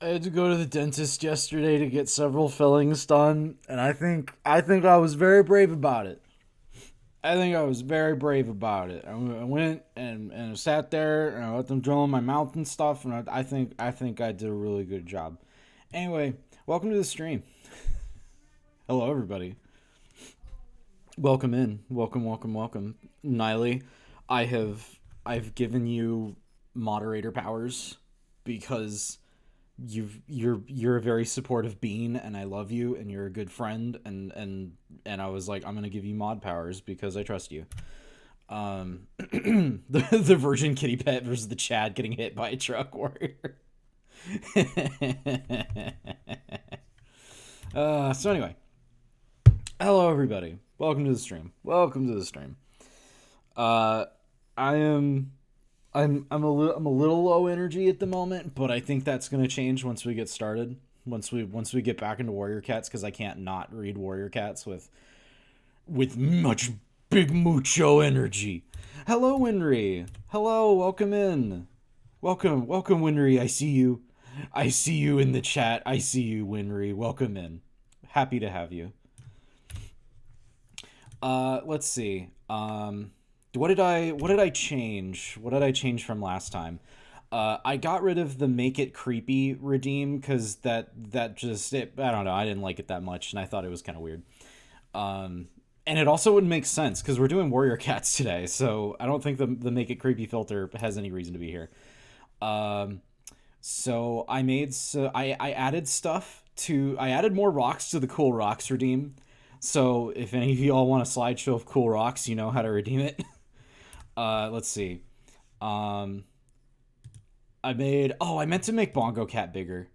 I had to go to the dentist yesterday to get several fillings done, and I think I was very brave about it. I think I was very brave about it. I went and sat there and I let them drill in my mouth and stuff, and I think I did a really good job. Anyway, welcome to the stream. Hello, everybody. Welcome in. Welcome. Niley, I've given you moderator powers because you're a very supportive being, and I love you, and you're a good friend, and I was like, I'm gonna give you mod powers because I trust you. The Virgin Kitty Pet versus the Chad getting hit by a truck warrior. So anyway, hello everybody. Welcome to the stream. Welcome to the stream. Uh, I am I'm a little low energy at the moment, but I think that's gonna change once we get started. Once we get back into Warrior Cats, because I can't not read Warrior Cats with much big mucho energy. Hello, Winry. Hello, welcome in. Welcome, Winry. I see you. I see you in the chat. I see you, Winry. Welcome in. Happy to have you. Let's see. What did I change? What did I change from last time? I got rid of the make it creepy redeem because that just I don't know, I didn't like it that much and I thought it was kind of weird. And it also wouldn't make sense because we're doing Warrior Cats today, so I don't think the make it creepy filter has any reason to be here. Um, so I added stuff to I added more rocks to the cool rocks redeem. So if any of you all want a slideshow of cool rocks, you know how to redeem it. Let's see. Um, I meant to make Bongo Cat bigger.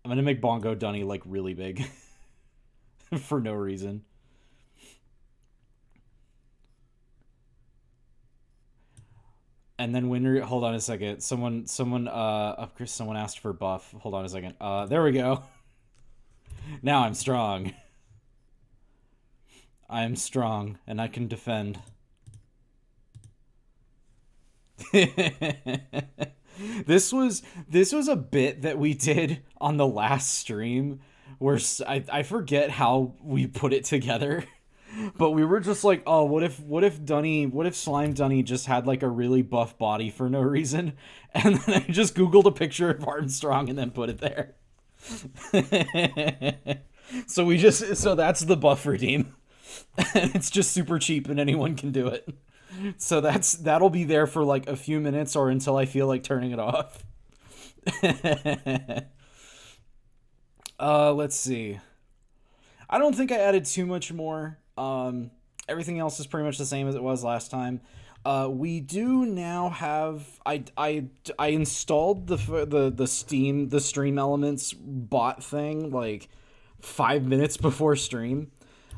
I'm gonna make Bongo Dunny like really big for no reason. And then Winter, hold on a second. Someone asked for buff. Hold on a second. There we go. Now I'm strong. I am strong and I can defend. This was a bit that we did on the last stream where I forget how we put it together, but we were just like, oh, what if Slime Dunny just had like a really buff body for no reason, and then I just googled a picture of Armstrong and then put it there. So that's the buff redeem. And it's just super cheap and anyone can do it. So that'll be there for like a few minutes or until I feel like turning it off. Let's see. I don't think I added too much more. Everything else is pretty much the same as it was last time. We do now have I installed the Stream Elements bot thing like 5 minutes before stream.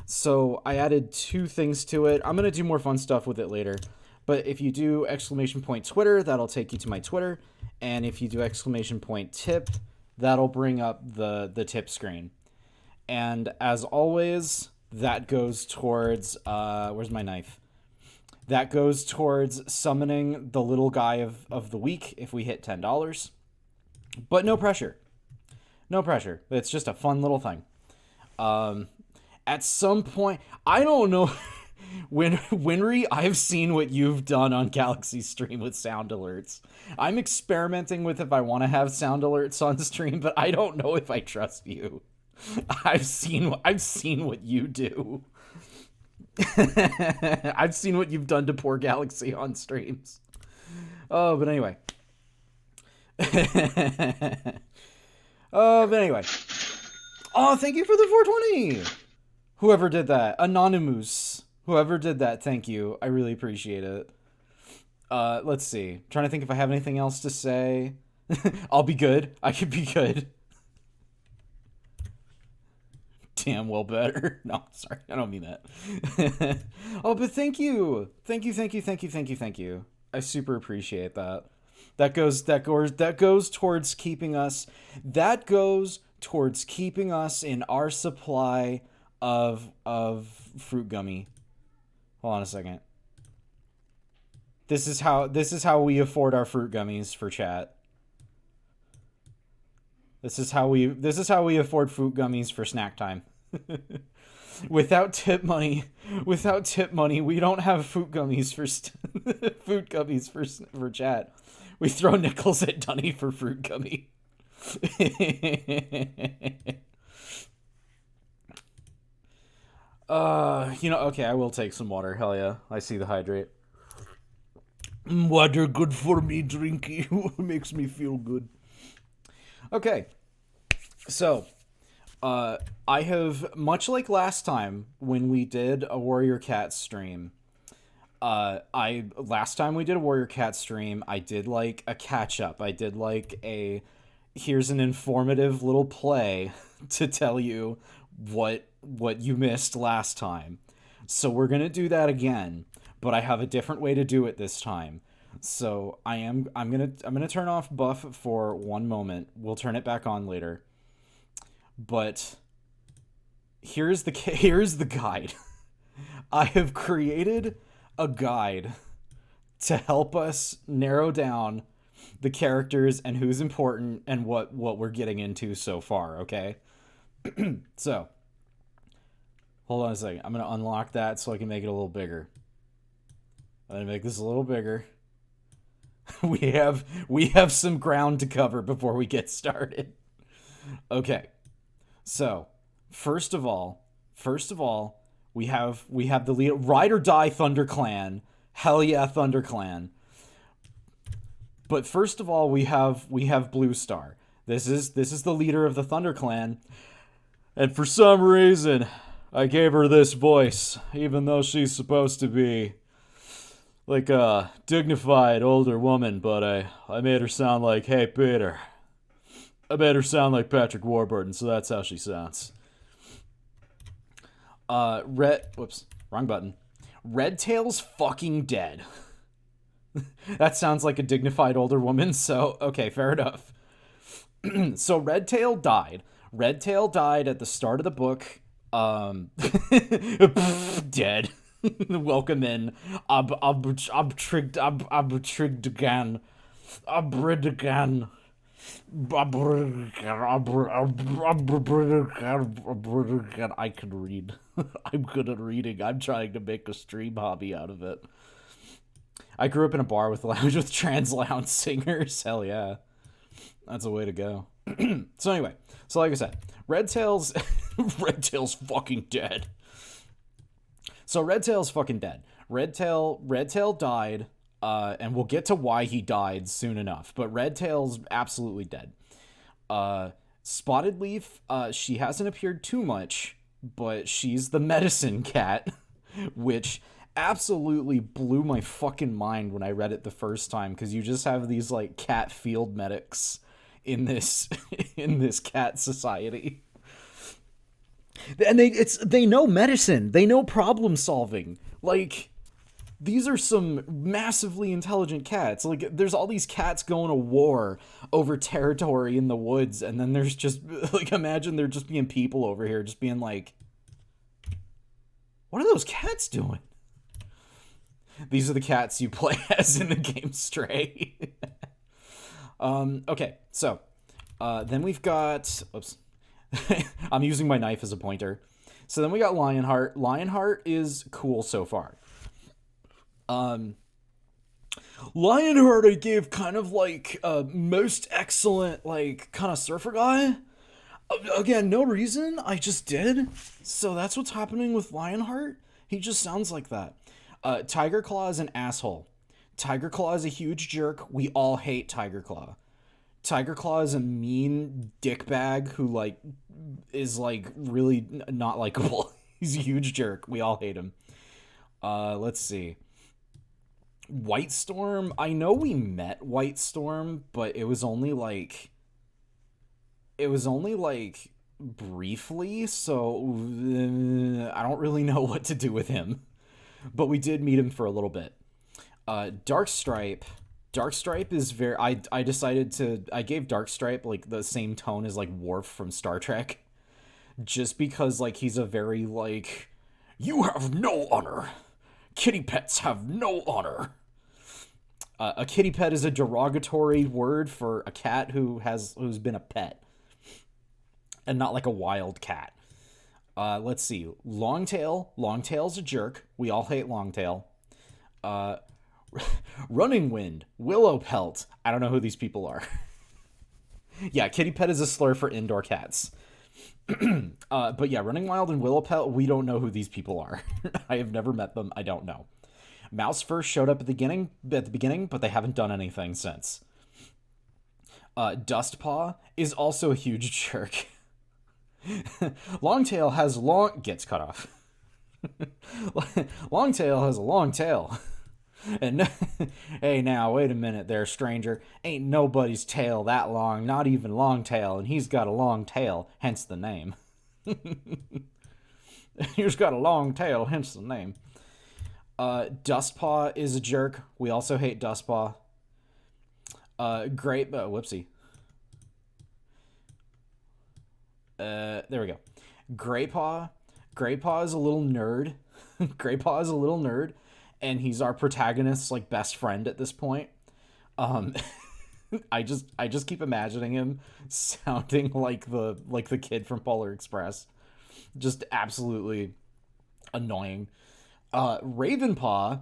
So I added two things to it. I'm gonna do more fun stuff with it later. But if you do exclamation point Twitter, that'll take you to my Twitter. And if you do exclamation point tip, that'll bring up the tip screen. And as always, that goes towards where's my knife? That goes towards summoning the little guy of the week if we hit $10. But no pressure. No pressure. It's just a fun little thing. Um, at some point, I don't know. Winry, I've seen what you've done on Galaxy Stream with sound alerts. I'm experimenting with if I want to have sound alerts on stream, but I don't know if I trust you. I've seen what you do. I've seen what you've done to poor Galaxy on streams. Oh, but anyway. But anyway. Oh, thank you for the 420. Whoever did that, Anonymous. Whoever did that, thank you. I really appreciate it. Let's see. Trying to think if I have anything else to say. I'll be good. I could be good. Damn well better. No, sorry. I don't mean that. Oh, but thank you. Thank you. I super appreciate that. That goes towards keeping us in our supply of fruit gummy. Hold on a second. This is how we afford our fruit gummies for chat. This is how we afford fruit gummies for snack time. Without tip money, we don't have fruit gummies for fruit gummies for chat. We throw nickels at Dunny for fruit gummy. Okay, I will take some water. Hell yeah, I see the hydrate. Water good for me, drinky. Makes me feel good. Okay, so I have, much like last time when we did a Warrior Cat stream. I last time we did a Warrior Cat stream, I did like a catch up. I did like a here's an informative little play to tell you what you missed last time. So we're gonna do that again, but I have a different way to do it this time. So I'm gonna turn off buff for one moment. We'll turn it back on later. But here's the guide. I have created a guide to help us narrow down the characters and who's important and what we're getting into so far, okay? So, hold on a second. I'm going to unlock that so I can make it a little bigger. I'm going to make this a little bigger. we have some ground to cover before we get started. Okay. So, first of all, we have the leader, Ride or Die ThunderClan. Hell yeah, ThunderClan. But first of all, we have Blue Star. This is the leader of the ThunderClan. And for some reason, I gave her this voice, even though she's supposed to be like a dignified older woman, but I made her sound like, "Hey Peter." I made her sound like Patrick Warburton, so that's how she sounds. Whoops, wrong button. Redtail's fucking dead. That sounds like a dignified older woman, so okay, fair enough. So Redtail died. Redtail died at the start of the book. Dead. Welcome in. I'm tricked again. Abrid again. I can read. I'm good at reading. I'm trying to make a stream hobby out of it. I grew up in a bar with lounge with trans lounge singers. Hell yeah. That's a way to go. So anyway, so like I said, Redtail's Redtail's fucking dead. So Redtail's fucking dead. Redtail died, and we'll get to why he died soon enough. But Redtail's absolutely dead. Spotted Leaf, she hasn't appeared too much, but she's the medicine cat, which absolutely blew my fucking mind when I read it the first time, because you just have these like cat field medics in this in this cat society. And they know medicine. They know problem solving. Like, these are some massively intelligent cats. Like, there's all these cats going to war over territory in the woods, and then there's just, like, imagine there just being people over here just being like, what are those cats doing? These are the cats you play as in the game Stray. Okay, so, then we've got, oops, I'm using my knife as a pointer. So then we got Lionheart. Lionheart is cool so far. Lionheart I gave kind of like most excellent, like, kind of surfer guy. Again, no reason, I just did. So that's what's happening with Lionheart. He just sounds like that. Tiger Claw is an asshole. Tiger Claw is a huge jerk. We all hate Tiger Claw. Tiger Claw is a mean dickbag who, like, is, like, really not likable. He's a huge jerk. We all hate him. Let's see. White Storm, I know we met White Storm, but it was only, like, briefly, so I don't really know what to do with him. But we did meet him for a little bit. Darkstripe is very, I decided to, I gave Darkstripe like the same tone as like Worf from Star Trek, just because like he's a very like, you have no honor, kitty pets have no honor. A kitty pet is a derogatory word for a cat who's been a pet. and not like a wild cat. Let's see. Longtail. Longtail's a jerk. We all hate Longtail. Uh, Running Wind. Willow Pelt. I don't know who these people are. Yeah, kitty pet is a slur for indoor cats. But yeah, Running Wild and Willow Pelt, we don't know who these people are. I have never met them. I don't know. Mouse first showed up at the beginning, but they haven't done anything since. Dustpaw is also a huge jerk. Longtail has long gets cut off. Longtail has a long tail. And hey, now wait a minute there, stranger. Ain't nobody's tail that long, not even Longtail, and he's got a long tail, hence the name. He's got a long tail, hence the name. Dustpaw is a jerk. We also hate Dustpaw. Whoopsie. There we go. Graypaw. Graypaw is a little nerd. Graypaw is a little nerd, and he's our protagonist's like best friend at this point. Um, I just keep imagining him sounding like the kid from Polar Express, just absolutely annoying. Ravenpaw.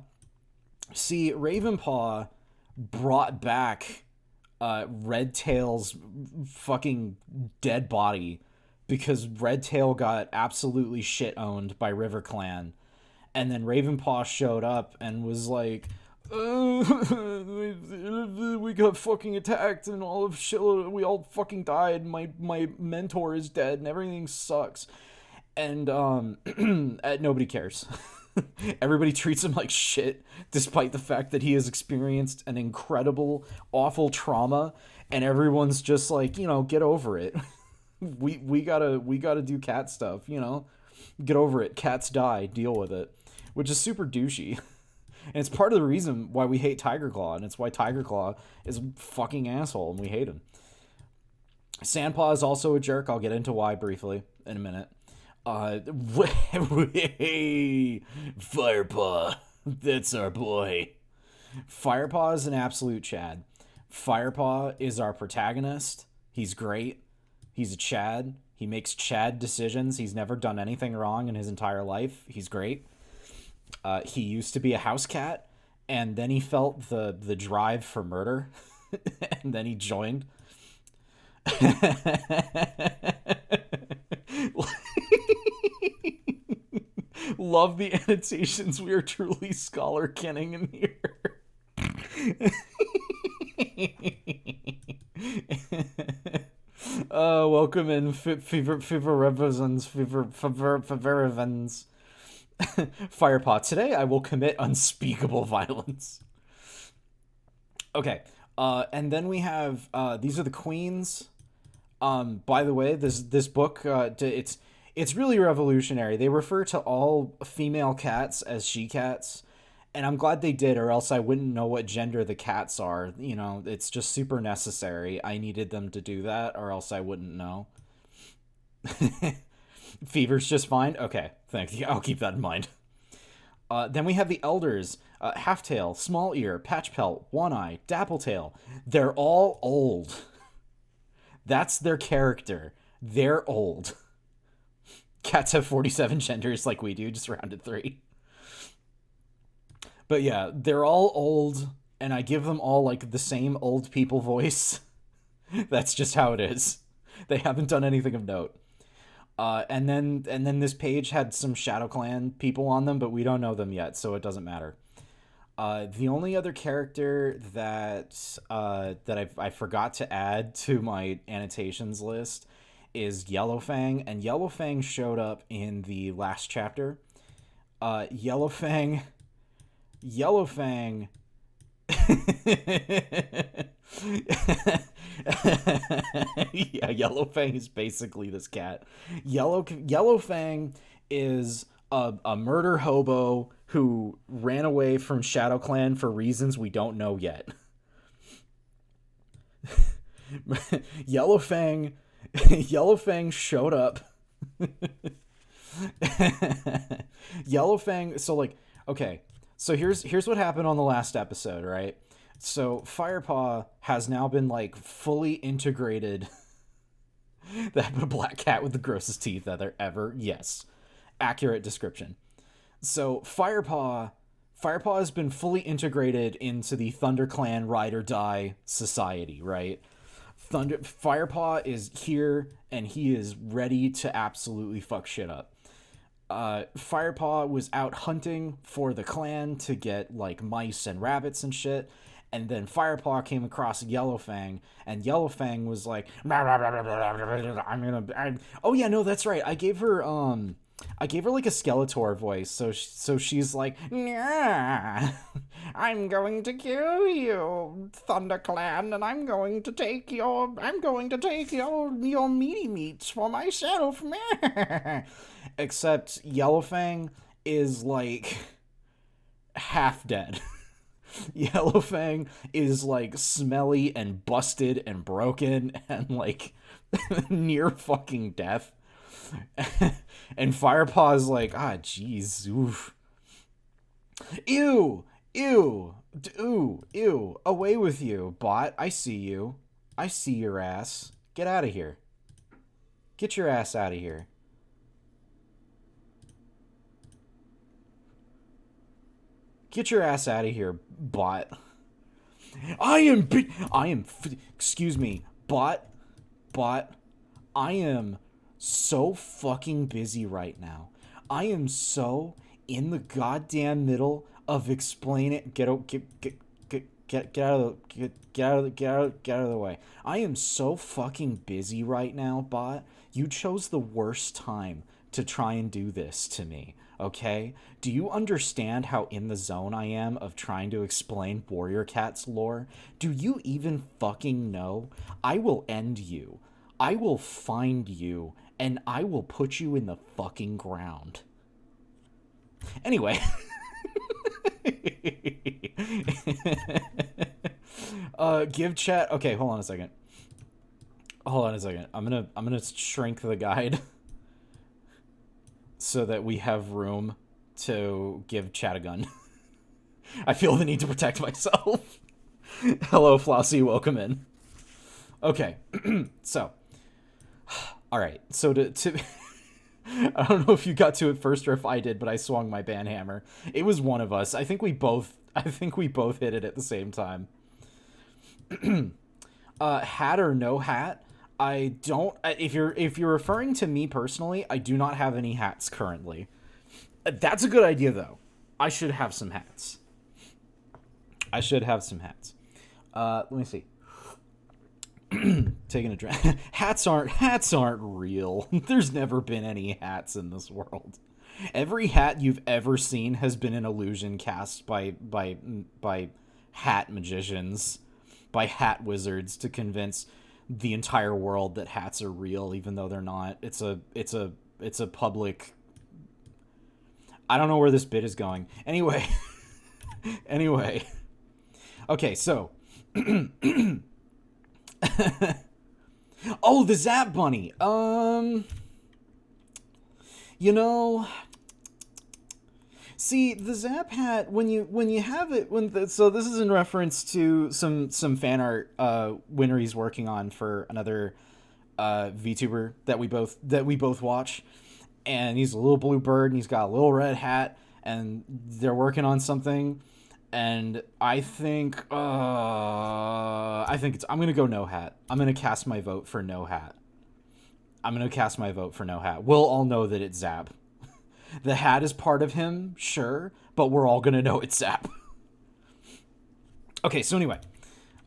See, Ravenpaw brought back Redtail's fucking dead body because Redtail got absolutely shit owned by River Clan, and then Ravenpaw showed up and was like, we got fucking attacked and all of shit, we all fucking died. My mentor is dead and everything sucks. And nobody cares. Everybody treats him like shit, despite the fact that he has experienced an incredible, awful trauma, and everyone's just like, get over it. we gotta do cat stuff, get over it. Cats die, deal with it, which is super douchey. And it's part of the reason why we hate Tiger Claw, and it's why Tiger Claw is a fucking asshole, and we hate him. Sandpaw is also a jerk. I'll get into why briefly in a minute. Firepaw. That's our boy. Firepaw is an absolute Chad. Firepaw is our protagonist. He's great. He's a Chad. He makes Chad decisions. He's never done anything wrong in his entire life. He's great. He used to be a house cat, and then he felt the drive for murder, and then he joined. Love the annotations. We are truly scholar kenning in here. Welcome in, Fever Revisons, Fever Firepaw. Today I will commit unspeakable violence. Okay, and then we have these are the queens. By the way, this book it's really revolutionary. They refer to all female cats as she cats, and I'm glad they did, or else I wouldn't know what gender the cats are. It's just super necessary. I needed them to do that, or else I wouldn't know. Fever's just fine. Okay, thank you. I'll keep that in mind. Then we have the elders: Halftail, Small Ear, Patchpelt, One Eye, Dappletail. They're all old. That's their character. They're old. Cats have 47 genders like we do, just rounded 3. But yeah, they're all old, and I give them all like the same old people voice. That's just how it is. They haven't done anything of note. And then this page had some Shadow Clan people on them, but we don't know them yet, so it doesn't matter. The only other character that I forgot to add to my annotations list is Yellowfang, and Yellowfang showed up in the last chapter. Yellowfang. Yeah, Yellowfang is basically this cat. Yellowfang is a murder hobo who ran away from Shadow Clan for reasons we don't know yet. Yellowfang showed up. Yellowfang. So like, okay. So here's what happened on the last episode, right? So Firepaw has now been like fully integrated A black cat with the grossest teeth ever. Yes, accurate description. So Firepaw has been fully integrated into the ThunderClan Ride or Die society, right? Firepaw is here and he is ready to absolutely fuck shit up. Firepaw was out hunting for the clan to get like mice and rabbits and shit. And then Firepaw came across Yellowfang, and Yellowfang was like, oh yeah, no, that's right. I gave her like a Skeletor voice, so she's like, yeah, I'm going to kill you, ThunderClan, and I'm going to take your meaty meats for myself. Except Yellowfang is like half dead. Yellowfang is like smelly and busted and broken and like near fucking death. And Firepaw is like, ah, jeez, oof. Ew, ew, ew, away with you, bot. I see you. I see your ass. Get out of here. Get your ass out of here. Get your ass out of here, bot. Excuse me, bot. I am so fucking busy right now. I am so in the goddamn middle of explaining. Get out of the way. I am so fucking busy right now, bot. You chose the worst time to try and do this to me. Okay? Do you understand how in the zone I am of trying to explain Warrior Cat's lore? Do you even fucking know? I will end you. I will find you, and I will put you in the fucking ground. Anyway. Give chat. Okay, hold on a second. I'm gonna shrink the guide so that we have room to give chat a gun. I feel the need to protect myself. Hello, Flossie. Welcome in. Okay, so, all right. So to I don't know if you got to it first or if I did, but I swung my banhammer. It was one of us. I think we both hit it at the same time. Hat or no hat? I don't. If you're referring to me personally, I do not have any hats currently. That's a good idea though. I should have some hats. Let me see. Taking a drink. Hats aren't real. There's never been any hats in this world. Every hat you've ever seen has been an illusion cast by hat magicians, by hat wizards to convince the entire world that hats are real, even though they're not. It's a public. I don't know where this bit is going. Anyway. Okay, so. Oh, the Zap Bunny. You know, see the Zap hat when you have it so this is in reference to some fan art Winry's working on for another VTuber that we both watch, and he's a little blue bird and he's got a little red hat and they're working on something. And I think I'm gonna go no hat. I'm gonna cast my vote for no hat. We'll all know that it's Zap. The hat is part of him, sure, but we're all gonna know it's Zap. Okay, so anyway,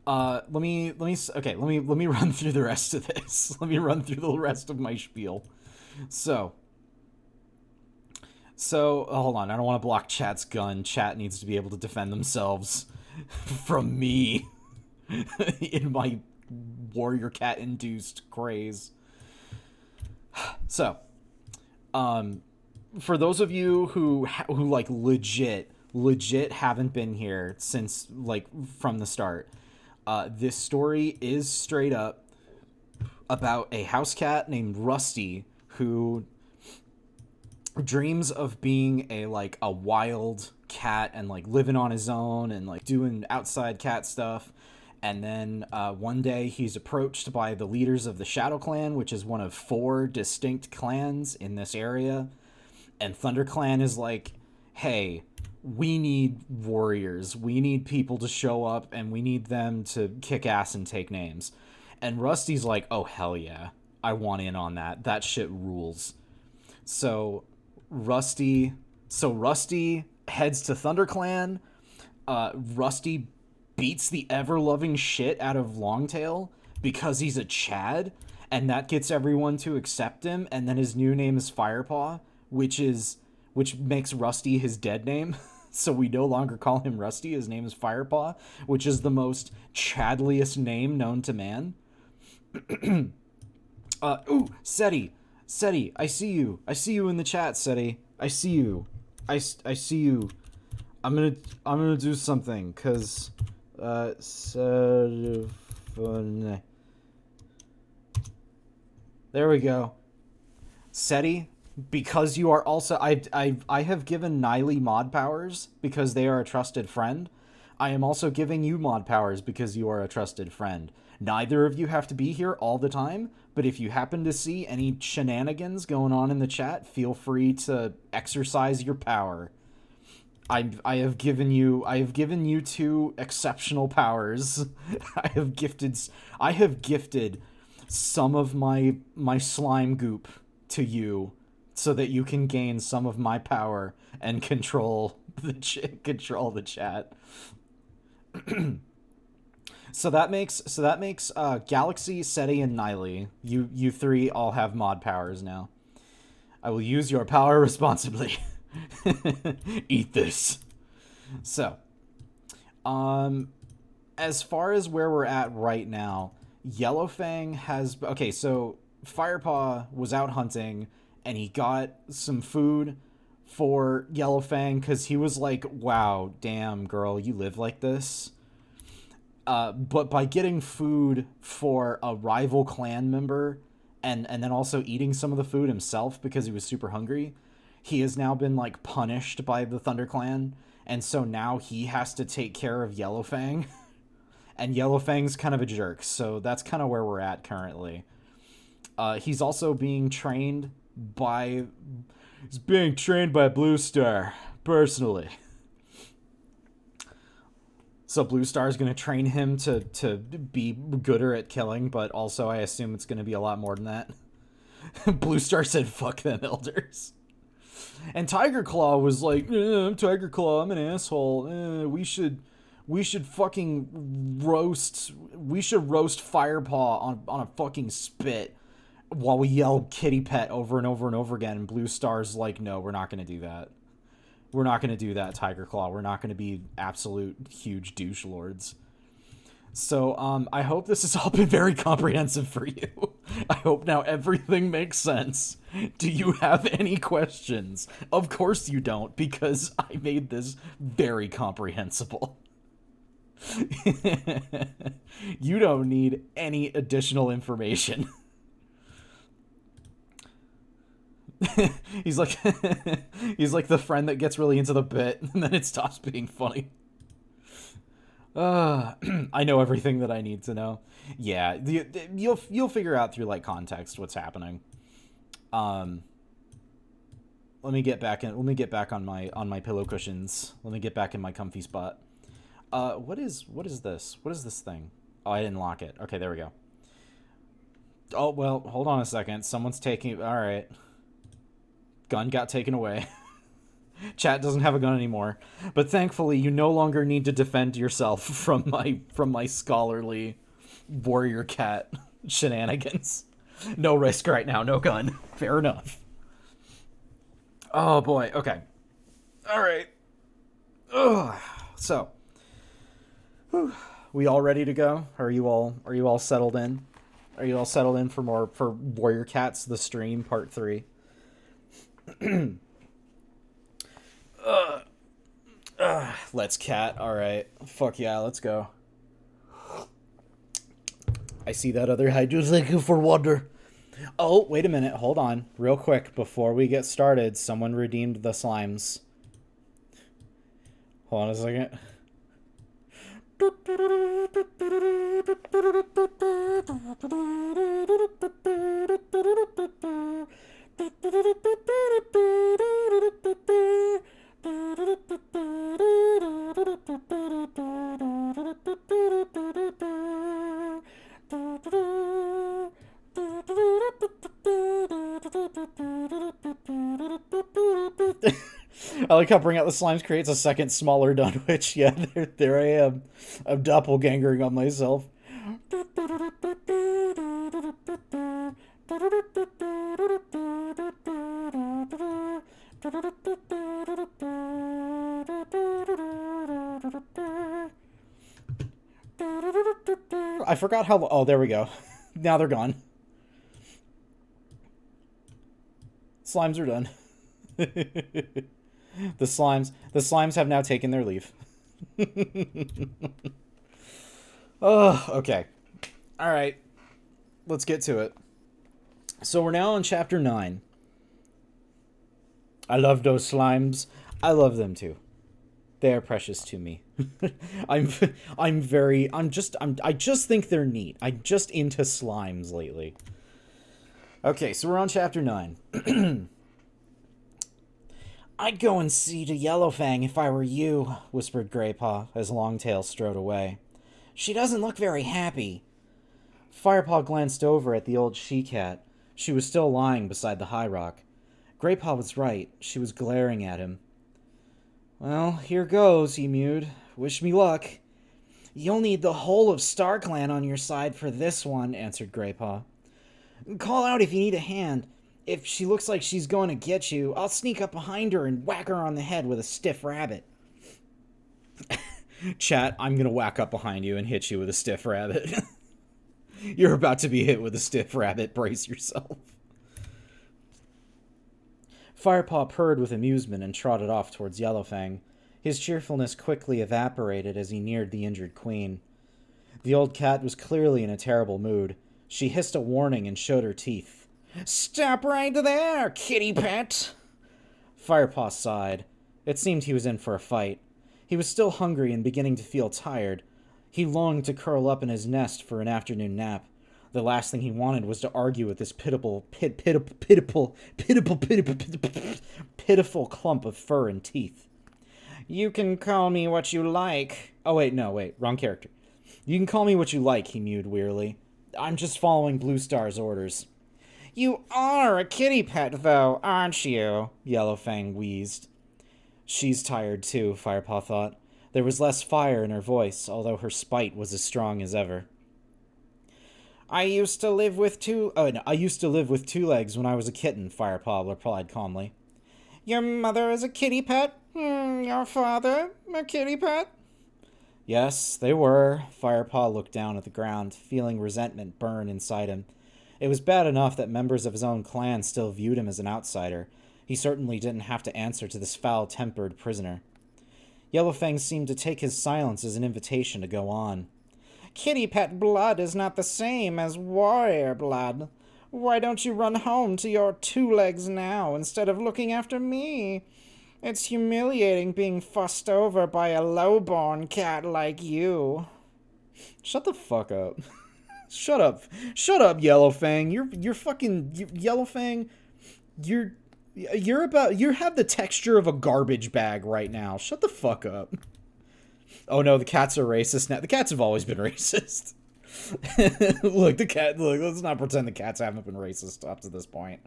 let me run through the rest of this. Let me run through the rest of my spiel. So, hold on. I don't want to block chat's gun. Chat needs to be able to defend themselves from me in my warrior cat-induced craze. So, for those of you who like legit haven't been here since like from the start, this story is straight up about a house cat named Rusty who dreams of being a wild cat and like living on his own and like doing outside cat stuff. And then one day he's approached by the leaders of the Shadow Clan, which is one of 4 distinct clans in this area. And ThunderClan is like, hey, we need warriors. We need people to show up, and we need them to kick ass and take names. And Rusty's like, oh, hell yeah. I want in on that. That shit rules. So Rusty heads to ThunderClan. Rusty beats the ever-loving shit out of Longtail because he's a Chad, and that gets everyone to accept him, and then his new name is Firepaw, which makes Rusty his dead name. So we no longer call him Rusty. His name is Firepaw, which is the most Chadliest name known to man. Seti, I see you. I see you in the chat, Seti. I see you. I see you. I'm gonna do something, cause there we go. Seti, because you are also I have given Niley mod powers because they are a trusted friend. I am also giving you mod powers because you are a trusted friend. Neither of you have to be here all the time, but if you happen to see any shenanigans going on in the chat, feel free to exercise your power. I have given you 2 exceptional powers. I have gifted some of my slime goop to you so that you can gain some of my power and control the chat. So that makes Galaxy, Seti, and Niley. You 3 all have mod powers now. I will use your power responsibly. Eat this. So, as far as where we're at right now, Yellowfang has... Okay, so Firepaw was out hunting, and he got some food for Yellowfang, because he was like, wow, damn, girl, you live like this? But by getting food for a rival clan member, and then also eating some of the food himself because he was super hungry, he has now been, like, punished by the ThunderClan, and so now he has to take care of Yellowfang. And Yellowfang's kind of a jerk, so that's kind of where we're at currently. He's also being trained by... He's being trained by Blue Star, personally. So Blue Star is going to train him to be gooder at killing, but also I assume it's going to be a lot more than that. Blue Star said, fuck them elders. And Tiger Claw was like, I'm Tiger Claw, I'm an asshole. We should fucking roast Firepaw on a fucking spit while we yell kitty pet over and over and over again. And Blue Star's like, no, we're not going to do that. We're not going to do that, Tiger Claw. We're not going to be absolute huge douche lords. So, I hope this has all been very comprehensive for you. I hope now everything makes sense. Do you have any questions? Of course you don't, because I made this very comprehensible. You don't need any additional information. He's like the friend that gets really into the bit and then it stops being funny. I know everything that I need to know. Yeah, you'll figure out through like context what's happening. Let me get back on my pillow cushions. Let me get back in my comfy spot. What is this? What is this thing? Oh, I didn't lock it. Okay, there we go. Oh, well, hold on a second. Someone's taking... All right. Gun got taken away. Chat doesn't have a gun anymore. But thankfully, you no longer need to defend yourself from my scholarly warrior cat shenanigans. No risk right now, no gun. Fair enough. Oh, boy. Okay. All right. Ugh. So... we all ready to go? Are you all settled in? Are you all settled in for Warrior Cats the stream part 3? Let's cat. All right. Fuck yeah, let's go. I see that other Hydra. Thank you for wonder. Oh, wait a minute. Hold on. Real quick before we get started, someone redeemed the slimes. Hold on a second. I like how Bring Out the Slimes creates a second smaller Dunwich. Yeah, there I am. I'm doppelgangering on myself. I forgot how... Oh, there we go. Now they're gone. Slimes are done. The slimes have now taken their leave. Oh, okay. All right. Let's get to it. So we're now on chapter 9. I love those slimes. I love them too. They are precious to me. I just think they're neat. I'm just into slimes lately. Okay, so we're on chapter 9. I'd go and see to Yellowfang if I were you, whispered Greypaw as Longtail strode away. She doesn't look very happy. Firepaw glanced over at the old she-cat. She was still lying beside the high rock. Greypaw was right. She was glaring at him. Well, here goes, he mewed. Wish me luck. You'll need the whole of StarClan on your side for this one, answered Greypaw. Call out if you need a hand. If she looks like she's going to get you, I'll sneak up behind her and whack her on the head with a stiff rabbit. Chat, I'm going to whack up behind you and hit you with a stiff rabbit. You're about to be hit with a stiff rabbit. Brace yourself. Firepaw purred with amusement and trotted off towards Yellowfang. His cheerfulness quickly evaporated as he neared the injured queen. The old cat was clearly in a terrible mood. She hissed a warning and showed her teeth. Stop right there, kitty pet! Firepaw sighed. It seemed he was in for a fight. He was still hungry and beginning to feel tired. He longed to curl up in his nest for an afternoon nap. The last thing he wanted was to argue with this pitiful clump of fur and teeth. You can call me what you like. Oh, wait, wrong character. You can call me what you like, he mewed wearily. I'm just following Blue Star's orders. You are a kitty pet, though, aren't you? Yellowfang wheezed. She's tired, too, Firepaw thought. There was less fire in her voice, although her spite was as strong as ever. I used to live with two legs when I was a kitten, Firepaw replied calmly. Your mother is a kitty pet? Your father a kitty pet? Yes, they were. Firepaw looked down at the ground, feeling resentment burn inside him. It was bad enough that members of his own clan still viewed him as an outsider. He certainly didn't have to answer to this foul-tempered prisoner. Yellowfang seemed to take his silence as an invitation to go on. Kitty pet blood is not the same as warrior blood. Why don't you run home to your two legs now instead of looking after me? It's humiliating being fussed over by a low-born cat like you. Shut the fuck up. Shut up, Yellowfang. You're fucking Yellowfang. You have the texture of a garbage bag right now. Shut the fuck up. Oh no, the cats are racist now. The cats have always been racist. Look, let's not pretend the cats haven't been racist up to this point.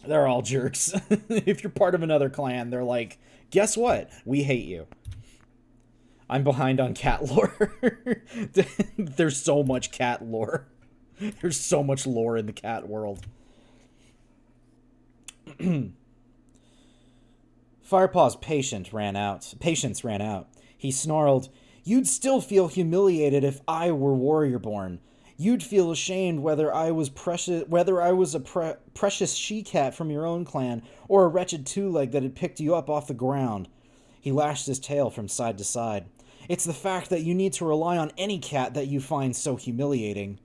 They're all jerks. If you're part of another clan, they're like, guess what? We hate you. I'm behind on cat lore. There's so much cat lore. There's so much lore in the cat world. Firepaw's patience ran out. He snarled, You'd still feel humiliated if I were warrior-born. You'd feel ashamed whether I was a precious she-cat from your own clan, or a wretched two-leg that had picked you up off the ground. He lashed his tail from side to side. It's the fact that you need to rely on any cat that you find so humiliating.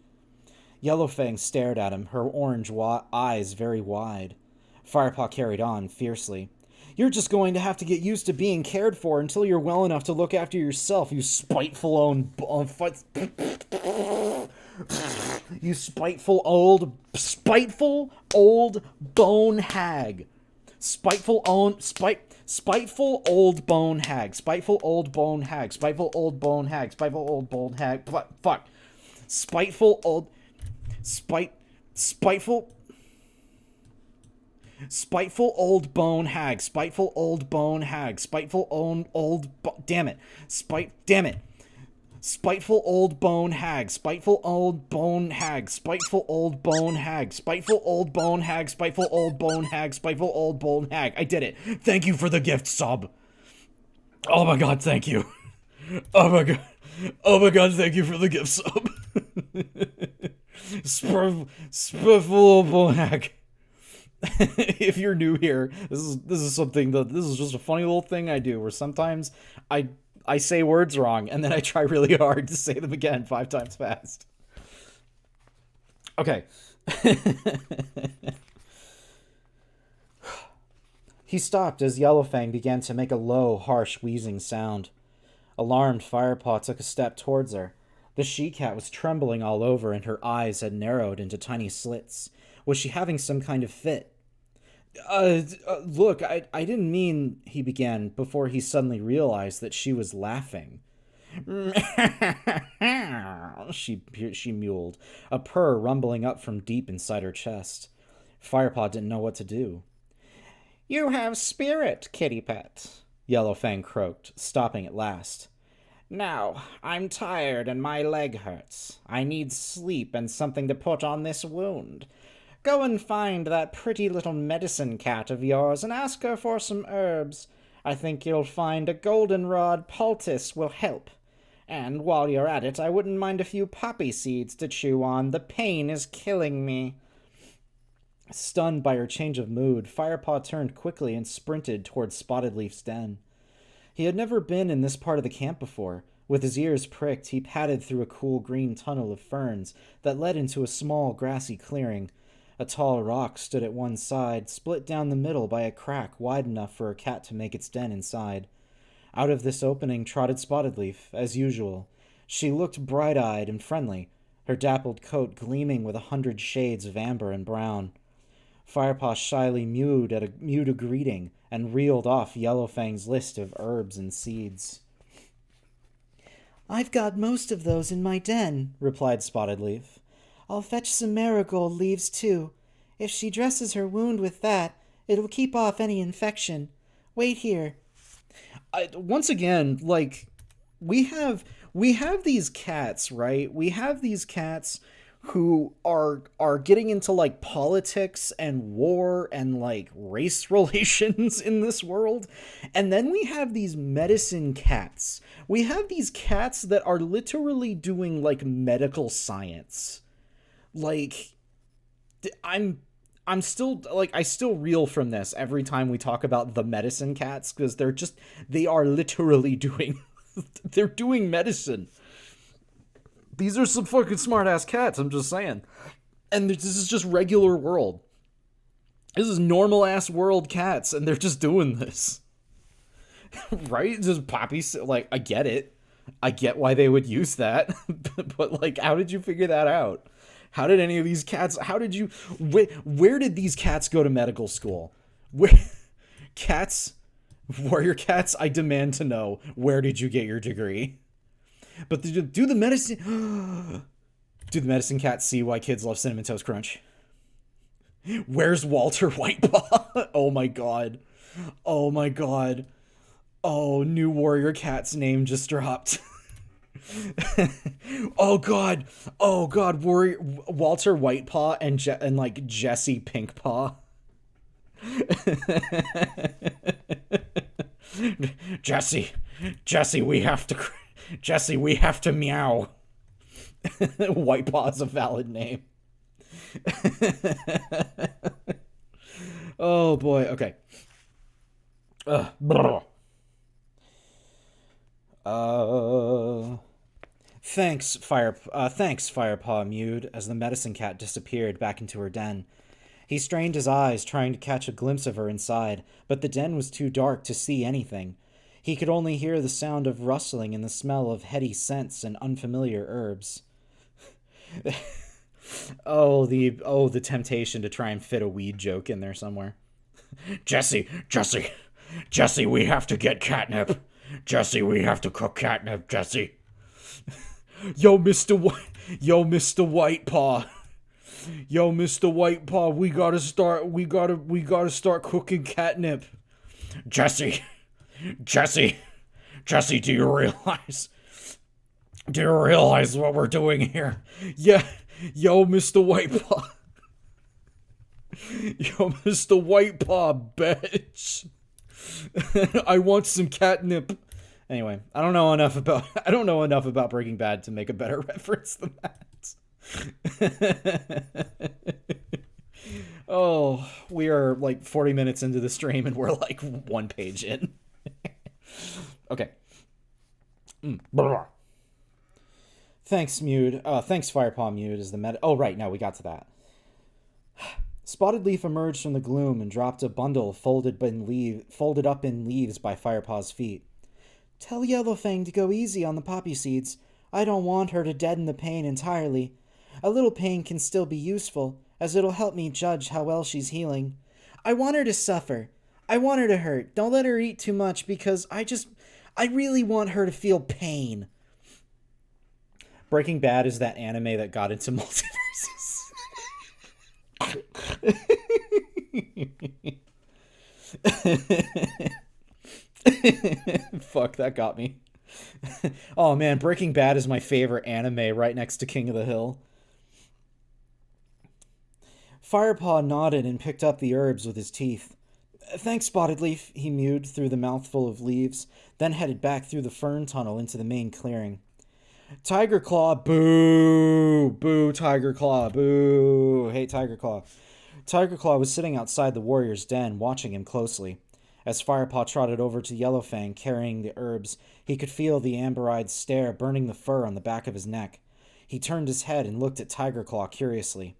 Yellowfang stared at him, her orange eyes very wide. Firepaw carried on, fiercely. You're just going to have to get used to being cared for until you're well enough to look after yourself, you spiteful you spiteful old bone hag. Spiteful old bone hag. Spiteful old bone hag. Spiteful old bone hag. Spiteful old bone hag. Fuck. Spiteful. Spiteful old bone hag. Spiteful old bone hag. Spiteful damn it. Damn it. Spiteful old bone hag. Spiteful old bone hag. Spiteful old bone hag. Spiteful old bone hag. Spiteful old bone hag. Spiteful old bone hag. I did it. Thank you for the gift sub. Oh my god, thank you. Oh my god. Oh my god, thank you for the gift sub. Spiteful old bone hag. If you're new here, this is something that this is just a funny little thing I do where sometimes I say words wrong and then I try really hard to say them again 5 times fast. Okay. He stopped as Yellowfang began to make a low, harsh, wheezing sound. Alarmed, Firepaw took a step towards her. The she-cat was trembling all over and her eyes had narrowed into tiny slits. Was she having some kind of fit? Look, I didn't mean, he began, before he suddenly realized that she was laughing. she mewled, a purr rumbling up from deep inside her chest. Firepaw didn't know what to do. You have spirit, kitty pet, Yellowfang croaked, stopping at last. Now, I'm tired and my leg hurts. I need sleep and something to put on this wound. Go and find that pretty little medicine cat of yours and ask her for some herbs. I think you'll find a goldenrod poultice will help. And while you're at it, I wouldn't mind a few poppy seeds to chew on. The pain is killing me. Stunned by her change of mood, Firepaw turned quickly and sprinted toward Spotted Leaf's den. He had never been in this part of the camp before. With his ears pricked, he padded through a cool green tunnel of ferns that led into a small grassy clearing. A tall rock stood at one side, split down the middle by a crack wide enough for a cat to make its den inside. Out of this opening trotted Spotted Leaf, as usual. She looked bright-eyed and friendly, her dappled coat gleaming with 100 shades of amber and brown. Firepaw shyly mewed a greeting and reeled off Yellowfang's list of herbs and seeds. I've got most of those in my den, replied Spotted Leaf. I'll fetch some marigold leaves, too. If she dresses her wound with that, it'll keep off any infection. Wait here. Once again, like, we have these cats, right? We have these cats who are getting into, like, politics and war and, like, race relations in this world. And then we have these medicine cats. We have these cats that are literally doing, like, medical science. Like, I'm still, like, I still reel from this every time we talk about the medicine cats, because they are literally doing, they're doing medicine. These are some fucking smart-ass cats, I'm just saying. And this is just regular world. This is normal-ass world cats, and they're just doing this. Right? Just poppy, like, I get it. I get why they would use that. But, like, how did you figure that out? How did any of these cats, where did these cats go to medical school? Warrior cats, I demand to know, where did you get your degree? But do the medicine cats see why kids love Cinnamon Toast Crunch? Where's Walter Whitepaw? Oh my god. Oh my god. Oh, new warrior cat's name just dropped. Oh god. Walter Whitepaw and like Jesse Pinkpaw. Jesse, we have to meow. Whitepaw is a valid name. Oh boy, okay. Thanks, Firepaw mewed as the medicine cat disappeared back into her den. He strained his eyes, trying to catch a glimpse of her inside, but the den was too dark to see anything. He could only hear the sound of rustling and the smell of heady scents and unfamiliar herbs. The temptation to try and fit a weed joke in there somewhere. Jesse, we have to get catnip. Jesse, we have to cook catnip, Jesse. Yo, Mr. Whitepaw. Yo, Mr. White Paw, we gotta start cooking catnip. Jesse, Jesse, Jesse, do you realize what we're doing here? Yeah, yo, Mr. White Paw. Yo, Mr. White Paw, bitch. I want some catnip. Anyway, I don't know enough about Breaking Bad to make a better reference than that. Oh, we are like 40 minutes into the stream and we're like one page in. Okay. Thanks, Mewd. Thanks, Firepaw Mewd, is the meta. Oh, right, now we got to that. Spotted Leaf emerged from the gloom and dropped a bundle folded up in leaves by Firepaw's feet. Tell Yellowfang to go easy on the poppy seeds. I don't want her to deaden the pain entirely. A little pain can still be useful, as it'll help me judge how well she's healing. I want her to suffer. I want her to hurt. Don't let her eat too much because I really want her to feel pain. Breaking Bad is that anime that got into multiverses. Fuck, that got me. Oh man, Breaking Bad is my favorite anime, right next to King of the Hill. Firepaw nodded and picked up the herbs with his teeth. Thanks, Spotted Leaf, he mewed through the mouthful of leaves, then headed back through the fern tunnel into the main clearing. Tiger Claw, boo! Boo, Tiger Claw, boo! Hate Tiger Claw. Tiger Claw was sitting outside the warrior's den, watching him closely. As Firepaw trotted over to Yellowfang, carrying the herbs, he could feel the amber-eyed stare burning the fur on the back of his neck. He turned his head and looked at Tiger Claw curiously.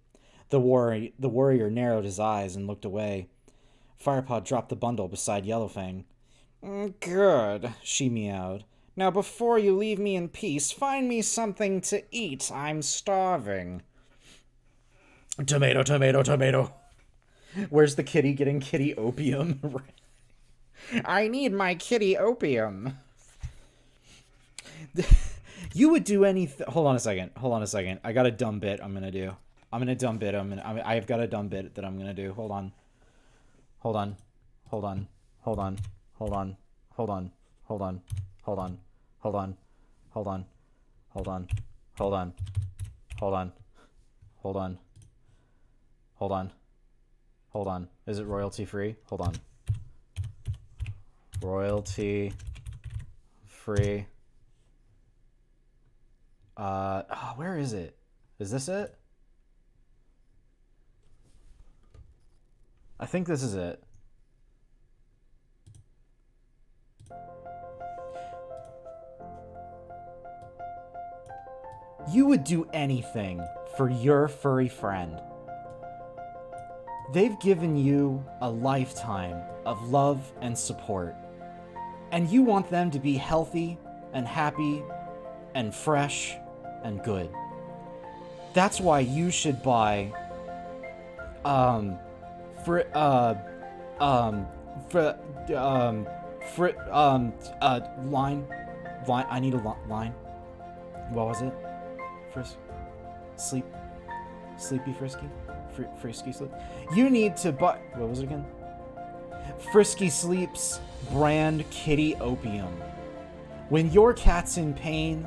The warrior narrowed his eyes and looked away. Firepaw dropped the bundle beside Yellowfang. Good, she meowed. Now before you leave me in peace, find me something to eat. I'm starving. Tomato, tomato, tomato. Where's the kitty getting kitty opium? I need my kitty opium. You would do anything. Hold on a second. I got a dumb bit I'm gonna do. I've got a dumb bit that I'm gonna do. Hold on. Is it royalty free? Hold on. Royalty free. Where is it? Is this it? I think this is it. You would do anything for your furry friend. They've given you a lifetime of love and support, and you want them to be healthy and happy and fresh and good. That's why you should buy line. I need a line. What was it? Sleepy Frisky? Frisky Sleep? You need to buy... What was it again? Frisky Sleep's brand kitty opium. When your cat's in pain,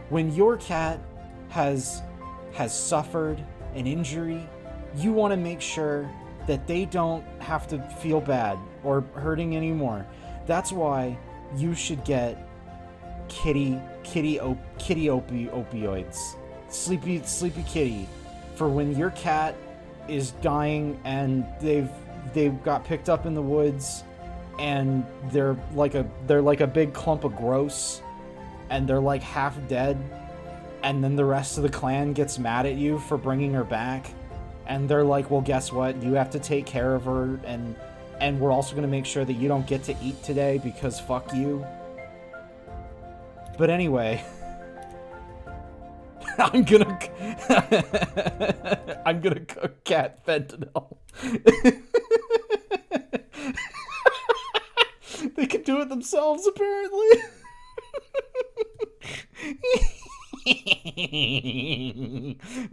when your cat has suffered an injury, you want to make sure that they don't have to feel bad or hurting anymore. That's why you should get opioids. Sleepy Kitty, for when your cat is dying and they've got picked up in the woods and they're like a big clump of gross and they're like half dead, and then the rest of the clan gets mad at you for bringing her back, and they're like, well, guess what, you have to take care of her, and we're also going to make sure that you don't get to eat today because fuck you. But anyway, I'm gonna cook cat fentanyl. They can do it themselves, apparently.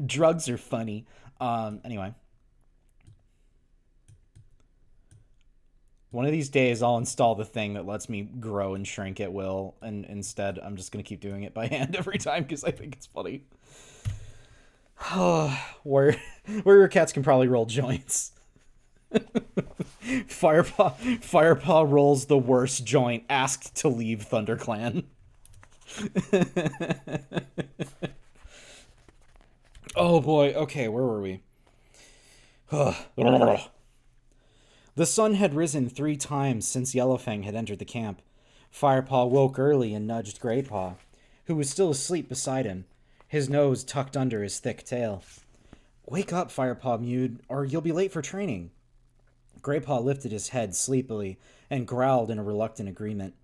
Drugs are funny. Anyway. One of these days, I'll install the thing that lets me grow and shrink at will, and instead, I'm just gonna keep doing it by hand every time because I think it's funny. Warrior cats can probably roll joints. Firepaw rolls the worst joint. Asked to leave ThunderClan. Oh boy. Okay, where were we? The sun had risen 3 times since Yellowfang had entered the camp. Firepaw woke early and nudged Greypaw, who was still asleep beside him, his nose tucked under his thick tail. "Wake up," Firepaw mewed, "or you'll be late for training." Greypaw lifted his head sleepily and growled in a reluctant agreement.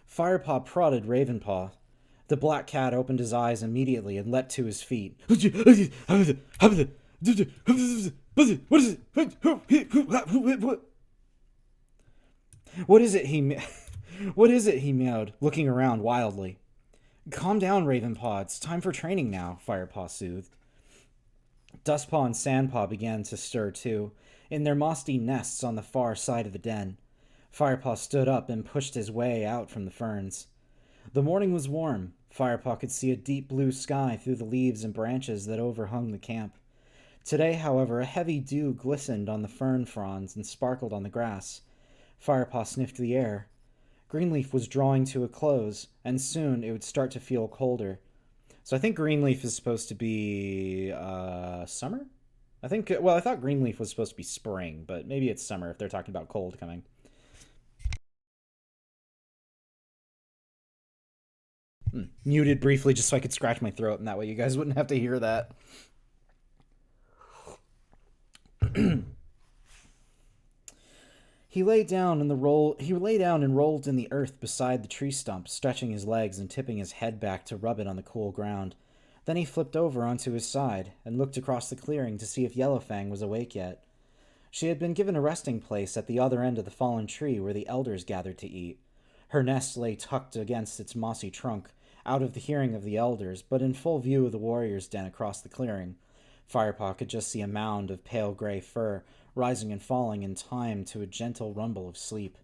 Firepaw prodded Ravenpaw. The black cat opened his eyes immediately and leapt to his feet. What is it? What is it? What is it? He meowed, looking around wildly. "Calm down, Ravenpaw. It's time for training now," Firepaw soothed. Dustpaw and Sandpaw began to stir too, in their mossy nests on the far side of the den. Firepaw stood up and pushed his way out from the ferns. The morning was warm. Firepaw could see a deep blue sky through the leaves and branches that overhung the camp. Today, however, a heavy dew glistened on the fern fronds and sparkled on the grass. Firepaw sniffed the air. Greenleaf was drawing to a close, and soon it would start to feel colder. So I think Greenleaf is supposed to be summer? I thought Greenleaf was supposed to be spring, but maybe it's summer if they're talking about cold coming. Muted briefly just so I could scratch my throat, and that way you guys wouldn't have to hear that. He lay down and rolled in the earth beside the tree stump, stretching his legs and tipping his head back to rub it on the cool ground. Then he flipped over onto his side and looked across the clearing to see if Yellowfang was awake yet. She had been given a resting place at the other end of the fallen tree where the elders gathered to eat. Her nest lay tucked against its mossy trunk, out of the hearing of the elders, but in full view of the warrior's den across the clearing. Firepaw could just see a mound of pale gray fur, rising and falling in time to a gentle rumble of sleep.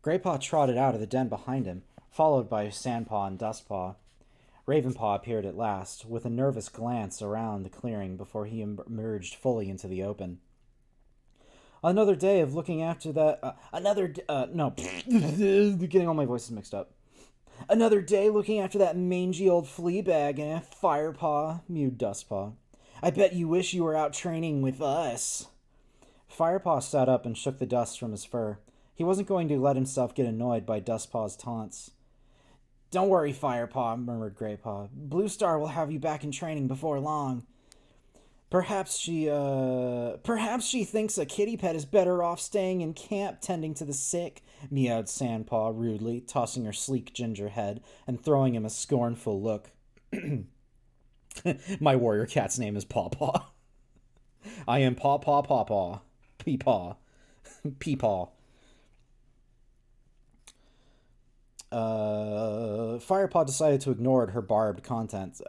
Greypaw trotted out of the den behind him, followed by Sandpaw and Dustpaw. Ravenpaw appeared at last, with a nervous glance around the clearing before he emerged fully into the open. Another day of looking after that... getting all my voices mixed up. "Another day looking after that mangy old flea bag, eh, Firepaw?" mewed Dustpaw. "I bet you wish you were out training with us." Firepaw sat up and shook the dust from his fur. He wasn't going to let himself get annoyed by Dustpaw's taunts. "Don't worry, Firepaw," murmured Greypaw. "Blue Star will have you back in training before long." Perhaps she thinks a kitty pet is better off staying in camp tending to the sick," meowed Sandpaw rudely, tossing her sleek ginger head and throwing him a scornful look. My warrior cat's name is Pawpaw. I am Pawpaw. Peepaw. Peepaw. Firepaw decided to ignore her barbed comments.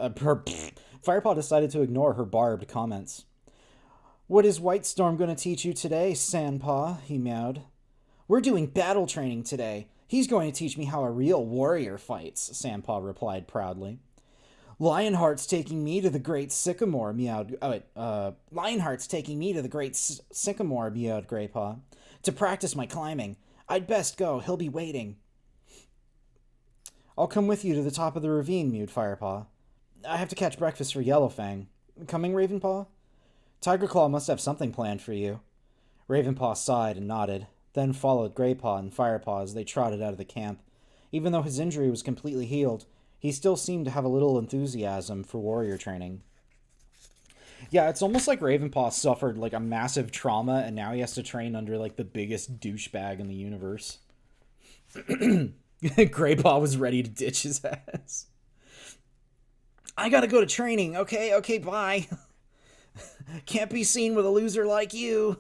"What is Whitestorm going to teach you today, Sandpaw?" he meowed. "We're doing battle training today. He's going to teach me how a real warrior fights," Sandpaw replied proudly. "Lionheart's taking me to the great sycamore," meowed... Lionheart's taking me to the great sycamore, meowed Greypaw, "to practice my climbing. I'd best go. He'll be waiting." "I'll come with you to the top of the ravine," mewed Firepaw. "I have to catch breakfast for Yellowfang. Coming, Ravenpaw? Tigerclaw must have something planned for you." Ravenpaw sighed and nodded, then followed Greypaw and Firepaw as they trotted out of the camp. Even though his injury was completely healed, he still seemed to have a little enthusiasm for warrior training. Yeah, it's almost like Ravenpaw suffered like a massive trauma and now he has to train under like the biggest douchebag in the universe. Greypaw was ready to ditch his ass. "I gotta go to training. Okay, bye." "Can't be seen with a loser like you."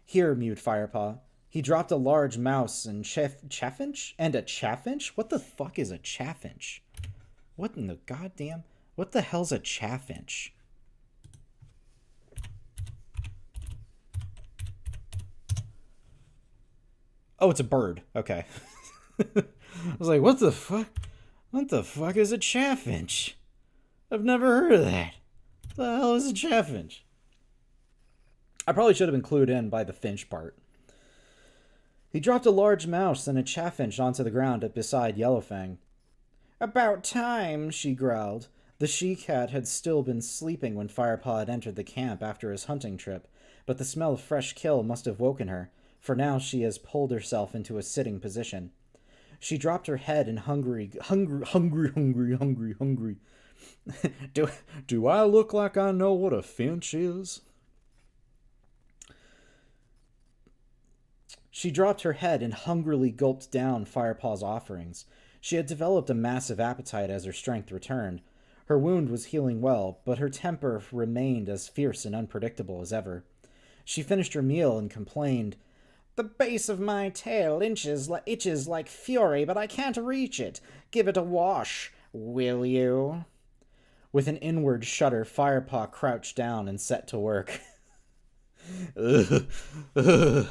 "Here," mewed Firepaw. He dropped a large mouse and chaffinch? And a chaffinch? What the fuck is a chaffinch? What in the goddamn... What the hell's a chaffinch? Oh, it's a bird. Okay. I was like, what the fuck? What the fuck is a chaffinch? I've never heard of that. What the hell is a chaffinch? I probably should have been clued in by the finch part. He dropped a large mouse and a chaffinch onto the ground beside Yellowfang. About time, she growled. The she-cat had still been sleeping when Firepaw had entered the camp after his hunting trip, but the smell of fresh kill must have woken her, for now she has pulled herself into a sitting position. She dropped her head in hungry. Do I look like I know what a finch is? She dropped her head and hungrily gulped down Firepaw's offerings. She had developed a massive appetite as her strength returned. Her wound was healing well, but her temper remained as fierce and unpredictable as ever. She finished her meal and complained, "The base of my tail itches like fury, but I can't reach it. Give it a wash, will you?" With an inward shudder, Firepaw crouched down and set to work. Ugh. Ugh.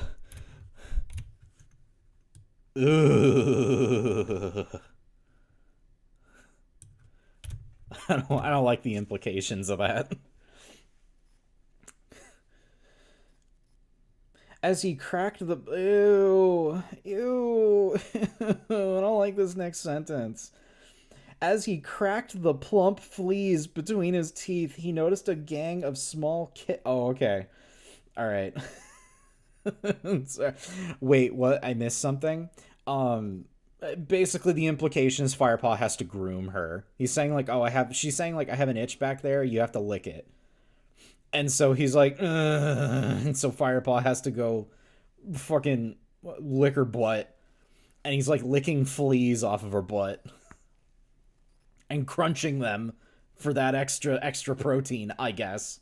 Ugh. I don't like the implications of that. As he cracked the... Ew. I don't like this next sentence. As he cracked the plump fleas between his teeth, he noticed a gang of small Oh, okay. All right. Wait, what? I missed something? Basically the implication is Firepaw has to groom her. He's saying like, she's saying like, I have an itch back there, you have to lick it. And so he's like, ugh. And so Firepaw has to go fucking lick her butt. And he's like licking fleas off of her butt. And crunching them for that extra protein, I guess.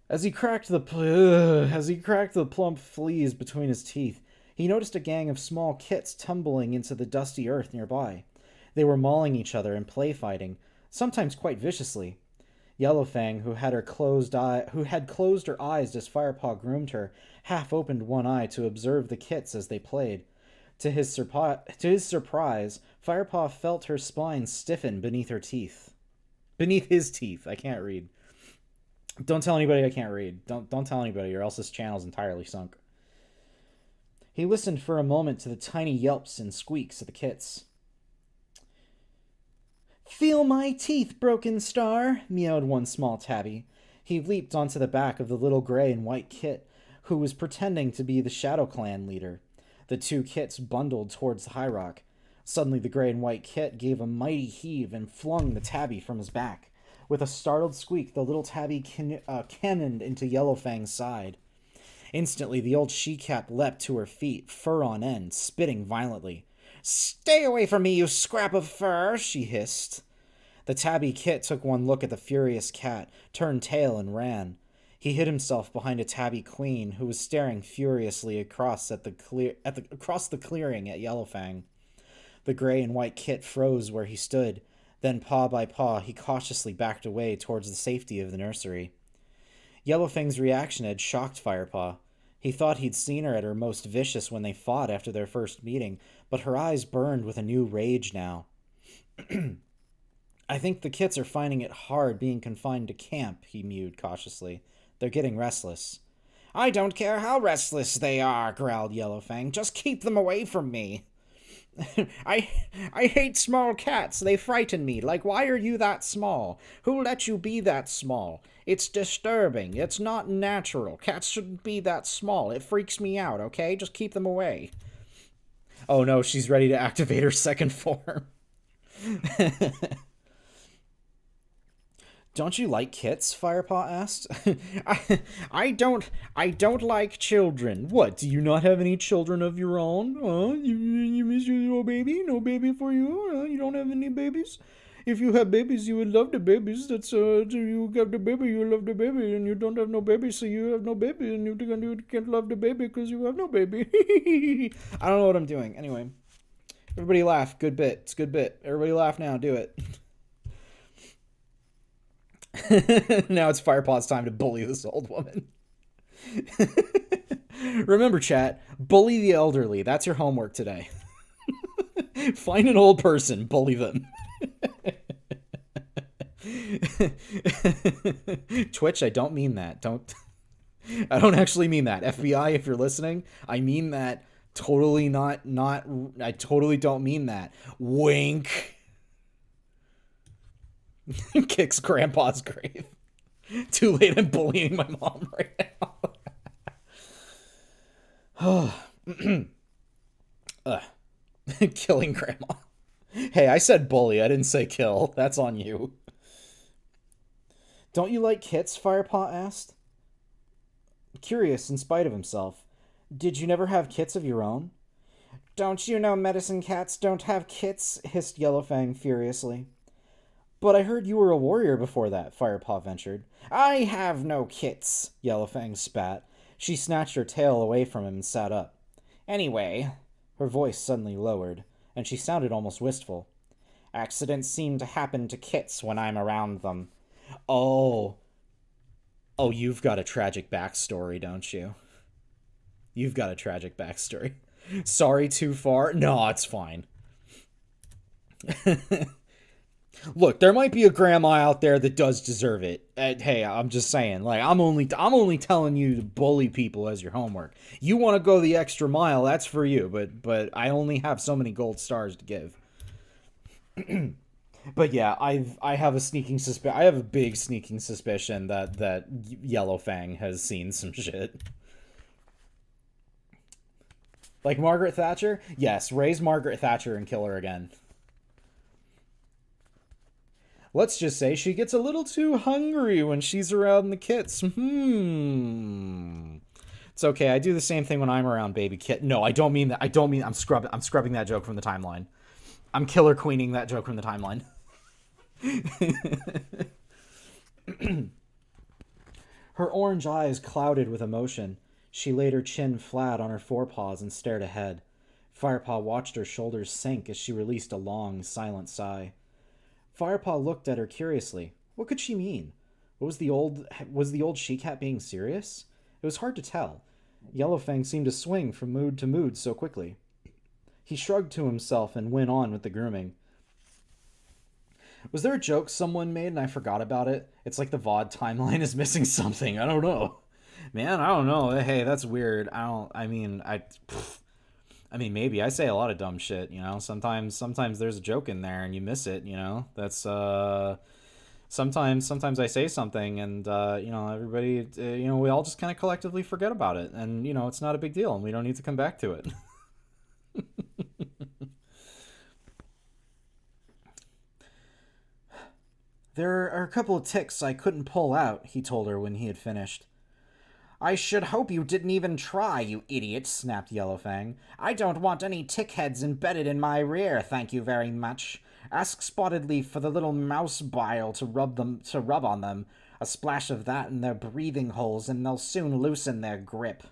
As he cracked the plump fleas between his teeth, he noticed a gang of small kits tumbling into the dusty earth nearby. They were mauling each other and play fighting, sometimes quite viciously. Yellowfang, who had closed her eyes as Firepaw groomed her, half opened one eye to observe the kits as they played. To his surprise, Firepaw felt her spine stiffen beneath his teeth. I can't read. Don't tell anybody I can't read. Don't tell anybody, or else this channel's entirely sunk. He listened for a moment to the tiny yelps and squeaks of the kits. "Feel my teeth, Broken Star," meowed one small tabby. He leaped onto the back of the little gray and white kit, who was pretending to be the Shadow Clan leader. The two kits bundled towards the high rock. Suddenly the gray and white kit gave a mighty heave and flung the tabby from his back. With a startled squeak, the little tabby cannoned into Yellowfang's side. Instantly, the old she-cat leapt to her feet, fur on end, spitting violently. "Stay away from me, you scrap of fur!" she hissed. The tabby kit took one look at the furious cat, turned tail, and ran. He hid himself behind a tabby queen, who was staring furiously across the clearing at Yellowfang. The gray and white kit froze where he stood. Then, paw by paw, he cautiously backed away towards the safety of the nursery. Yellowfang's reaction had shocked Firepaw. He thought he'd seen her at her most vicious when they fought after their first meeting, but her eyes burned with a new rage now. "I think the kits are finding it hard being confined to camp," he mewed cautiously. "They're getting restless." "I don't care how restless they are," growled Yellowfang. "Just keep them away from me." I hate small cats. They frighten me. Like, why are you that small? Who let you be that small? It's disturbing. It's not natural. Cats shouldn't be that small. It freaks me out, okay? Just keep them away. Oh no, she's ready to activate her second form. "Don't you like kits?" Firepaw asked. I don't like children. What, do you not have any children of your own? You miss your baby? No baby for you? You don't have any babies? If you have babies, you would love the babies. That's, you have the baby, you love the baby, and you don't have no baby, so you have no baby, and you can't love the baby because you have no baby. I don't know what I'm doing. Anyway. Everybody laugh. Good bit. It's a good bit. Everybody laugh now. Do it. Now it's Firepot's time to bully this old woman. Remember, chat, bully the elderly. That's your homework today. Find an old person, bully them. Twitch, I don't mean that. I don't actually mean that. FBI, if you're listening, I mean that totally not I totally don't mean that. Wink. Kicks Grandpa's grave. Too late, I'm bullying my mom right now. Killing Grandma. Hey, I said bully, I didn't say kill. That's on you. Don't you like kits? Firepot asked. Curious in spite of himself. Did you never have kits of your own? Don't you know medicine cats don't have kits? Hissed Yellowfang furiously. But I heard you were a warrior before that, Firepaw ventured. I have no kits, Yellowfang spat. She snatched her tail away from him and sat up. Anyway, her voice suddenly lowered, and she sounded almost wistful. Accidents seem to happen to kits when I'm around them. Oh. Oh, you've got a tragic backstory, don't you? You've got a tragic backstory. Sorry, too far? No, it's fine. Look, there might be a grandma out there that does deserve it. Hey, I'm just saying, like, I'm only telling you to bully people as your homework. You want to go the extra mile, that's for you, but I only have so many gold stars to give. But yeah, I have a big sneaking suspicion that Yellowfang has seen some shit. Like Margaret Thatcher? Yes, raise Margaret Thatcher and kill her again. Let's just say she gets a little too hungry when she's around the kits. It's okay. I do the same thing when I'm around baby kit. No, I don't mean that. I'm scrubbing that joke from the timeline. I'm killer queening that joke from the timeline. Her orange eyes clouded with emotion. She laid her chin flat on her forepaws and stared ahead. Firepaw watched her shoulders sink as she released a long, silent sigh. Firepaw looked at her curiously. What could she mean? Was the old she-cat being serious? It was hard to tell. Yellowfang seemed to swing from mood to mood so quickly. He shrugged to himself and went on with the grooming. Was there a joke someone made and I forgot about it? It's like the VOD timeline is missing something. I don't know. Man, I don't know. Hey, that's weird. I mean, maybe I say a lot of dumb shit, you know. Sometimes there's a joke in there and you miss it, you know. That's sometimes I say something and you know, everybody, you know, we all just kind of collectively forget about it, and you know, it's not a big deal and we don't need to come back to it. There are a couple of ticks I couldn't pull out, he told her when he had finished. I should hope you didn't even try, you idiot, snapped Yellowfang. I don't want any tick heads embedded in my rear, thank you very much. Ask Spotted Leaf for the little mouse bile to rub on them. A splash of that in their breathing holes, and they'll soon loosen their grip.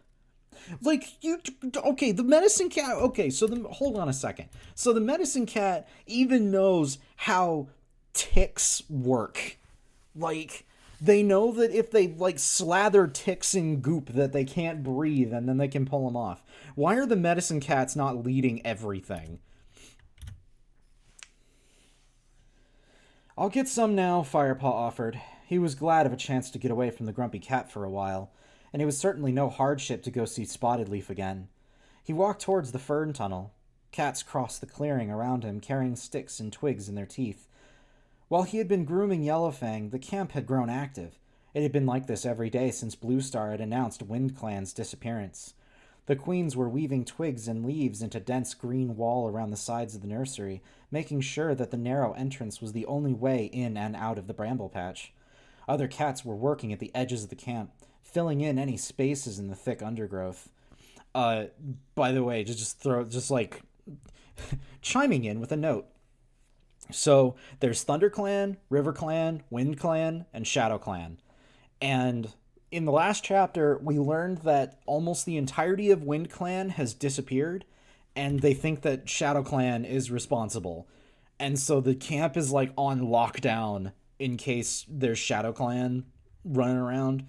Okay, the medicine cat, hold on a second. So the medicine cat even knows how ticks work. Like, they know that if they, like, slather ticks in goop that they can't breathe and then they can pull them off. Why are the medicine cats not leading everything? I'll get some now, Firepaw offered. He was glad of a chance to get away from the grumpy cat for a while, and it was certainly no hardship to go see Spotted Leaf again. He walked towards the fern tunnel. Cats crossed the clearing around him, carrying sticks and twigs in their teeth. While he had been grooming Yellowfang, the camp had grown active. It had been like this every day since Bluestar had announced WindClan's disappearance. The queens were weaving twigs and leaves into dense green wall around the sides of the nursery, making sure that the narrow entrance was the only way in and out of the bramble patch. Other cats were working at the edges of the camp, filling in any spaces in the thick undergrowth. By the way, chiming in with a note. So there's ThunderClan, RiverClan, WindClan, and ShadowClan. And in the last chapter, we learned that almost the entirety of WindClan has disappeared, and they think that Shadow Clan is responsible. And so the camp is like on lockdown in case there's Shadow Clan running around.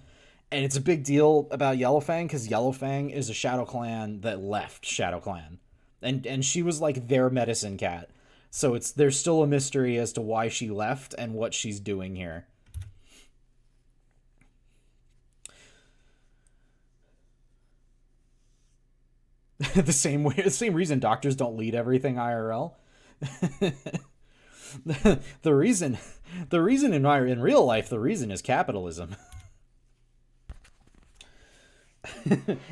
And it's a big deal about Yellowfang because Yellowfang is a Shadow Clan that left Shadow Clan. And she was like their medicine cat. So there's still a mystery as to why she left and what she's doing here. The same reason doctors don't lead everything IRL. the reason the reason in real life the reason is capitalism.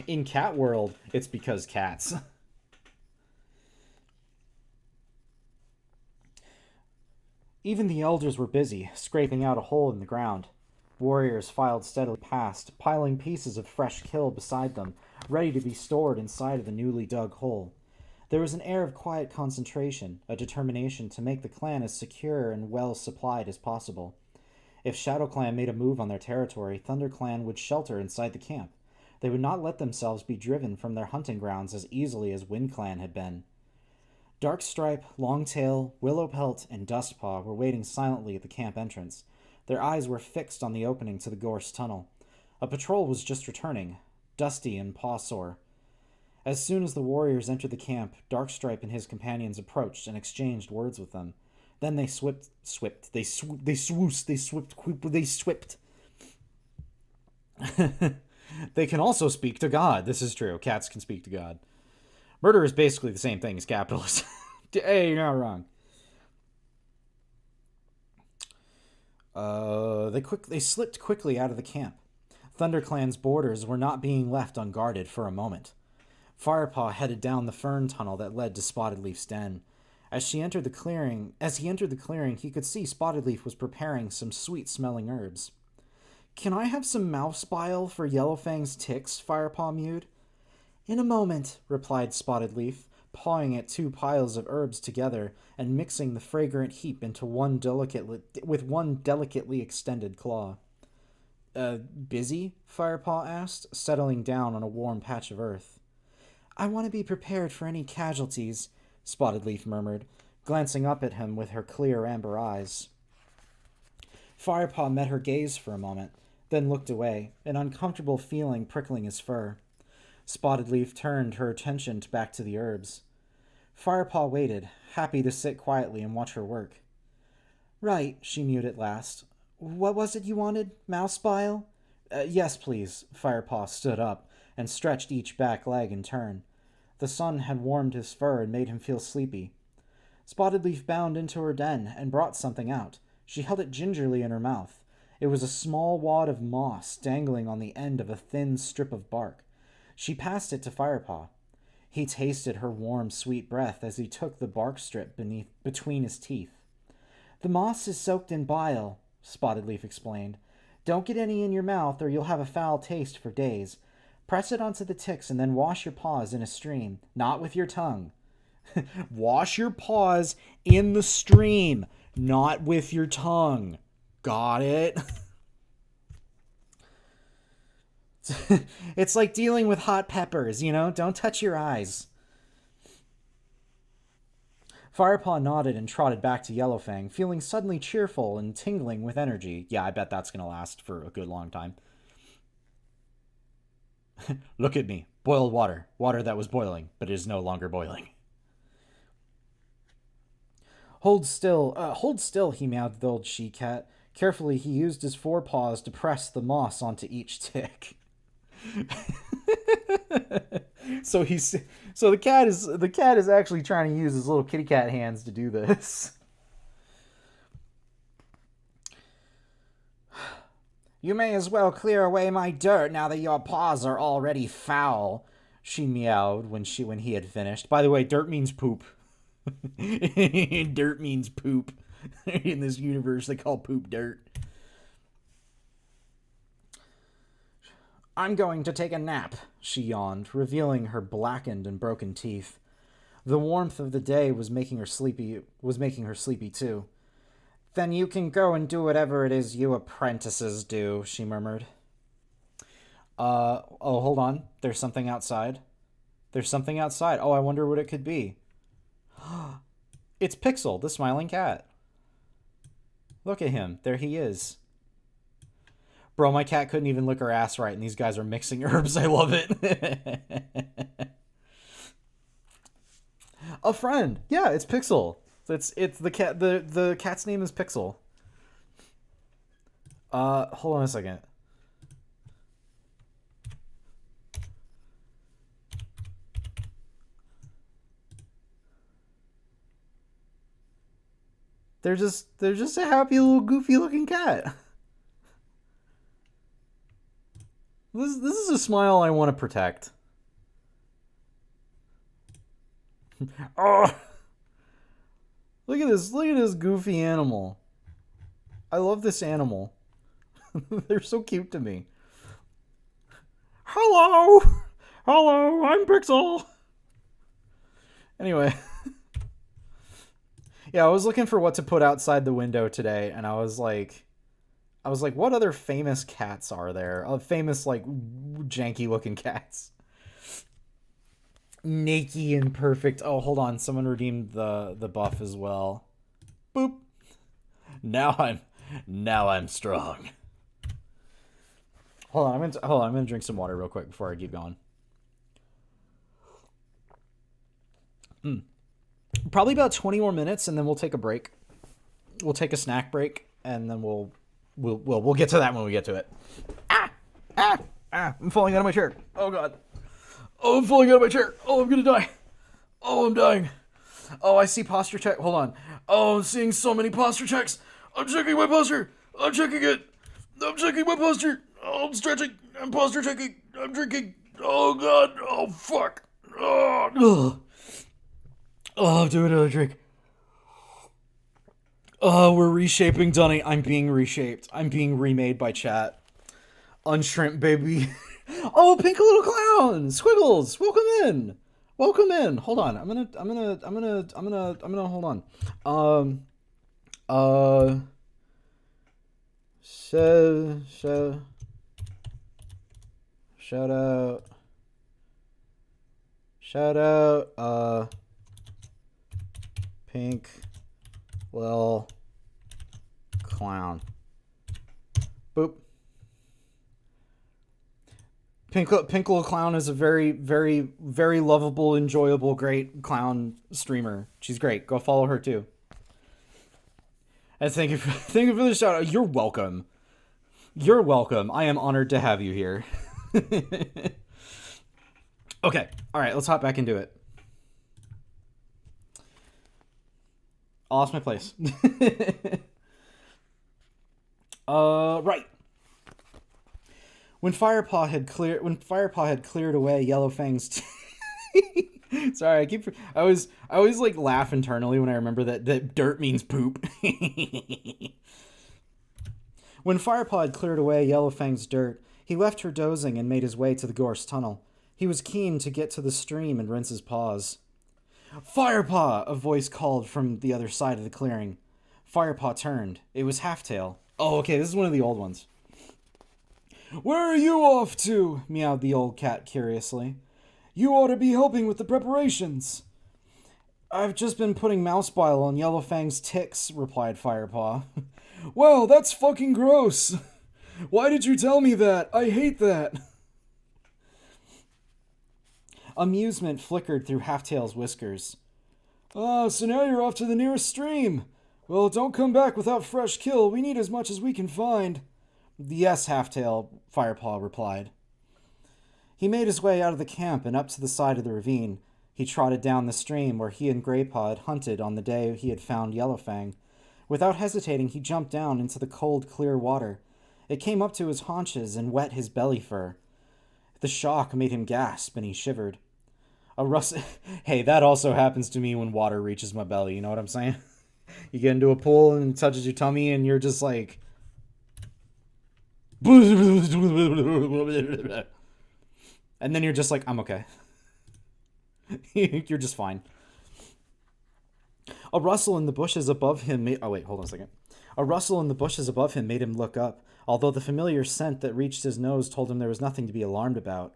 In cat world, it's because cats. Even the elders were busy, scraping out a hole in the ground. Warriors filed steadily past, piling pieces of fresh kill beside them, ready to be stored inside of the newly dug hole. There was an air of quiet concentration, a determination to make the clan as secure and well supplied as possible. If Shadow Clan made a move on their territory, Thunder Clan would shelter inside the camp. They would not let themselves be driven from their hunting grounds as easily as Wind Clan had been. Darkstripe, Longtail, Willowpelt, and Dustpaw were waiting silently at the camp entrance. Their eyes were fixed on the opening to the gorse tunnel. A patrol was just returning, dusty and paw-sore. As soon as the warriors entered the camp, Darkstripe and his companions approached and exchanged words with them. Then they swipped. They can also speak to God. This is true. Cats can speak to God. Murder is basically the same thing as capitalism. Hey, you're not wrong. They slipped quickly out of the camp. ThunderClan's borders were not being left unguarded for a moment. Firepaw headed down the fern tunnel that led to Spotted Leaf's den. As he entered the clearing, he could see Spotted Leaf was preparing some sweet-smelling herbs. "Can I have some mouse bile for Yellowfang's ticks?" Firepaw mewed. "In a moment," replied Spotted Leaf, pawing at two piles of herbs together and mixing the fragrant heap into with one delicately extended claw. Busy?" Firepaw asked, settling down on a warm patch of earth. "I want to be prepared for any casualties," Spotted Leaf murmured, glancing up at him with her clear amber eyes. Firepaw met her gaze for a moment, then looked away, an uncomfortable feeling prickling his fur. Spotted Leaf turned her attention back to the herbs. Firepaw waited, happy to sit quietly and watch her work. "Right," she mewed at last. "What was it you wanted? Mouse bile?" Yes, please." Firepaw stood up and stretched each back leg in turn. The sun had warmed his fur and made him feel sleepy. Spotted Leaf bounded into her den and brought something out. She held it gingerly in her mouth. It was a small wad of moss dangling on the end of a thin strip of bark. She passed it to Firepaw. He tasted her warm, sweet breath as he took the bark strip between his teeth. "The moss is soaked in bile," Spotted Leaf explained. "Don't get any in your mouth or you'll have a foul taste for days. Press it onto the ticks and then wash your paws in a stream, not with your tongue." Wash your paws in the stream, not with your tongue. Got it? It's like dealing with hot peppers, Don't touch your eyes. Firepaw nodded and trotted back to Yellowfang, feeling suddenly cheerful and tingling with energy. Yeah, I bet that's going to last for a good long time. "Look at me. Boiled water. Water that was boiling, but is no longer boiling." Hold still, he meowed to the old she-cat. Carefully, he used his forepaws to press the moss onto each tick. So the cat is actually trying to use his little kitty cat hands to do this. "You may as well clear away my dirt now that your paws are already foul," she meowed when he had finished. By the way, dirt means poop. Dirt means poop. In this universe, they call poop dirt. "I'm going to take a nap," she yawned, revealing her blackened and broken teeth. The warmth of the day was making her sleepy too. "Then you can go and do whatever it is you apprentices do," she murmured. Oh, hold on. There's something outside. There's something outside. Oh, I wonder what it could be. It's Pixel, the smiling cat. Look at him. There he is. Bro, my cat couldn't even lick her ass right, and these guys are mixing herbs. I love it. A friend. Yeah, it's Pixel. It's the cat. The cat's name is Pixel. Hold on a second. They're just a happy little goofy looking cat. This is a smile I want to protect. Oh, look at this goofy animal. I love this animal. They're so cute to me. Hello, hello, I'm Pixel. Anyway, yeah, I was looking for what to put outside the window today, and I was like, what other famous cats are there? Famous, like, janky looking cats. Naked and perfect. Oh, hold on. Someone redeemed the buff as well. Boop. Now I'm strong. Hold on. I'm gonna drink some water real quick before I keep going. Probably about 20 more minutes, and then we'll take a break. We'll take a snack break, and then we'll get to that when we get to it. I'm falling out of my chair. Oh god. Oh, I'm falling out of my chair. Oh, I'm gonna die. Oh, I'm dying. Oh, I see posture check. Hold on. Oh, I'm seeing so many posture checks. I'm checking my posture. I'm checking it. I'm checking my posture. Oh, I'm stretching. I'm posture checking. I'm drinking. Oh god. Oh fuck. Oh. Ugh. Oh, I'm doing another drink. Oh, we're reshaping Dunny. I'm being reshaped. I'm being remade by chat. Unshrimp, baby. Oh, pink little clown. Squiggles, welcome in. Welcome in. Hold on. I'm gonna hold on. Shout out, pink little clown. Boop. Pink Little Clown is a very, very, very lovable, enjoyable, great clown streamer. She's great. Go follow her too. And thank you for the shout out. You're welcome. You're welcome. I am honored to have you here. Okay. All right. Let's hop back into it. I lost my place. Right. When Firepaw had cleared away Yellowfang's sorry, I always like laugh internally when I remember that dirt means poop. When Firepaw had cleared away Yellowfang's dirt, he left her dozing and made his way to the gorse tunnel. He was keen to get to the stream and rinse his paws. Firepaw! A voice called from the other side of the clearing. Firepaw turned. It was Halftail. Oh, okay, this is one of the old ones. Where are you off to? Meowed the old cat curiously. You ought to be helping with the preparations. I've just been putting mouse bile on Yellowfang's ticks, replied Firepaw. Well, that's fucking gross. Why did you tell me that? I hate that. Amusement flickered through Halftail's whiskers. Ah, so now you're off to the nearest stream. Well, don't come back without fresh kill. We need as much as we can find. Yes, Halftail, Firepaw replied. He made his way out of the camp and up to the side of the ravine. He trotted down the stream where he and Greypaw had hunted on the day he had found Yellowfang. Without hesitating, he jumped down into the cold, clear water. It came up to his haunches and wet his belly fur. The shock made him gasp, and he shivered. Hey, that also happens to me when water reaches my belly, you know what I'm saying? You get into a pool and it touches your tummy and you're just like... And then you're just like, I'm okay. You're just fine. A rustle in the bushes above him made... Oh, wait, hold on a second. A rustle in the bushes above him made him look up, although the familiar scent that reached his nose told him there was nothing to be alarmed about.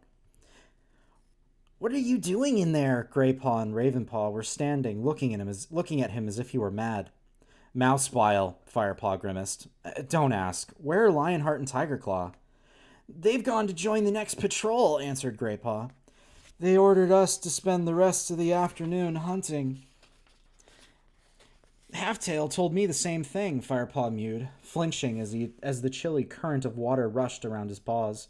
What are you doing in there? Greypaw and Ravenpaw were standing, looking at him as if he were mad. Mouse bile, Firepaw grimaced. Don't ask. Where are Lionheart and Tigerclaw? They've gone to join the next patrol, answered Greypaw. They ordered us to spend the rest of the afternoon hunting. Halftail told me the same thing, Firepaw mewed, flinching as the chilly current of water rushed around his paws.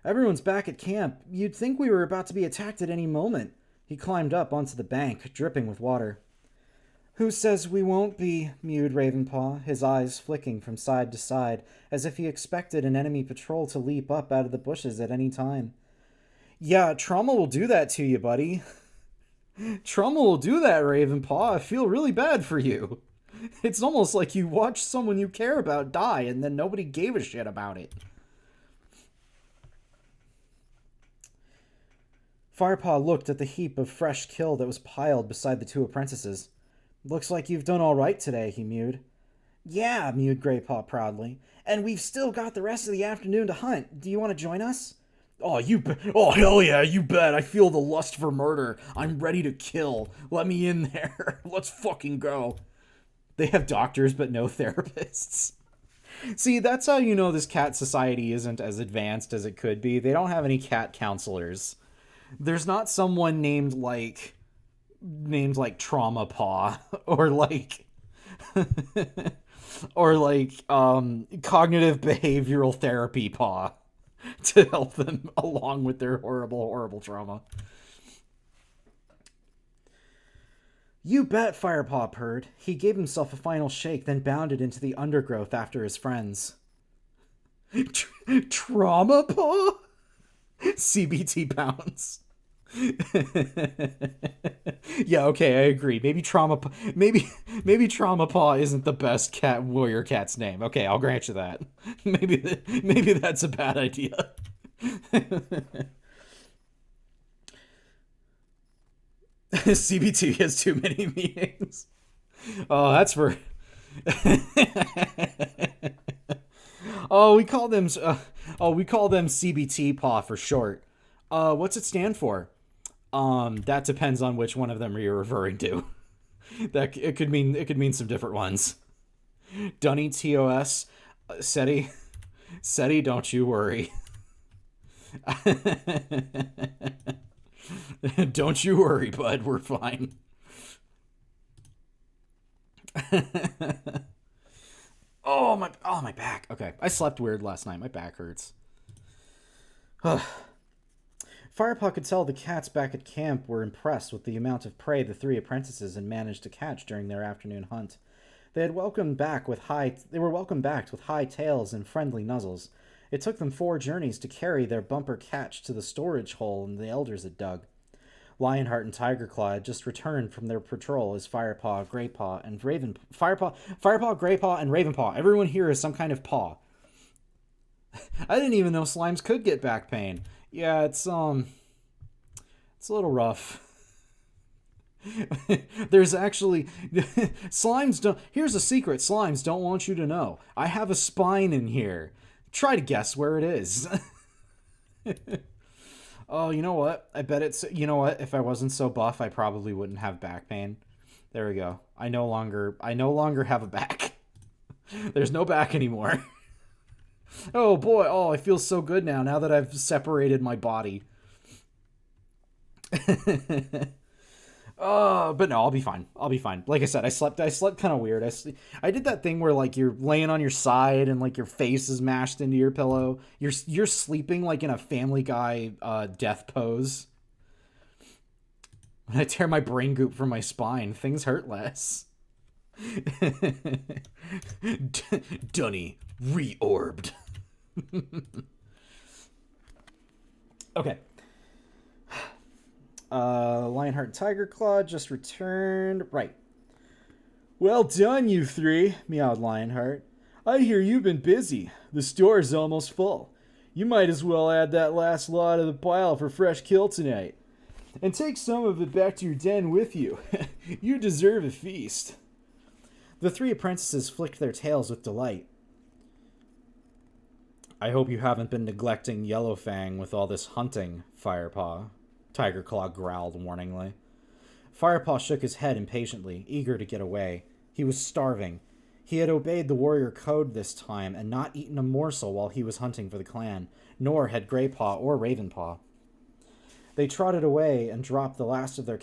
Everyone's back at camp. You'd think we were about to be attacked at any moment. He climbed up onto the bank, dripping with water. Who says we won't be? Mewed Ravenpaw, his eyes flicking from side to side, as if he expected an enemy patrol to leap up out of the bushes at any time. Yeah, trauma will do that to you, buddy. Trauma will do that, Ravenpaw. I feel really bad for you. It's almost like you watched someone you care about die and then nobody gave a shit about it. Firepaw looked at the heap of fresh kill that was piled beside the two apprentices. Looks like you've done all right today, he mewed. Yeah, mewed Greypaw proudly. And we've still got the rest of the afternoon to hunt. Do you want to join us? Oh, hell yeah, you bet. I feel the lust for murder. I'm ready to kill. Let me in there. Let's fucking go. They have doctors, but no therapists. See, that's how you know this cat society isn't as advanced as it could be. They don't have any cat counselors. There's not someone named Trauma Paw or cognitive behavioral therapy Paw to help them along with their horrible trauma. You bet, Firepaw purred. He gave himself a final shake, then bounded into the undergrowth after his friends. Trauma Paw? CBT pounds. Yeah, okay, I agree. Maybe Trauma Paw isn't the best cat warrior cat's name. Okay, I'll grant you that. Maybe that's a bad idea. CBT has too many meanings. Oh, that's for. we call them CBT Paw for short. What's it stand for? That depends on which one of them you're referring to. That it could mean some different ones. Dunny TOS, SETI, don't you worry. Don't you worry, bud. We're fine. my back. Okay, I slept weird last night. My back hurts. Firepaw could tell the cats back at camp were impressed with the amount of prey the three apprentices had managed to catch during their afternoon hunt. They were welcomed back with high tails and friendly nuzzles. It took them 4 journeys to carry their bumper catch to the storage hole the elders had dug. Lionheart and Tigerclaw had just returned from their patrol as Firepaw, Greypaw, and Firepaw, Greypaw, and Ravenpaw. Everyone here is some kind of paw. I didn't even know slimes could get back pain. Yeah, it's a little rough. There's actually slimes don't. Here's a secret slimes don't want you to know. I have a spine in here. Try to guess where it is. Oh, you know what? I bet it's. You know what? If I wasn't so buff, I probably wouldn't have back pain. There we go. I no longer have a back. There's no back anymore. Oh boy, I feel so good now that I've separated my body. But no, I'll be fine. Like I said, I slept kind of weird. I did that thing where like you're laying on your side and like your face is mashed into your pillow. You're sleeping like in a Family Guy death pose. When I tear my brain goop from my spine, things hurt less. Dunny reorbed. Okay. Lionheart and Tigerclaw just returned. Right. Well done, you 3, meowed Lionheart. I hear you've been busy. The store's almost full. You might as well add that last lot to the pile for fresh kill tonight. And take some of it back to your den with you. You deserve a feast. The 3 apprentices flicked their tails with delight. I hope you haven't been neglecting Yellowfang with all this hunting, Firepaw. Tigerclaw growled warningly. Firepaw shook his head impatiently, eager to get away. He was starving. He had obeyed the warrior code this time and not eaten a morsel while he was hunting for the clan, nor had Greypaw or Ravenpaw. They trotted away and dropped the last of their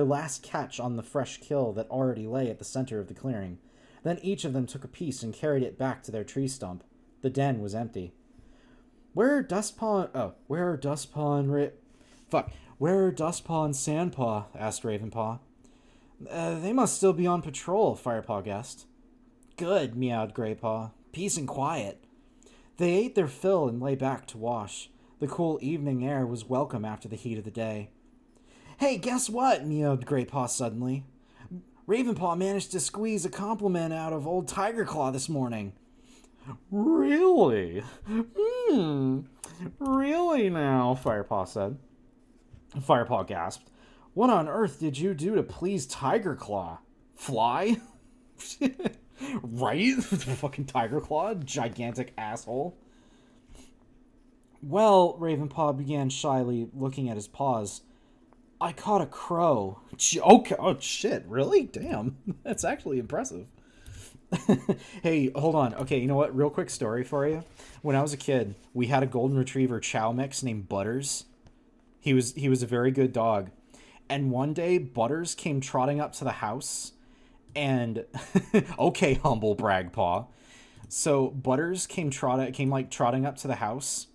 last catch on the fresh kill that already lay at the center of the clearing. Then each of them took a piece and carried it back to their tree stump. The den was empty. Where are Dustpaw and Sandpaw? Asked Ravenpaw. They must still be on patrol, Firepaw guessed. Good, meowed Greypaw. Peace and quiet. They ate their fill and lay back to wash. The cool evening air was welcome after the heat of the day. Hey, guess what? Meowed Greypaw suddenly. Ravenpaw managed to squeeze a compliment out of old Tigerclaw this morning. Really? Really now, Firepaw said. Firepaw gasped. What on earth did you do to please Tigerclaw? Fly? Right? Fucking Tigerclaw, gigantic asshole. Well, Ravenpaw began shyly, looking at his paws. I caught a crow. Okay. Oh, shit. Really? Damn. That's actually impressive. Hey, hold on. Okay, you know what? Real quick story for you. When I was a kid, we had a golden retriever chow mix named Butters. He was a very good dog. And one day, Butters came trotting up to the house. And okay, humble brag paw. So Butters came trotting up to the house,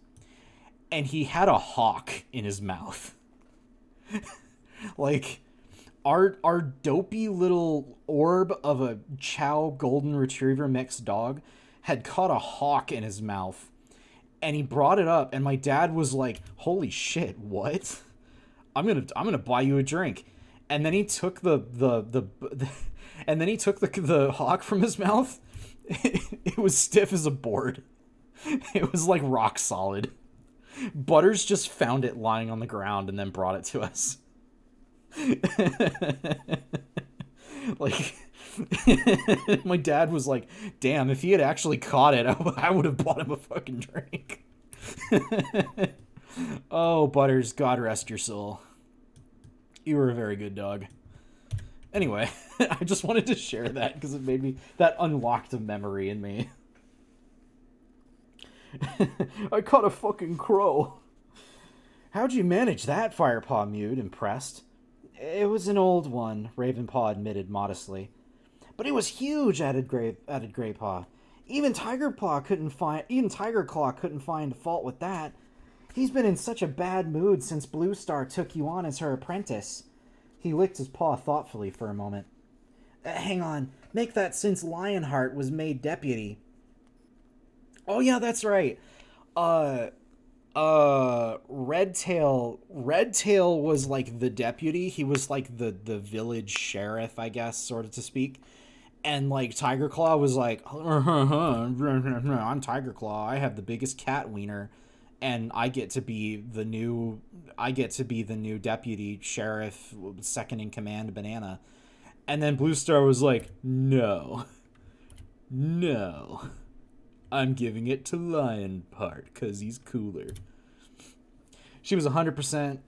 and he had a hawk in his mouth. Like, our dopey little orb of a chow golden retriever mixed dog had caught a hawk in his mouth, and he brought it up, and my dad was like, "Holy shit, what? I'm gonna buy you a drink." And then he took the hawk from his mouth. It was stiff as a board. It was like rock solid. Butters just found it lying on the ground and then brought it to us. Like, my dad was like, damn, if he had actually caught it, I would have bought him a fucking drink. Oh, Butters, God rest your soul. You were a very good dog. Anyway, I just wanted to share that because that unlocked a memory in me. I caught a fucking crow. How'd you manage that? Firepaw mewed, impressed. It was an old one, Ravenpaw admitted modestly. But it was huge, added Greypaw. Even Tigerclaw couldn't find fault with that. He's been in such a bad mood since Blue Star took you on as her apprentice. He licked his paw thoughtfully for a moment. Hang on. Make that since Lionheart was made deputy. Oh yeah, that's right. Redtail was like the deputy. He was like the village sheriff, I guess, sort of to speak. And like Tigerclaw was like, I'm Tigerclaw. I have the biggest cat wiener, and I get to be the new deputy sheriff, second in command, Banana. And then Blue Star was like, no, I'm giving it to Lionheart because he's cooler. She was 100%.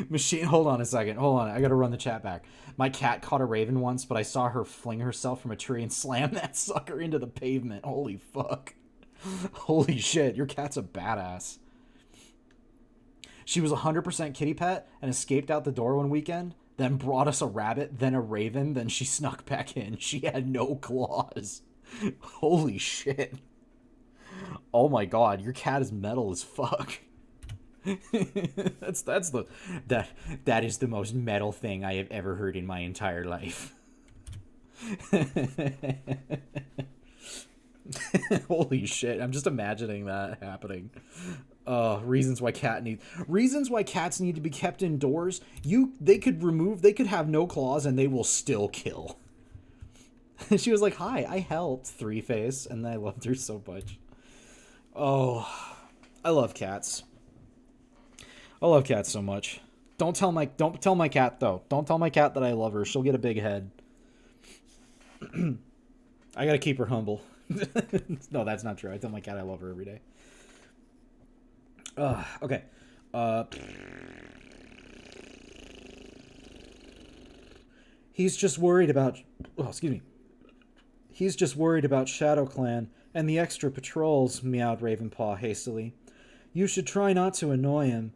Machine. Hold on a second. Hold on. I gotta run the chat back. My cat caught a raven once, but I saw her fling herself from a tree and slam that sucker into the pavement. Holy fuck. Holy shit. Your cat's a badass. She was 100% kitty pet and escaped out the door one weekend, then brought us a rabbit, then a raven, then she snuck back in. She had no claws. Holy shit. Oh my god, your cat is metal as fuck. That is the most metal thing I have ever heard in my entire life. Holy shit, I'm just imagining that happening. Reasons why cats need to be kept indoors. They could have no claws and they will still kill. She was like, "Hi, I helped," Three-Face, and I loved her so much. Oh, I love cats. I love cats so much. Don't tell my cat though. Don't tell my cat that I love her. She'll get a big head. I gotta keep her humble. No, that's not true. I tell my cat I love her every day. Okay. Uh, he's just worried about. Oh, excuse me. He's just worried about Shadow Clan and the extra patrols, meowed Ravenpaw hastily. You should try not to annoy him.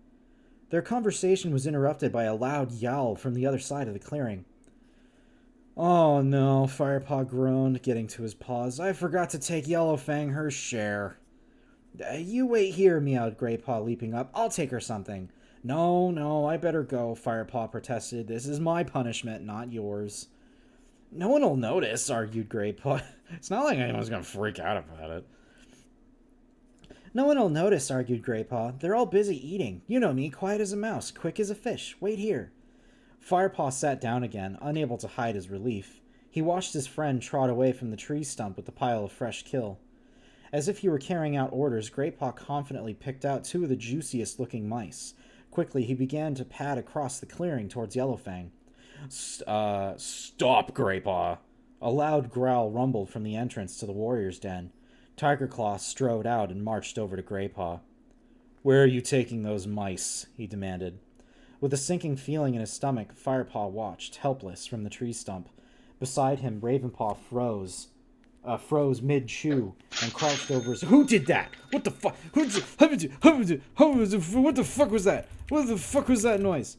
Their conversation was interrupted by a loud yowl from the other side of the clearing. Oh no, Firepaw groaned, getting to his paws. I forgot to take Yellowfang her share. You wait here, meowed Greypaw, leaping up. I'll take her something. No, I better go, Firepaw protested. This is my punishment, not yours. No one will notice, argued Greypaw. It's not like anyone's gonna freak out about it. No one will notice, argued Greypaw. They're all busy eating. You know me, quiet as a mouse, quick as a fish. Wait here. Firepaw sat down again, unable to hide his relief. He watched his friend trot away from the tree stump with the pile of fresh kill. As if he were carrying out orders, Greypaw confidently picked out two of the juiciest-looking mice. Quickly, he began to pad across the clearing towards Yellowfang. Stop, Greypaw. A loud growl rumbled from the entrance to the warrior's den. Tigerclaw strode out and marched over to Greypaw. Where are you taking those mice? He demanded. With a sinking feeling in his stomach, Firepaw watched, helpless, from the tree stump. Beside him, Ravenpaw froze mid-chew and crouched over his... Who did that? What the fuck? What the fuck was that? What the fuck was that noise?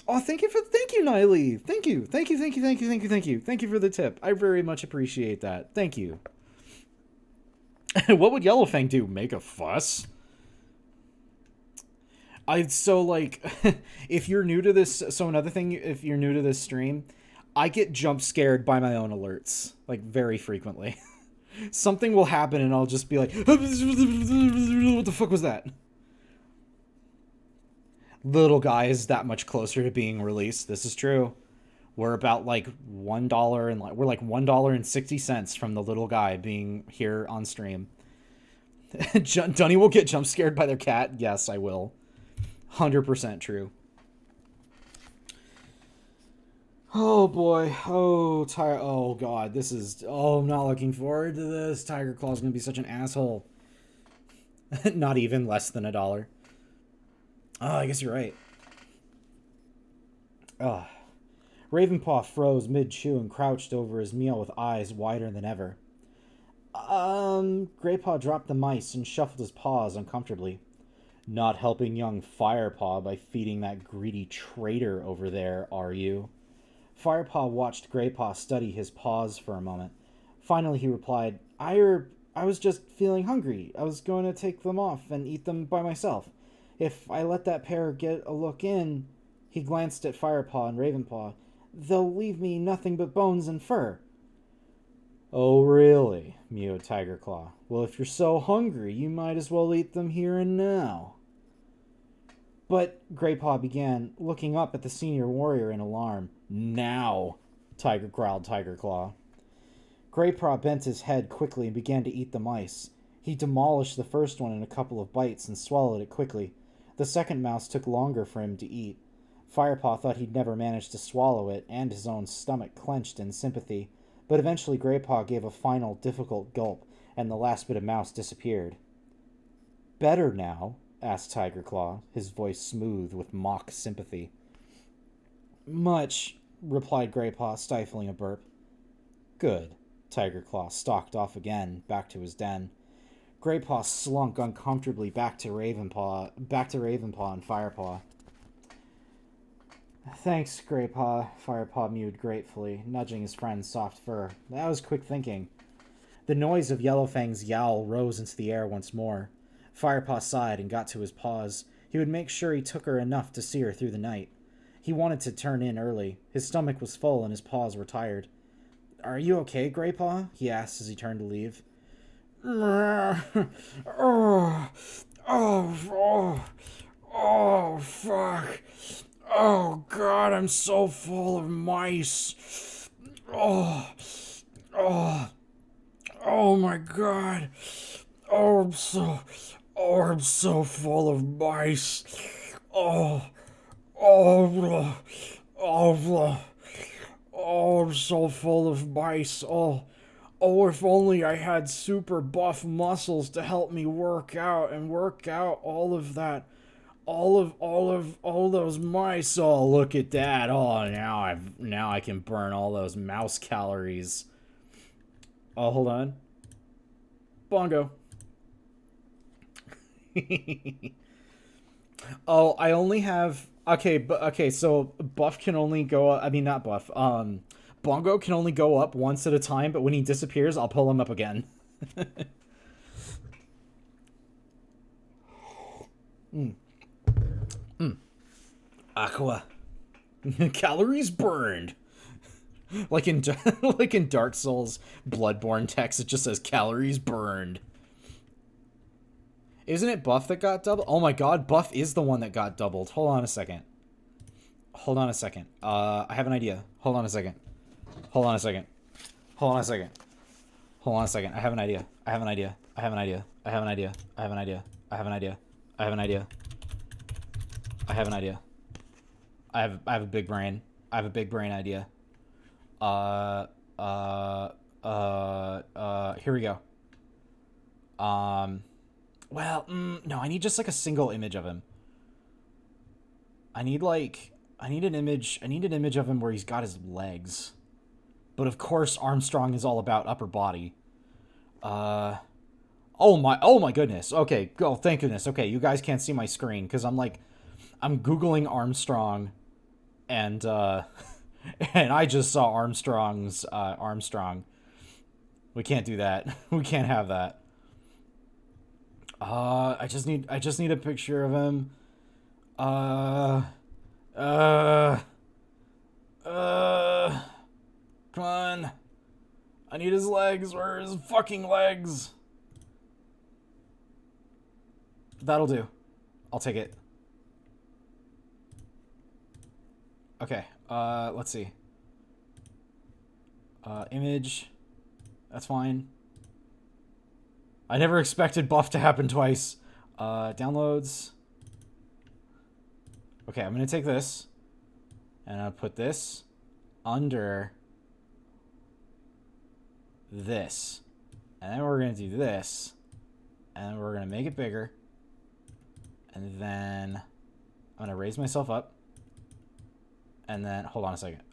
Oh, thank you, Niley. Thank you for the tip. I very much appreciate that. Thank you. What would Yellowfang do? Make a fuss? If you're new to this, so another thing, if you're new to this stream, I get jump scared by my own alerts, like, very frequently. Something will happen and I'll just be like, what the fuck was that? Little Guy is that much closer to being released. This is true. We're about like $1 and we're like $1.60 from the Little Guy being here on stream. Dunny will get jump scared by their cat. Yes, I will. 100% true. Oh boy. Oh god. This is... Oh, I'm not looking forward to this. Tiger Claw's gonna be such an asshole. Not even less than $1. Oh, I guess you're right. Ravenpaw froze mid-chew and crouched over his meal with eyes wider than ever. Greypaw dropped the mice and shuffled his paws uncomfortably. Not helping young Firepaw by feeding that greedy traitor over there, are you? Firepaw watched Greypaw study his paws for a moment. Finally he replied, I was just feeling hungry. I was going to take them off and eat them by myself. If I let that pair get a look in... He glanced at Firepaw and Ravenpaw. They'll leave me nothing but bones and fur. Oh, really? Mewed Tigerclaw. Well, if you're so hungry, you might as well eat them here and now. But, Greypaw began, looking up at the senior warrior in alarm. Now, growled Tigerclaw. Greypaw bent his head quickly and began to eat the mice. He demolished the first one in a couple of bites and swallowed it quickly. The second mouse took longer for him to eat. Firepaw thought he'd never manage to swallow it, and his own stomach clenched in sympathy. But eventually Greypaw gave a final, difficult gulp, and the last bit of mouse disappeared. Better now? Asked Tigerclaw, his voice smooth with mock sympathy. Much, replied Greypaw, stifling a burp. Good. Tigerclaw stalked off again, back to his den. Greypaw slunk uncomfortably back to Ravenpaw and Firepaw. Thanks, Greypaw, Firepaw mewed gratefully, nudging his friend's soft fur. That was quick thinking. The noise of Yellowfang's yowl rose into the air once more. Firepaw sighed and got to his paws. He would make sure he took her enough to see her through the night. He wanted to turn in early. His stomach was full and his paws were tired. Are you okay, Greypaw? He asked as he turned to leave. Oh, fuck. Oh, God, I'm so full of mice. Oh, my God. I'm so full of mice. Oh, I'm so full of mice. Oh, if only I had super buff muscles to help me work out and work out all of that. All those mice. Oh, look at that. Oh, now I can burn all those mouse calories. Oh, hold on. Bongo. Oh, I only have okay, so buff can only go up, I mean not buff. Bongo can only go up once at a time, but when he disappears, I'll pull him up again. Aqua. Calories burned. Like in like in Dark Souls Bloodborne text, it just says calories burned. Isn't it Buff that got doubled? Oh my god, Buff is the one that got doubled. Hold on a second. Hold on a second. I have an idea. Hold on a second. Hold on a second. Hold on a second. Hold on a second. I have an idea. I have an idea. I have an idea. I have an idea. I have an idea. I have an idea. I have an idea. I have an idea. I have a big brain. I have a big brain idea. Here we go. Well, no, I need just like a single image of him. I need an image of him where he's got his legs. But of course Armstrong is all about upper body. Oh my goodness. Okay, go, thank goodness. Okay, you guys can't see my screen because I'm Googling Armstrong and and I just saw Armstrong's Armstrong. We can't do that. We can't have that. I just need a picture of him. Come on. I need his legs. Where are his fucking legs? That'll do. I'll take it. Okay. Let's see. Image. That's fine. I never expected buff to happen twice. Downloads. Okay, I'm gonna take this. And I'll put this under this. And then we're gonna do this. And we're gonna make it bigger. And then I'm gonna raise myself up. And then, hold on a second.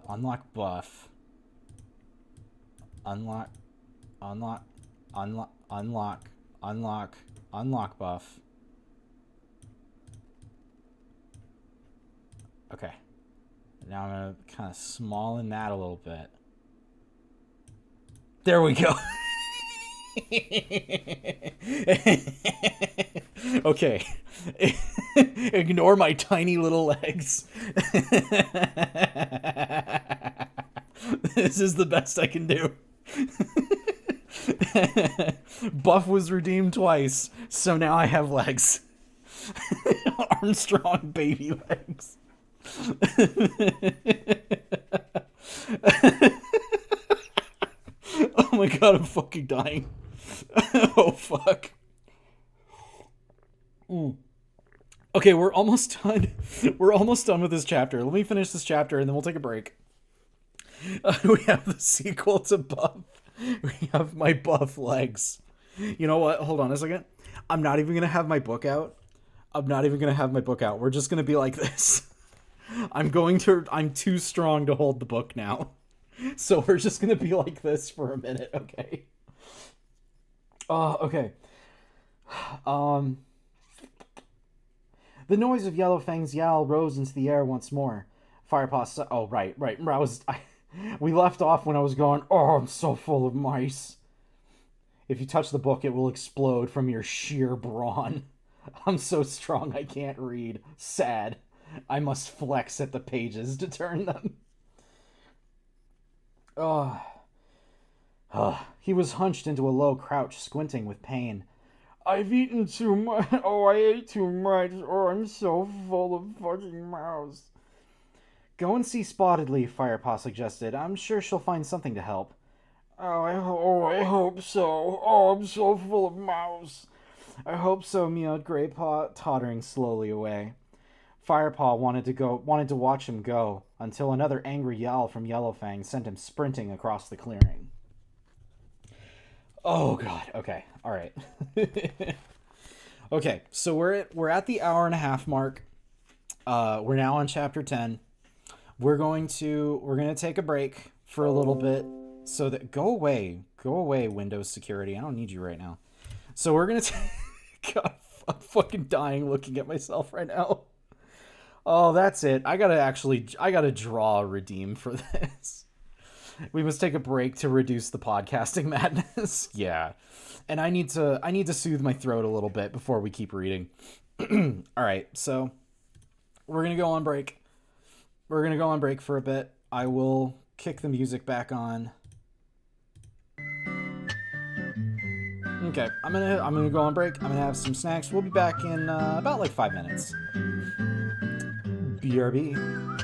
Unlock buff. Unlock buff. Okay. Now I'm gonna kind of smallin that a little bit. There we go. Okay. Ignore my tiny little legs. This is the best I can do. Buff was redeemed twice, so now I have legs. Armstrong baby legs. Oh my god, I'm fucking dying. Oh fuck. Okay, we're almost done. We're almost done with this chapter. Let me finish this chapter and then we'll take a break. We have the sequel to Buff. We have my Buff legs. You know what? Hold on a second. I'm not even going to have my book out. We're just going to be like this. I'm too strong to hold the book now. So we're just going to be like this for a minute, okay? Okay. The noise of Yellowfang's yowl rose into the air once more. Firepaw. Oh, right. We left off when I was going, oh, I'm so full of mice. If you touch the book, it will explode from your sheer brawn. I'm so strong I can't read. Sad. I must flex at the pages to turn them. He was hunched into a low crouch, squinting with pain. I've eaten too much. Oh, I ate too much. Oh, I'm so full of fucking mouse. Go and see Spottedly, Firepaw suggested. I'm sure she'll find something to help. I hope so. Oh, I'm so full of mouse. I hope so, meowed Greypaw, tottering slowly away. Firepaw wanted to watch him go. until another angry yowl from Yellowfang sent him sprinting across the clearing. Oh god. Okay. All right. Okay. So we're at the hour and a half mark. We're now on chapter 10. We're gonna take a break for a little bit so that go away, Windows security. I don't need you right now. So we're gonna God, I'm fucking dying looking at myself right now. Oh, that's it. I gotta draw a redeem for this. We must take a break to reduce the podcasting madness. Yeah. And I need to soothe my throat a little bit before we keep reading. All right. So we're going to go on break. We're going to go on break for a bit. I will kick the music back on. Okay. I'm going to go on break. I'm going to have some snacks. We'll be back in about like 5 minutes. BRB.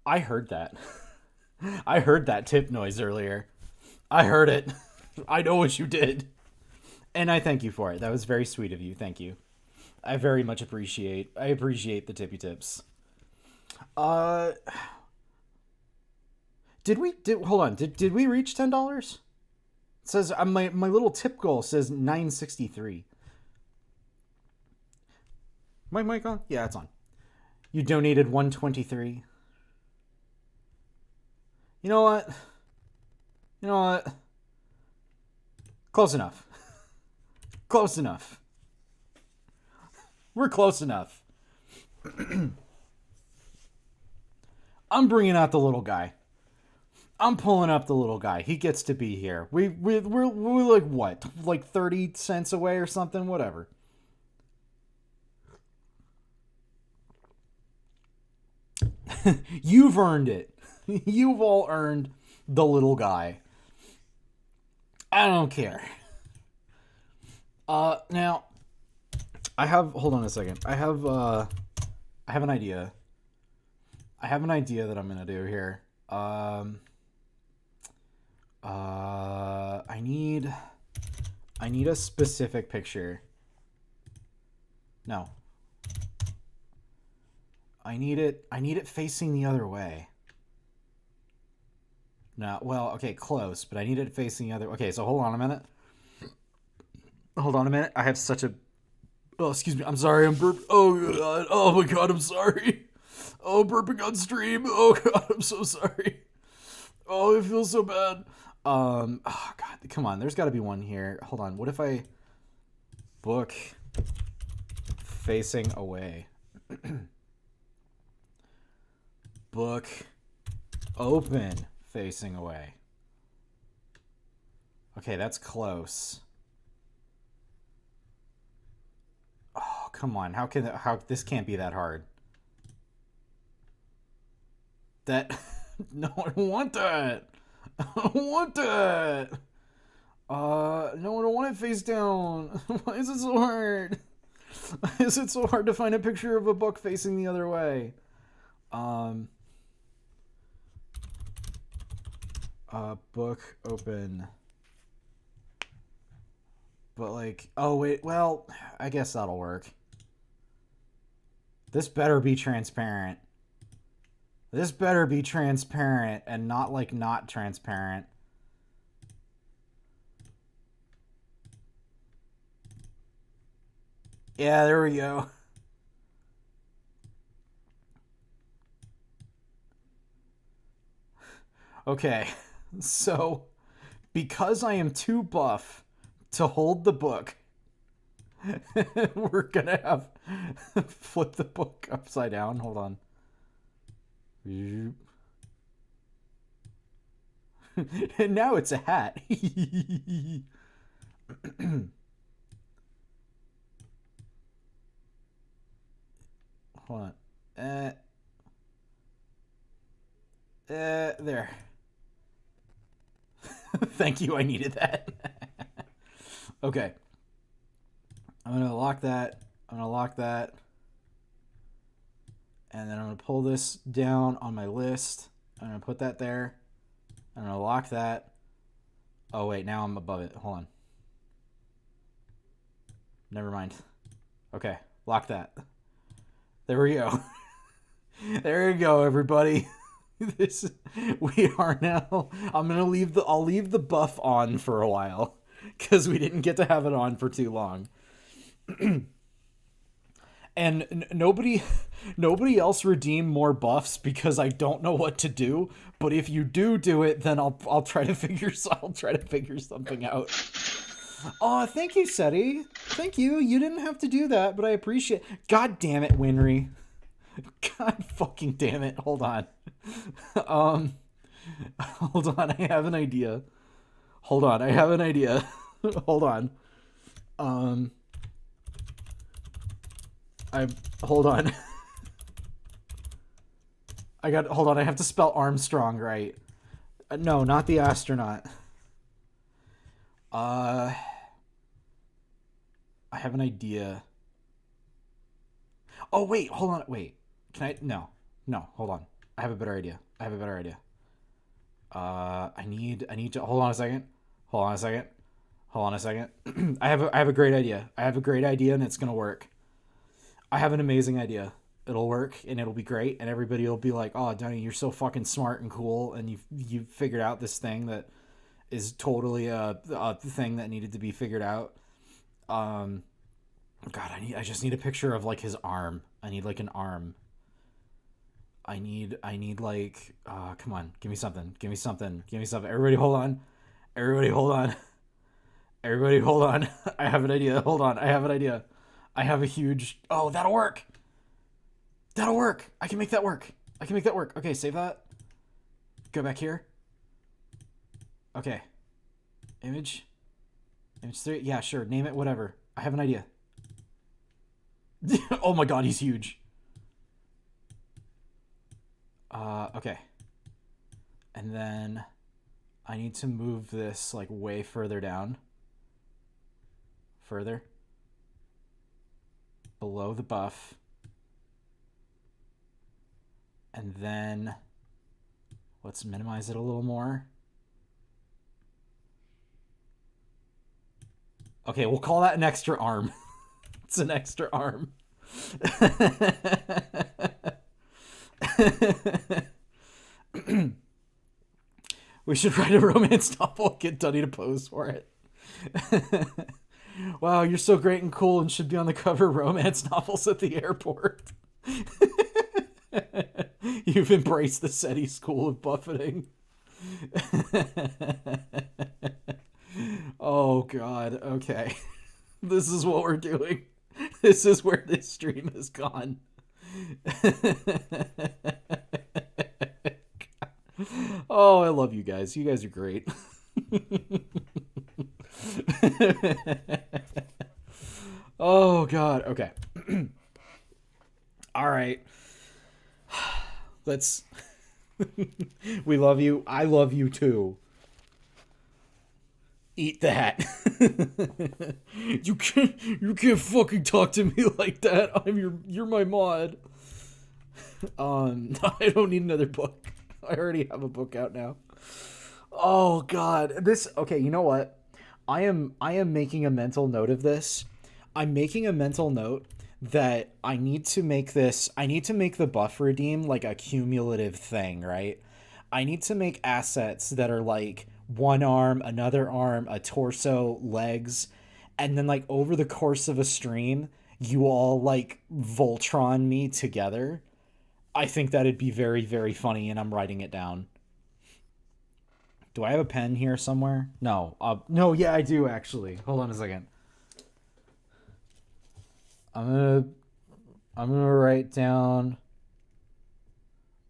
I heard that. I heard that tip noise earlier. I heard it. I know what you did. And I thank you for it. That was very sweet of you. Thank you. I very much appreciate the tippy tips. Uh hold on. Did we reach $10? It says my little tip goal says 963. My mic on? Yeah, it's on. You donated 123. You know what? You know what? Close enough. Close enough. We're close enough. I'm bringing out the little guy. I'm pulling up the little guy. He gets to be here. We're like what? Like 30 cents away or something? Whatever. You've earned it. You've all earned the little guy. I don't care. Now I have hold on a second. I have an idea. I have an idea that I'm going to do here. I need a specific picture. No. I need it facing the other way. No, well, okay, close, but I need it facing the other. Okay, so hold on a minute. Hold on a minute. I have such a Oh, excuse me. I'm sorry. I'm burp. Oh god. Oh my god. I'm sorry. Oh, burping on stream. Oh god. I'm so sorry. Oh, it feels so bad. Oh god. Come on. There's got to be one here. Hold on. What if I book facing away? Book open facing away. Okay, that's close. Oh, come on. How this can't be that hard. That no, I don't want that. I don't want that. No, I don't want it face down. Why is it so hard? Why is it so hard to find a picture of a book facing the other way? Book open. But like, oh wait, well, I guess that'll work. This better be transparent. This better be transparent and not like not transparent. Yeah, there we go. Okay, so because I am too buff to hold the book, we're gonna have flip the book upside down. Hold on. And now it's a hat. Hold on. There. Thank you. I needed that. Okay. I'm gonna lock that. I'm gonna lock that. And then I'm gonna pull this down on my list. I'm gonna put that there. I'm gonna lock that. Oh wait, now I'm above it. Hold on. Never mind. Okay, lock that. There we go. There you go, everybody. This we are now. I'll leave the buff on for a while because we didn't get to have it on for too long. And nobody else redeem more buffs because I don't know what to do. But if you do it, then I'll try to figure something out. Oh, thank you, Seti. Thank you. You didn't have to do that, but I appreciate. God damn it, Winry. God fucking damn it. Hold on. Hold on. I have an idea. Hold on. I have an idea. Hold on. Hold on. Hold on. I have to spell Armstrong right. No, not the astronaut. I have an idea. Oh wait, hold on. Wait. Can I? No. No, hold on. I have a better idea. I have a better idea. I need to hold on a second. Hold on a second. Hold on a second. I have a great idea. I have a great idea and it's gonna work. I have an amazing idea. It'll work and it'll be great and everybody will be like, "Oh, Donnie, you're so fucking smart and cool and you figured out this thing that is totally a thing that needed to be figured out." Um, God, I just need a picture of like his arm. I need like an arm. I need like come on, give me something. Give me something. Give me something. Everybody hold on. Everybody hold on. Everybody hold on. I have an idea. Hold on. I have an idea. I have a huge oh, that'll work. That'll work. I can make that work. I can make that work. Okay, save that. Go back here. Okay. Image. Image 3. Yeah, sure. Name it whatever. I have an idea. Oh my god, he's huge. Okay. And then I need to move this like way further down. Further. Below the buff. And then let's minimize it a little more. Okay, we'll call that an extra arm. It's an extra arm. We should write a romance novel, get Dunny to pose for it. Wow, you're so great and cool and should be on the cover of romance novels at the airport. You've embraced the SETI school of buffeting. Oh god, okay. This is what we're doing. This is where this stream has gone. Oh, I love you guys. You guys are great. Oh god, okay. All right. Let's we love you. I love you too. Eat that. You can't fucking talk to me like that. You're my mod. I don't need another book. I already have a book out now. Oh god. This okay, you know what? I am making a mental note of this. I'm making a mental note that I need to make the buff redeem like a cumulative thing, right? I need to make assets that are like one arm, another arm, a torso, legs, and then like over the course of a stream, you all like Voltron me together. I think that'd be very, very funny, and I'm writing it down. Do I have a pen here somewhere? No. No, yeah, I do actually. Hold on a second. I'm gonna write down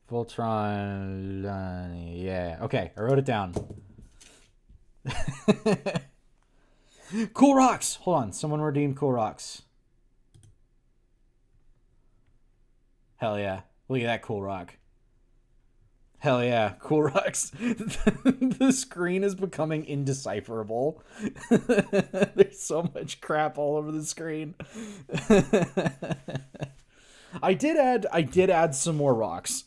Voltron. Yeah. Okay, I wrote it down. Cool rocks. Hold on. Someone redeemed cool rocks. Hell yeah. Look at that cool rock. Hell yeah. Cool rocks. The screen is becoming indecipherable. There's so much crap all over the screen. I did add some more rocks.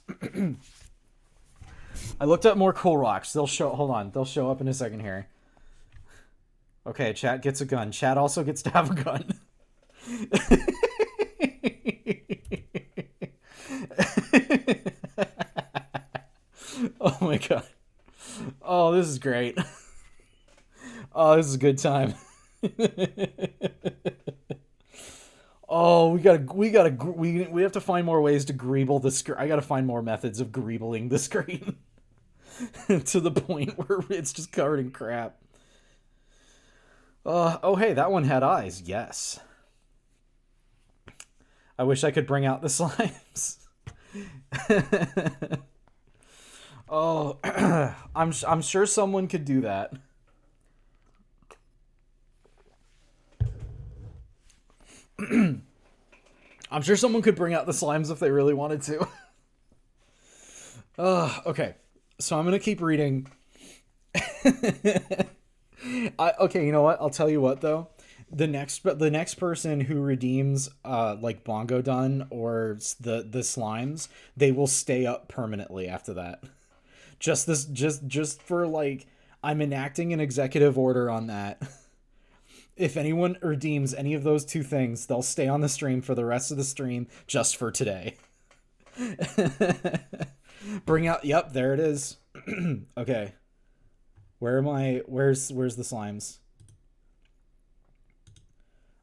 I looked up more cool rocks. They'll show up in a second here. Okay, chat gets a gun. Chat also gets to have a gun. Oh my god. Oh, this is great. Oh, this is a good time. Oh, we have to find more ways to greeble the screen. I gotta find more methods of greebling the screen to the point where it's just covered in crap. Oh, hey, that one had eyes. Yes. I wish I could bring out the slimes. Oh, I'm sure someone could do that. I'm sure someone could bring out the slimes if they really wanted to. Okay. So I'm gonna keep reading. Okay, you know what? I'll tell you what though. the next person who redeems like Bongo Dun or the slimes, they will stay up permanently after that. Just for like, I'm enacting an executive order on that. If anyone redeems any of those two things, they'll stay on the stream for the rest of the stream just for today. Bring out, yep, there it is. Okay. Where am I? Where's the slimes?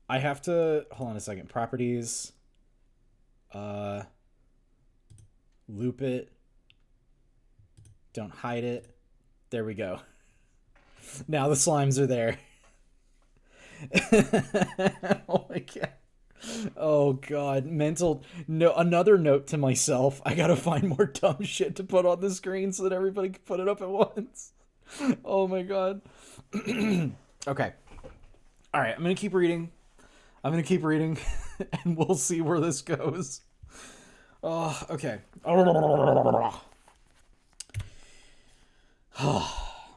I have to hold on a second. Properties. Loop it. Don't hide it. There we go. Now the slimes are there. Oh my god. Oh god. Mental no another note to myself. I gotta find more dumb shit to put on the screen so that everybody can put it up at once. Oh my god. Okay. Alright, I'm gonna keep reading. And we'll see where this goes. Oh, okay.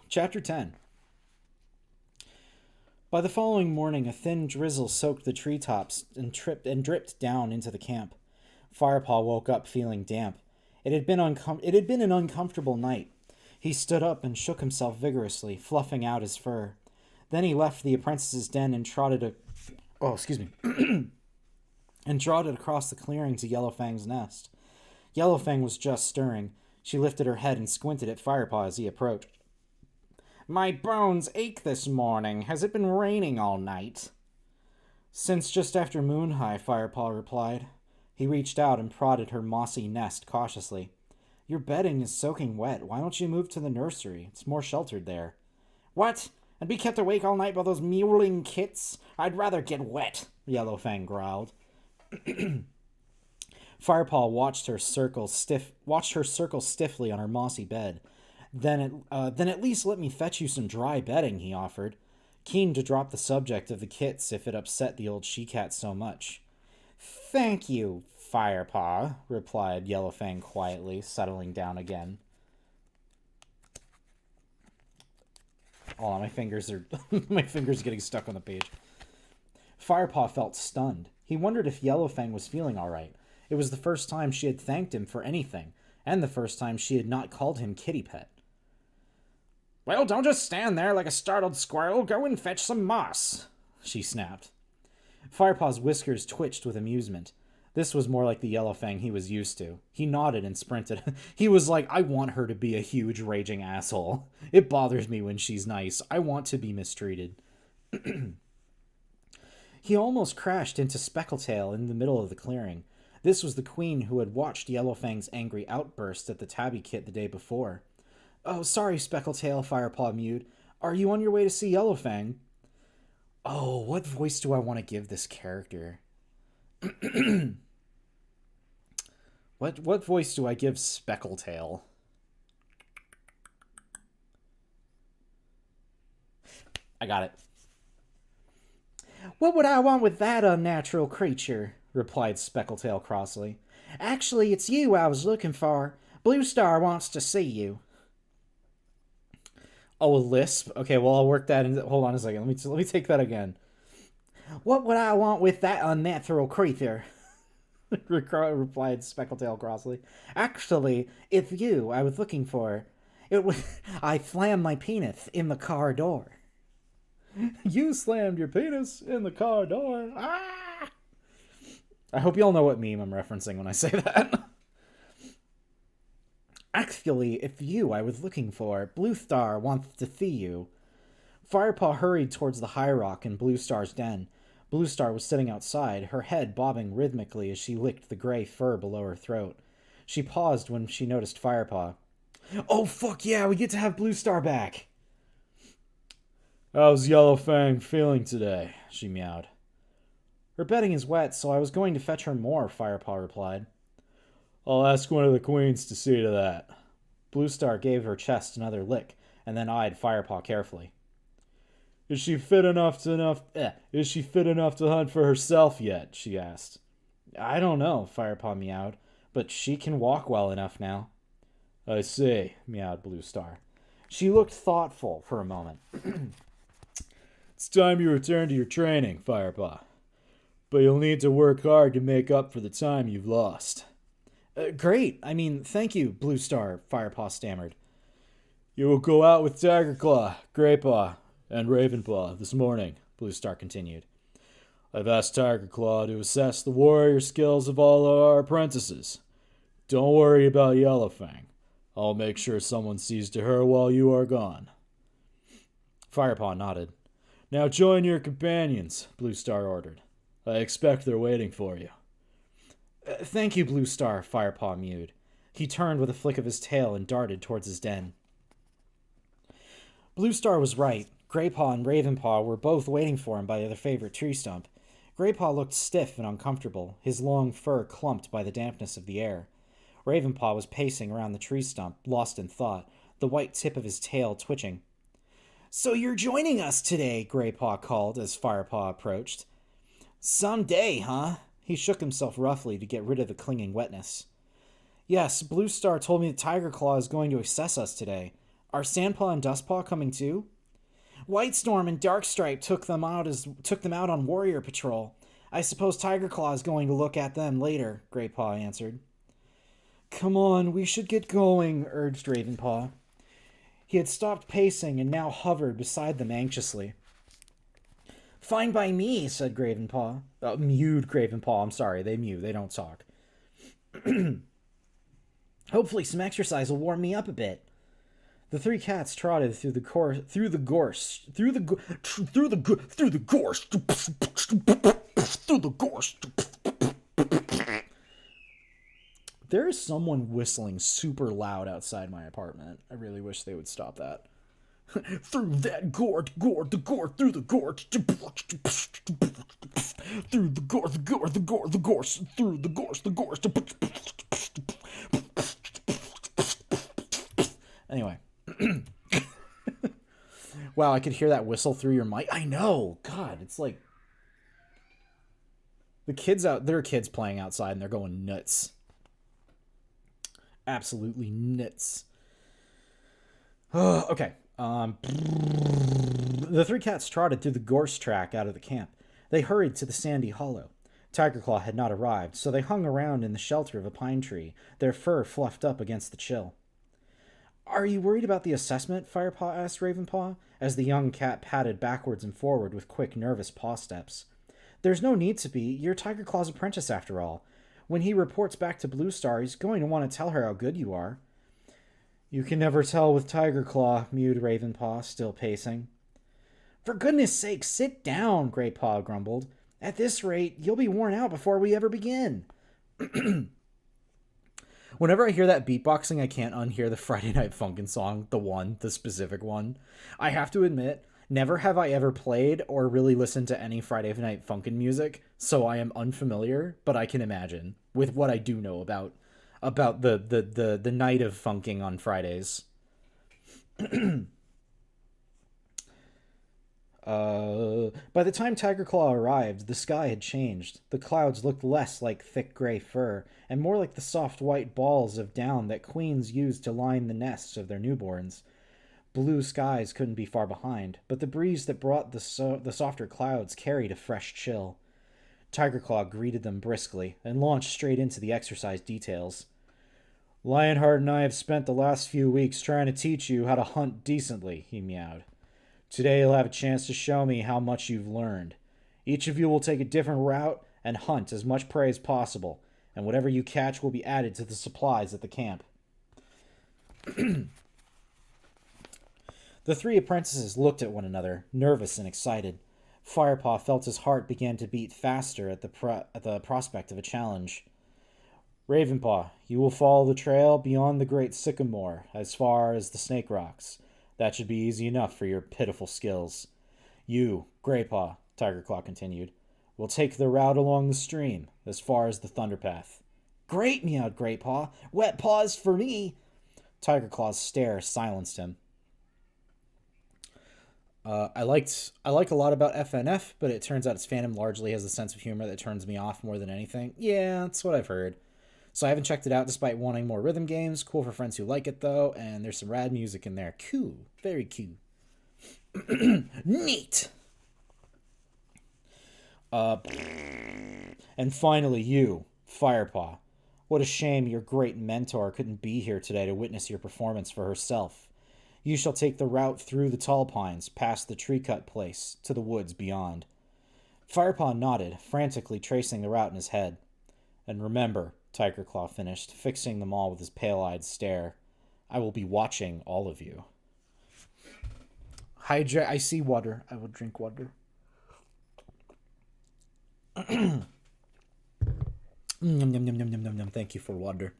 Chapter 10. By the following morning, a thin drizzle soaked the treetops and dripped down into the camp. Firepaw woke up feeling damp. It had been an uncomfortable night. He stood up and shook himself vigorously, fluffing out his fur. Then he left the apprentice's den and trotted and trotted across the clearing to Yellowfang's nest. Yellowfang was just stirring. She lifted her head and squinted at Firepaw as he approached. My bones ache this morning. Has it been raining all night? Since just after moon high, Firepaw replied. He reached out and prodded her mossy nest cautiously. Your bedding is soaking wet. Why don't you move to the nursery? It's more sheltered there. What? And be kept awake all night by those mewling kits? I'd rather get wet, Yellowfang growled. Firepaw watched her circle stiffly on her mossy bed. Then at least let me fetch you some dry bedding, he offered, keen to drop the subject of the kits if it upset the old she-cat so much. Thank you, Firepaw, replied Yellowfang quietly, settling down again. Oh, my fingers are getting stuck on the page. Firepaw felt stunned. He wondered if Yellowfang was feeling all right. It was the first time she had thanked him for anything, and the first time she had not called him kitty pet. Well, don't just stand there like a startled squirrel. Go and fetch some moss, she snapped. Firepaw's whiskers twitched with amusement. This was more like the Yellowfang he was used to. He nodded and sprinted. He was like, I want her to be a huge raging asshole. It bothers me when she's nice. I want to be mistreated. He almost crashed into Speckletail in the middle of the clearing. This was the queen who had watched Yellowfang's angry outburst at the tabby kit the day before. Oh, sorry, Speckletail, Firepaw mewed. Are you on your way to see Yellowfang? Oh, what voice do I want to give this character? What voice do I give Speckletail? I got it. What would I want with that unnatural creature? Replied Speckletail crossly. Actually, it's you I was looking for. Blue Star wants to see you. Oh, a lisp? Okay, well, I'll work that in. Hold on a second. Let me take that again. What would I want with that unnatural creature? Replied Speckletail crossly. Actually, it's you I was looking for. I slammed my penis in the car door. You slammed your penis in the car door. Ah! I hope y'all know what meme I'm referencing when I say that. Actually, it's you I was looking for. Blue Star wants to see you. Firepaw hurried towards the high rock in Blue Star's den. Blue Star was sitting outside, her head bobbing rhythmically as she licked the gray fur below her throat. She paused when she noticed Firepaw. Oh, fuck yeah, we get to have Blue Star back! How's Yellowfang feeling today? She meowed. Her bedding is wet, so I was going to fetch her more, Firepaw replied. I'll ask one of the queens to see to that. Blue Star gave her chest another lick, and then eyed Firepaw carefully. Is she fit enough to hunt for herself yet? She asked. I don't know, Firepaw meowed, but she can walk well enough now. I see, meowed Blue Star. She looked thoughtful for a moment. It's time you return to your training, Firepaw. But you'll need to work hard to make up for the time you've lost. Great. I mean, thank you, Blue Star, Firepaw stammered. You will go out with Tigerclaw, Greypaw, and Ravenpaw this morning, Blue Star continued. I've asked Tigerclaw to assess the warrior skills of all our apprentices. Don't worry about Yellowfang. I'll make sure someone sees to her while you are gone. Firepaw nodded. Now join your companions, Blue Star ordered. I expect they're waiting for you. Thank you, Blue Star, Firepaw mewed. He turned with a flick of his tail and darted towards his den. Blue Star was right. Greypaw and Ravenpaw were both waiting for him by their favorite tree stump. Greypaw looked stiff and uncomfortable, his long fur clumped by the dampness of the air. Ravenpaw was pacing around the tree stump, lost in thought, the white tip of his tail twitching. So you're joining us today, Greypaw called as Firepaw approached. Some day, huh? He shook himself roughly to get rid of the clinging wetness. Yes, Blue Star told me that Tigerclaw is going to assess us today. Are Sandpaw and Dustpaw coming too? Whitestorm and Darkstripe took them out on warrior patrol. I suppose Tigerclaw is going to look at them later, Greypaw answered. Come on, we should get going, urged Ravenpaw. He had stopped pacing and now hovered beside them anxiously. Fine by me, said Gravenpaw. Mewed Gravenpaw, I'm sorry, they mew, they don't talk. Hopefully some exercise will warm me up a bit. The three cats trotted through the gorse. There is someone whistling super loud outside my apartment. I really wish they would stop that. Through that gorge, through the gorge, through the gorge, through the gorge. Anyway. Wow, I could hear that whistle through your mic. I know. God, it's like there are kids playing outside and they're going nuts. Absolutely nuts. Okay. The three cats trotted through the gorse track out of the camp. They hurried to the sandy hollow. Tigerclaw had not arrived, so they hung around in the shelter of a pine tree, their fur fluffed up against the chill. Are you worried about the assessment? Firepaw asked Ravenpaw, as the young cat padded backwards and forward with quick, nervous paw steps. There's no need to be. You're Tigerclaw's apprentice, after all. When he reports back to Blue Star, he's going to want to tell her how good you are. You can never tell with Tigerclaw, mewed Ravenpaw, still pacing. For goodness sake, sit down, Greypaw grumbled. At this rate, you'll be worn out before we ever begin. Whenever I hear that beatboxing, I can't unhear the Friday Night Funkin' song, the specific one. I have to admit, never have I ever played or really listened to any Friday Night Funkin' music, so I am unfamiliar, but I can imagine, with what I do know about the night of funking on Fridays. By the time Tigerclaw arrived, the sky had changed. The clouds looked less like thick gray fur, and more like the soft white balls of down that queens use to line the nests of their newborns. Blue skies couldn't be far behind, but the breeze that brought the softer clouds carried a fresh chill. Tigerclaw greeted them briskly, and launched straight into the exercise details. Lionheart and I have spent the last few weeks trying to teach you how to hunt decently, he meowed. Today you'll have a chance to show me how much you've learned. Each of you will take a different route and hunt as much prey as possible, and whatever you catch will be added to the supplies at the camp. The three apprentices looked at one another, nervous and excited. Firepaw felt his heart began to beat faster at the prospect of a challenge. Ravenpaw, you will follow the trail beyond the great sycamore as far as the snake rocks. That should be easy enough for your pitiful skills. You, Greypaw, Tigerclaw continued, will take the route along the stream, as far as the Thunderpath. Great, meowed Greypaw. Wet paws for me. Tigerclaw's stare silenced him. I like a lot about FNF, but it turns out its fandom largely has a sense of humor that turns me off more than anything. Yeah, that's what I've heard. So I haven't checked it out despite wanting more rhythm games. Cool for friends who like it, though, and there's some rad music in there. Cool. Very cool. Neat. Uh, and finally you, Firepaw. What a shame your great mentor couldn't be here today to witness your performance for herself. You shall take the route through the tall pines, past the tree cut place, to the woods beyond. Firepaw nodded, frantically tracing the route in his head. And remember, Tiger Claw finished, fixing them all with his pale-eyed stare, I will be watching all of you. Hydrate. I see water. I will drink water. Yum, yum, yum, yum, yum, yum, yum. Thank you for water.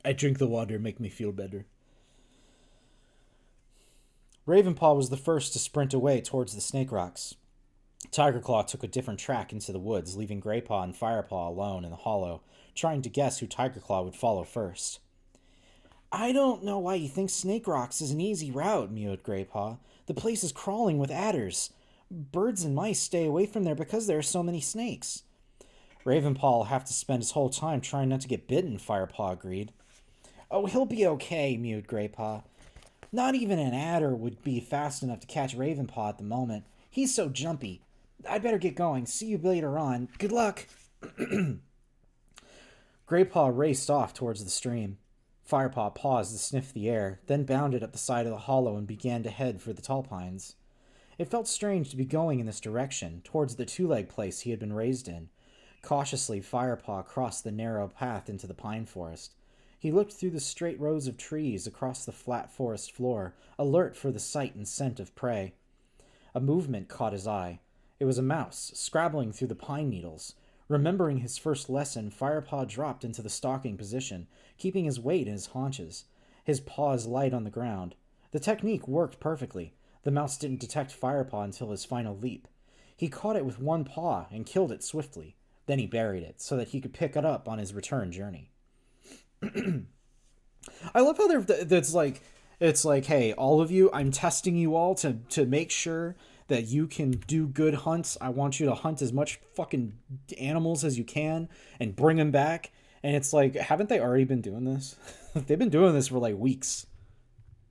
I drink the water, make me feel better. Ravenpaw was the first to sprint away towards the snake rocks. Tigerclaw took a different track into the woods, leaving Greypaw and Firepaw alone in the hollow, trying to guess who Tigerclaw would follow first. I don't know why you think Snake Rocks is an easy route, mewed Greypaw. The place is crawling with adders. Birds and mice stay away from there because there are so many snakes. Ravenpaw will have to spend his whole time trying not to get bitten, Firepaw agreed. Oh, he'll be okay, mewed Greypaw. Not even an adder would be fast enough to catch Ravenpaw at the moment. He's so jumpy. I'd better get going. See you later on. Good luck. Greypaw raced off towards the stream. Firepaw paused to sniff the air, then bounded up the side of the hollow and began to head for the tall pines. It felt strange to be going in this direction, towards the two-leg place he had been raised in. Cautiously, Firepaw crossed the narrow path into the pine forest. He looked through the straight rows of trees across the flat forest floor, alert for the sight and scent of prey. A movement caught his eye. It was a mouse, scrabbling through the pine needles. Remembering his first lesson, Firepaw dropped into the stalking position, keeping his weight in his haunches, his paws light on the ground. The technique worked perfectly. The mouse didn't detect Firepaw until his final leap. He caught it with one paw and killed it swiftly. Then he buried it, so that he could pick it up on his return journey. I love how it's like, hey, all of you, I'm testing you all to make sure that you can do good hunts. I want you to hunt as much fucking animals as you can and bring them back. And it's like, haven't they already been doing this? They've been doing this for like weeks.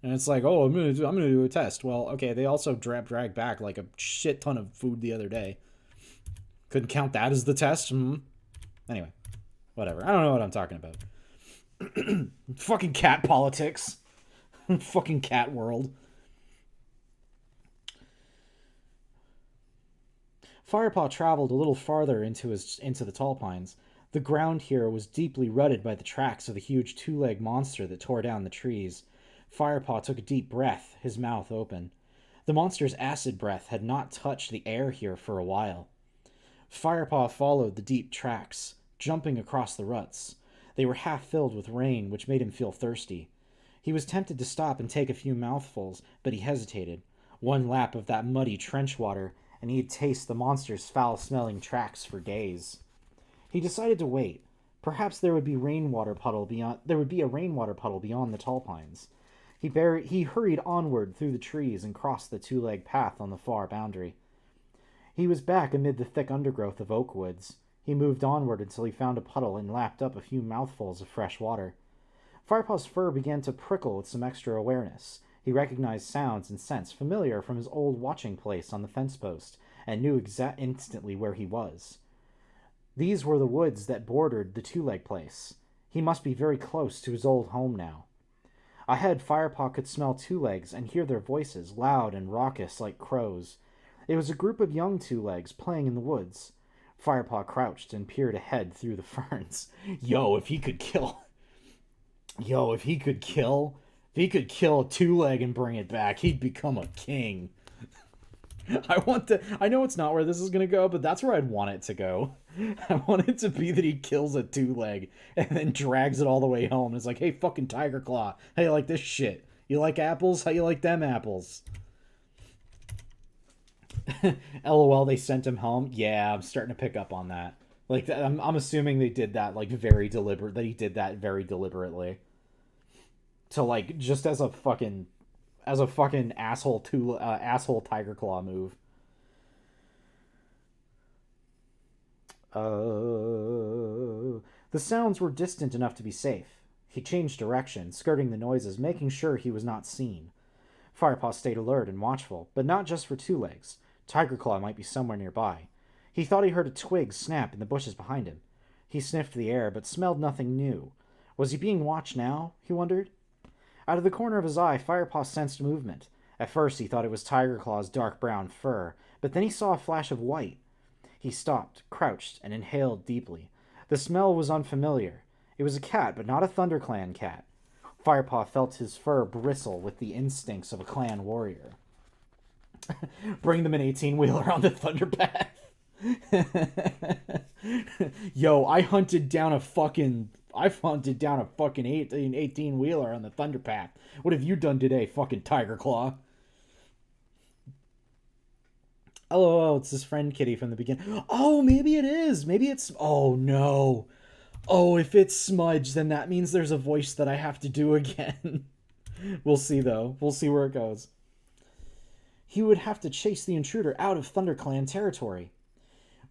And it's like, oh, I'm gonna do a test. Well, okay, they also dragged back like a shit ton of food the other day. Couldn't count that as the test. Anyway, whatever. I don't know what I'm talking about. Fucking cat politics. Fucking cat world. Firepaw traveled a little farther into the tall pines. The ground here was deeply rutted by the tracks of the huge two-legged monster that tore down the trees. Firepaw took a deep breath, his mouth open. The monster's acid breath had not touched the air here for a while. Firepaw followed the deep tracks, jumping across the ruts. They were half filled with rain, which made him feel thirsty. He was tempted to stop and take a few mouthfuls, but he hesitated. One lap of that muddy trench water, and he'd taste the monster's foul-smelling tracks for days. He decided to wait. Perhaps there would be a rainwater puddle beyond the tall pines. He hurried onward through the trees and crossed the two-legged path on the far boundary. He was back amid the thick undergrowth of oak woods. He moved onward until he found a puddle and lapped up a few mouthfuls of fresh water. Firepaw's fur began to prickle with some extra awareness. He recognized sounds and scents familiar from his old watching place on the fence post, and knew instantly where he was. These were the woods that bordered the two-leg place. He must be very close to his old home now. Ahead, Firepaw could smell two legs and hear their voices, loud and raucous like crows. It was a group of young two-legs playing in the woods. Firepaw crouched and peered ahead through the ferns. If he could kill a two-leg and bring it back, he'd become a king. I know it's not where this is going to go, but that's where I'd want it to go. I want it to be that he kills a two-leg and then drags it all the way home. It's like, hey, fucking Tiger Claw, how you like this shit? You like apples? How you like them apples? LOL, they sent him home. Yeah, I'm starting to pick up on that. Like, I'm assuming they did that, like, very deliberate, that he did that very deliberately. To, like, just as a fucking asshole Tiger Claw move. The sounds were distant enough to be safe. He changed direction, skirting the noises, making sure he was not seen. Firepaw stayed alert and watchful, but not just for two legs. Tiger Claw might be somewhere nearby. He thought he heard a twig snap in the bushes behind him. He sniffed the air, but smelled nothing new. Was he being watched now? He wondered. Out of the corner of his eye, Firepaw sensed movement. At first he thought it was Tiger Claw's dark brown fur, but then he saw a flash of white. He stopped, crouched, and inhaled deeply. The smell was unfamiliar. It was a cat, but not a ThunderClan cat. Firepaw felt his fur bristle with the instincts of a clan warrior. Bring them an 18-wheeler on the Thunderpath. Yo, I hunted down a fucking 18-wheeler on the Thunderpath. What have you done today, fucking Tiger Claw? Oh, it's his friend Kitty from the beginning. Oh, maybe it is. Maybe it's... Oh, no. Oh, if it's Smudge, then that means there's a voice that I have to do again. We'll see, though. We'll see where it goes. He would have to chase the intruder out of ThunderClan territory.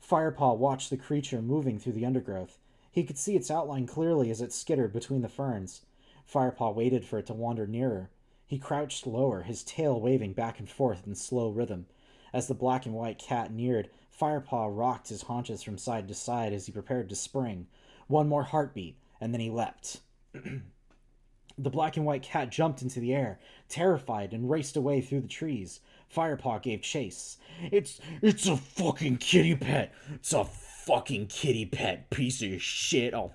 Firepaw watched the creature moving through the undergrowth. He could see its outline clearly as it skittered between the ferns. Firepaw waited for it to wander nearer. He crouched lower, his tail waving back and forth in slow rhythm. As the black and white cat neared, Firepaw rocked his haunches from side to side as he prepared to spring. One more heartbeat, and then he leapt. The black and white cat jumped into the air, terrified, and raced away through the trees. Firepaw gave chase. It's a fucking kitty pet. It's a fucking kitty pet, piece of shit. I'm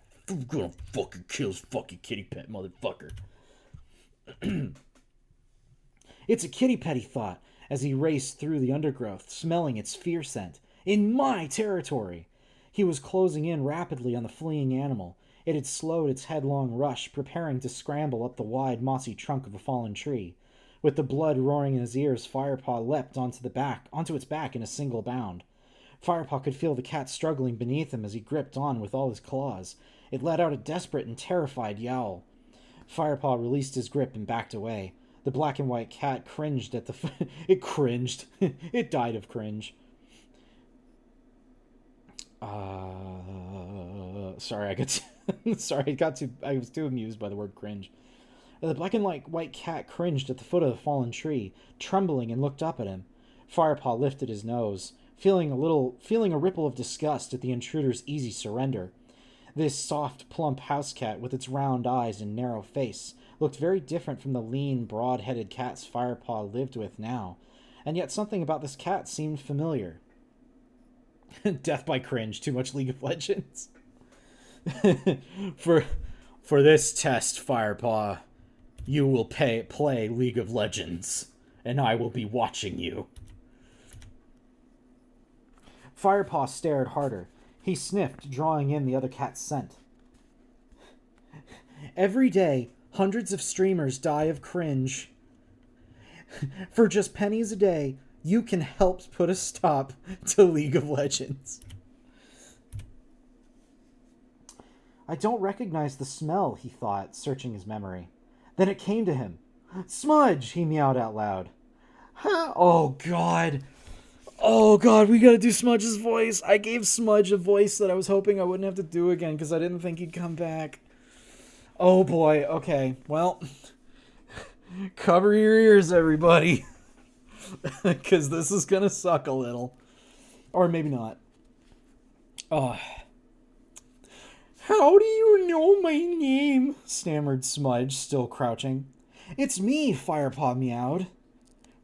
gonna fucking kill this fucking kitty pet, motherfucker. It's a kitty pet, he thought, as he raced through the undergrowth, smelling its fear scent. In my territory! He was closing in rapidly on the fleeing animal. It had slowed its headlong rush, preparing to scramble up the wide, mossy trunk of a fallen tree. With the blood roaring in his ears, Firepaw leapt onto its back in a single bound. Firepaw could feel the cat struggling beneath him as he gripped on with all his claws. It let out a desperate and terrified yowl. Firepaw released his grip and backed away. The black and white cat cringed at the... It cringed. It died of cringe. Sorry, I was too amused by the word cringe. The black and white cat cringed at the foot of the fallen tree, trembling, and looked up at him. Firepaw lifted his nose, feeling a ripple of disgust at the intruder's easy surrender. This soft, plump house cat, with its round eyes and narrow face, looked very different from the lean, broad-headed cats Firepaw lived with now, and yet something about this cat seemed familiar. Death by cringe, too much League of Legends. For this test, Firepaw, you will play League of Legends, and I will be watching you. Firepaw stared harder. He sniffed, drawing in the other cat's scent. Every day, hundreds of streamers die of cringe. For just pennies a day, you can help put a stop to League of Legends. I don't recognize the smell, he thought, searching his memory. Then it came to him. Smudge, he meowed out loud. Oh, God. Oh, God, we gotta do Smudge's voice. I gave Smudge a voice that I was hoping I wouldn't have to do again because I didn't think he'd come back. Oh, boy. Okay, well, cover your ears, everybody. Because this is gonna suck a little. Or maybe not. Oh. How do you know my name? Stammered Smudge, still crouching. It's me, Firepaw meowed.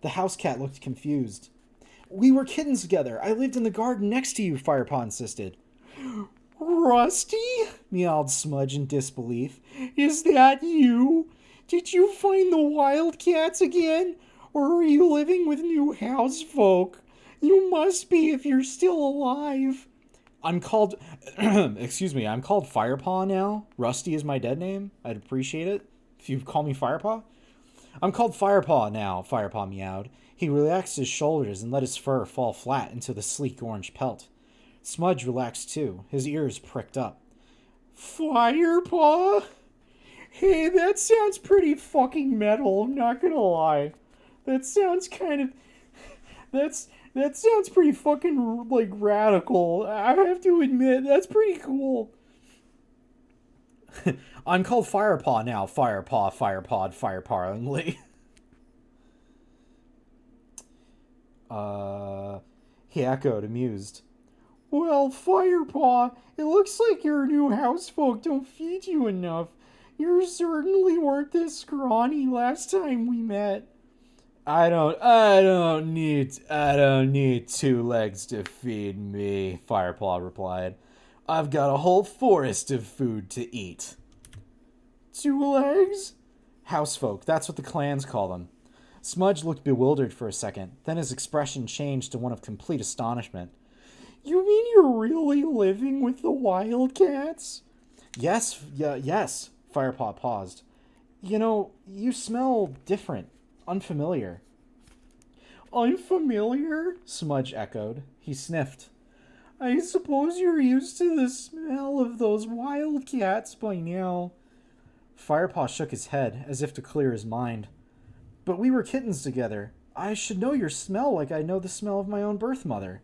The house cat looked confused. We were kittens together. I lived in the garden next to you, Firepaw insisted. Rusty? Meowed Smudge in disbelief. Is that you? Did you find the wildcats again? Or are you living with new house folk? You must be if you're still alive. I'm called... Excuse me, I'm called Firepaw now. Rusty is my dead name. I'd appreciate it if you call me Firepaw. I'm called Firepaw now, Firepaw meowed. He relaxed his shoulders and let his fur fall flat into the sleek orange pelt. Smudge relaxed too, his ears pricked up. Firepaw? Hey, that sounds pretty fucking metal, I'm not gonna lie. That sounds kind of... That sounds pretty fucking, like, radical. I have to admit, that's pretty cool. I'm called Firepaw now, Firepaw, Firepod, Fireparlingly. He echoed, amused. Well, Firepaw, it looks like your new housefolk don't feed you enough. You certainly weren't this scrawny last time we met. I don't need 2 legs to feed me, Firepaw replied. I've got a whole forest of food to eat. 2 legs? Housefolk, that's what the clans call them. Smudge looked bewildered for a second, then his expression changed to one of complete astonishment. You mean you're really living with the wildcats? Yes, Firepaw paused. You know, you smell different, unfamiliar. Unfamiliar? Smudge echoed. He sniffed. I suppose you're used to the smell of those wildcats by now. Firepaw shook his head, as if to clear his mind. But we were kittens together. I should know your smell like I know the smell of my own birth mother.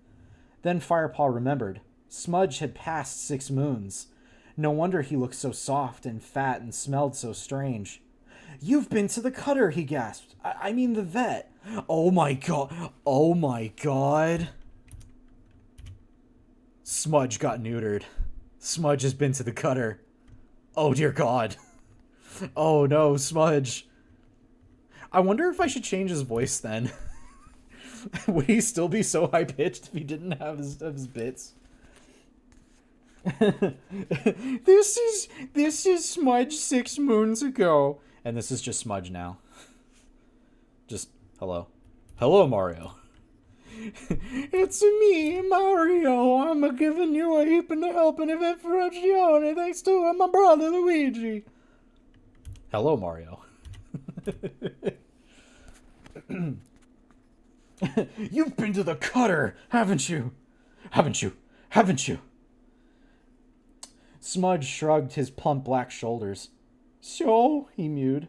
Then Firepaw remembered. Smudge had passed 6 moons. No wonder he looked so soft and fat and smelled so strange. You've been to the cutter, he gasped. I mean the vet. Oh my god. Oh my god. Smudge got neutered. Smudge has been to the cutter. Oh dear god. Oh no, Smudge. I wonder if I should change his voice then. Would he still be so high pitched if he didn't have his bits? This is Smudge 6 moons ago. And this is just Smudge now. Just hello. Hello, Mario. It's me, Mario. I'm giving you a heap and a helping of information thanks to my brother Luigi. Hello, Mario. You've been to the cutter, haven't you? Haven't you? Smudge shrugged his plump black shoulders. So, he mewed.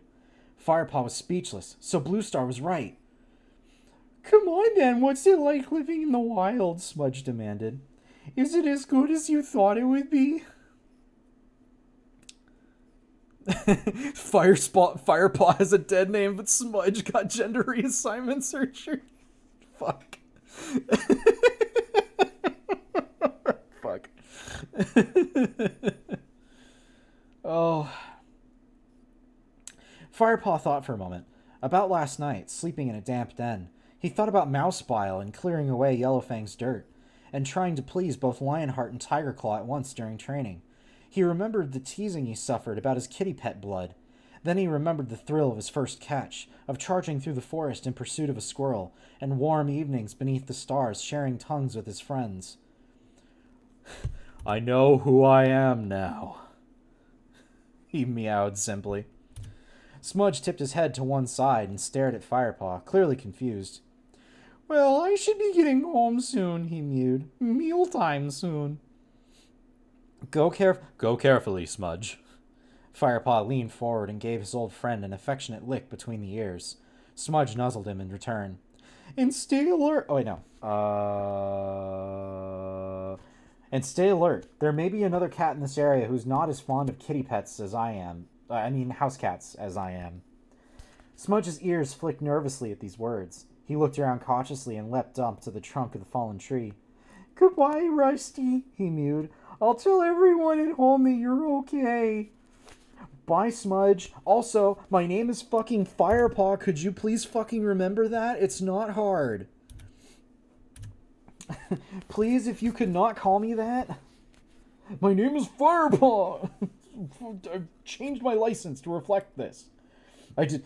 Firepaw was speechless, so Blue Star was right. Come on then, what's it like living in the wild? Smudge demanded. Is it as good as you thought it would be? Firepaw has a dead name, but Smudge got gender reassignment surgery. Fuck. Fuck. Oh. Firepaw thought for a moment. About last night, sleeping in a damp den. He thought about mouse bile and clearing away Yellowfang's dirt, and trying to please both Lionheart and Tigerclaw at once during training. He remembered the teasing he suffered about his kitty pet blood. Then he remembered the thrill of his first catch, of charging through the forest in pursuit of a squirrel, and warm evenings beneath the stars sharing tongues with his friends. I know who I am now, he meowed simply. Smudge tipped his head to one side and stared at Firepaw, clearly confused. Well, I should be getting home soon, he mewed. Mealtime soon. Go carefully, Smudge. Firepaw leaned forward and gave his old friend an affectionate lick between the ears. Smudge nuzzled him in return. And stay alert. Oh, wait, no. And stay alert. There may be another cat in this area who's not as fond of kitty pets as I am. House cats as I am. Smudge's ears flicked nervously at these words. He looked around cautiously and leapt up to the trunk of the fallen tree. Goodbye, Rusty, he mewed. I'll tell everyone at home that you're okay. Bye, Smudge. Also, my name is fucking Firepaw. Could you please fucking remember that? It's not hard. Please, if you could not call me that. My name is Firepaw. I've changed my license to reflect this. I did.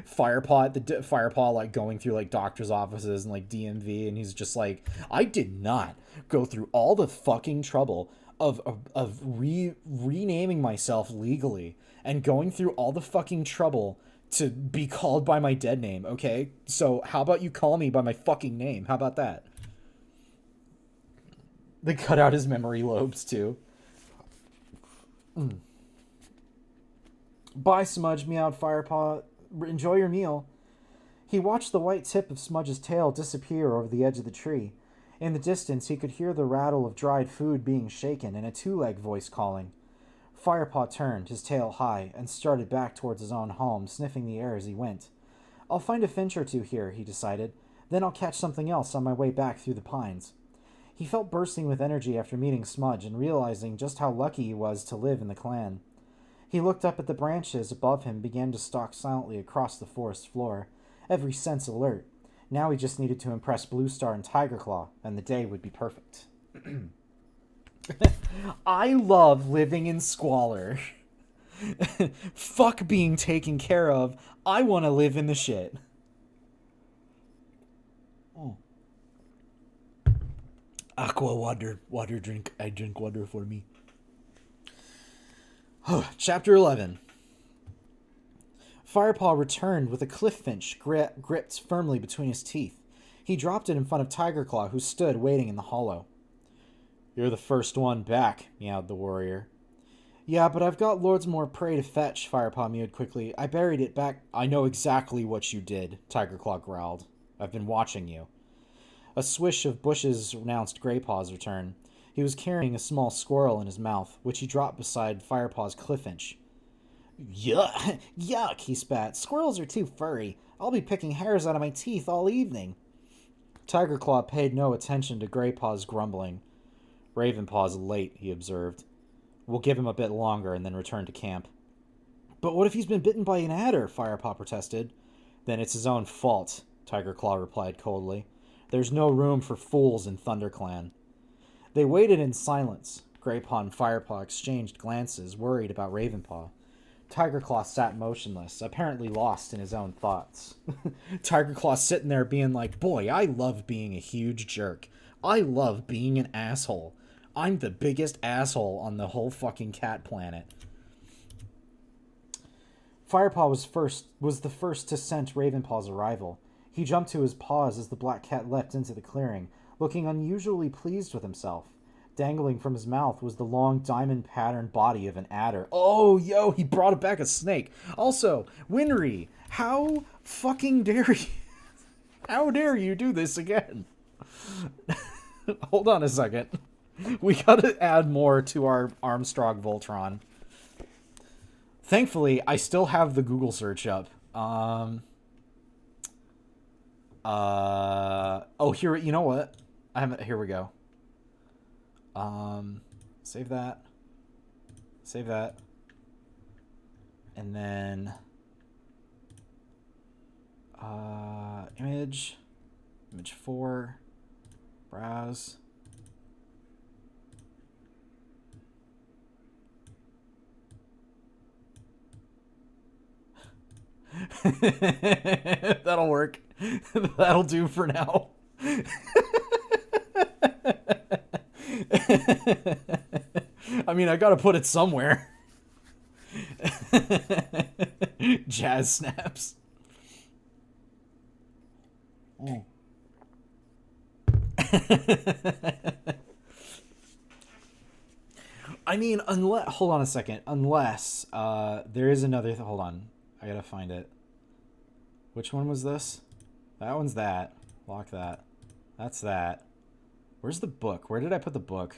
Firepaw, like going through like doctor's offices and like DMV, and he's just like, I did not go through all the fucking trouble of renaming myself legally and going through all the fucking trouble to be called by my dead name. Okay, so how about you call me by my fucking name? How about that? They cut out his memory lobes too. Bye, Smudge, meowed Firepaw. Enjoy your meal. He watched the white tip of Smudge's tail disappear over the edge of the tree. In the distance, he could hear the rattle of dried food being shaken and a two-leg voice calling. Firepaw turned, his tail high, and started back towards his own home, sniffing the air as he went. I'll find a finch or two here, he decided. Then I'll catch something else on my way back through the pines. He felt bursting with energy after meeting Smudge and realizing just how lucky he was to live in the clan. He looked up at the branches above him and began to stalk silently across the forest floor, every sense alert. Now he just needed to impress Blue Star and Tiger Claw, and the day would be perfect. I love living in squalor. Fuck being taken care of. I want to live in the shit. Oh. Aqua water. Water drink. I drink water for me. Chapter 11. Firepaw returned with a clifffinch gripped firmly between his teeth. He dropped it in front of Tiger Claw, who stood waiting in the hollow. You're the first one back, meowed the warrior. Yeah, but I've got loads more prey to fetch, Firepaw mewed quickly. I buried it back. I know exactly what you did, Tiger Claw growled. I've been watching you. A swish of bushes announced Greypaw's return. He was carrying a small squirrel in his mouth, which he dropped beside Firepaw's clifffinch. Yuck, yuck, he spat. Squirrels are too furry. I'll be picking hairs out of my teeth all evening. Tiger Claw paid no attention to Greypaw's grumbling. Ravenpaw's late, he observed. We'll give him a bit longer and then return to camp. But what if he's been bitten by an adder? Firepaw protested. Then it's his own fault, Tiger Claw replied coldly. There's no room for fools in ThunderClan. They waited in silence. Greypaw and Firepaw exchanged glances, worried about Ravenpaw. Tiger Claw sat motionless, apparently lost in his own thoughts. Tiger Claw sitting there being like, boy, I love being a huge jerk. I love being an asshole. I'm the biggest asshole on the whole fucking cat planet. Firepaw was the first to scent Ravenpaw's arrival. He jumped to his paws as the black cat leapt into the clearing, looking unusually pleased with himself. Dangling from his mouth was the long diamond-patterned body of an adder. Oh, yo, he brought back a snake. Also, Winry, how fucking dare you? How dare you do this again? Hold on a second. We gotta add more to our Armstrong Voltron. Thankfully, I still have the Google search up. Here, you know what? Here we go. Save that. Save that. And then, image 4, browse. That'll work. That'll do for now. I mean, I gotta put it somewhere. Jazz snaps. Oh. I mean, unless... Hold on a second. Unless there is another... Hold on. I gotta find it. Which one was this? That one's that. Lock that. That's that. Where's the book? Where did I put the book?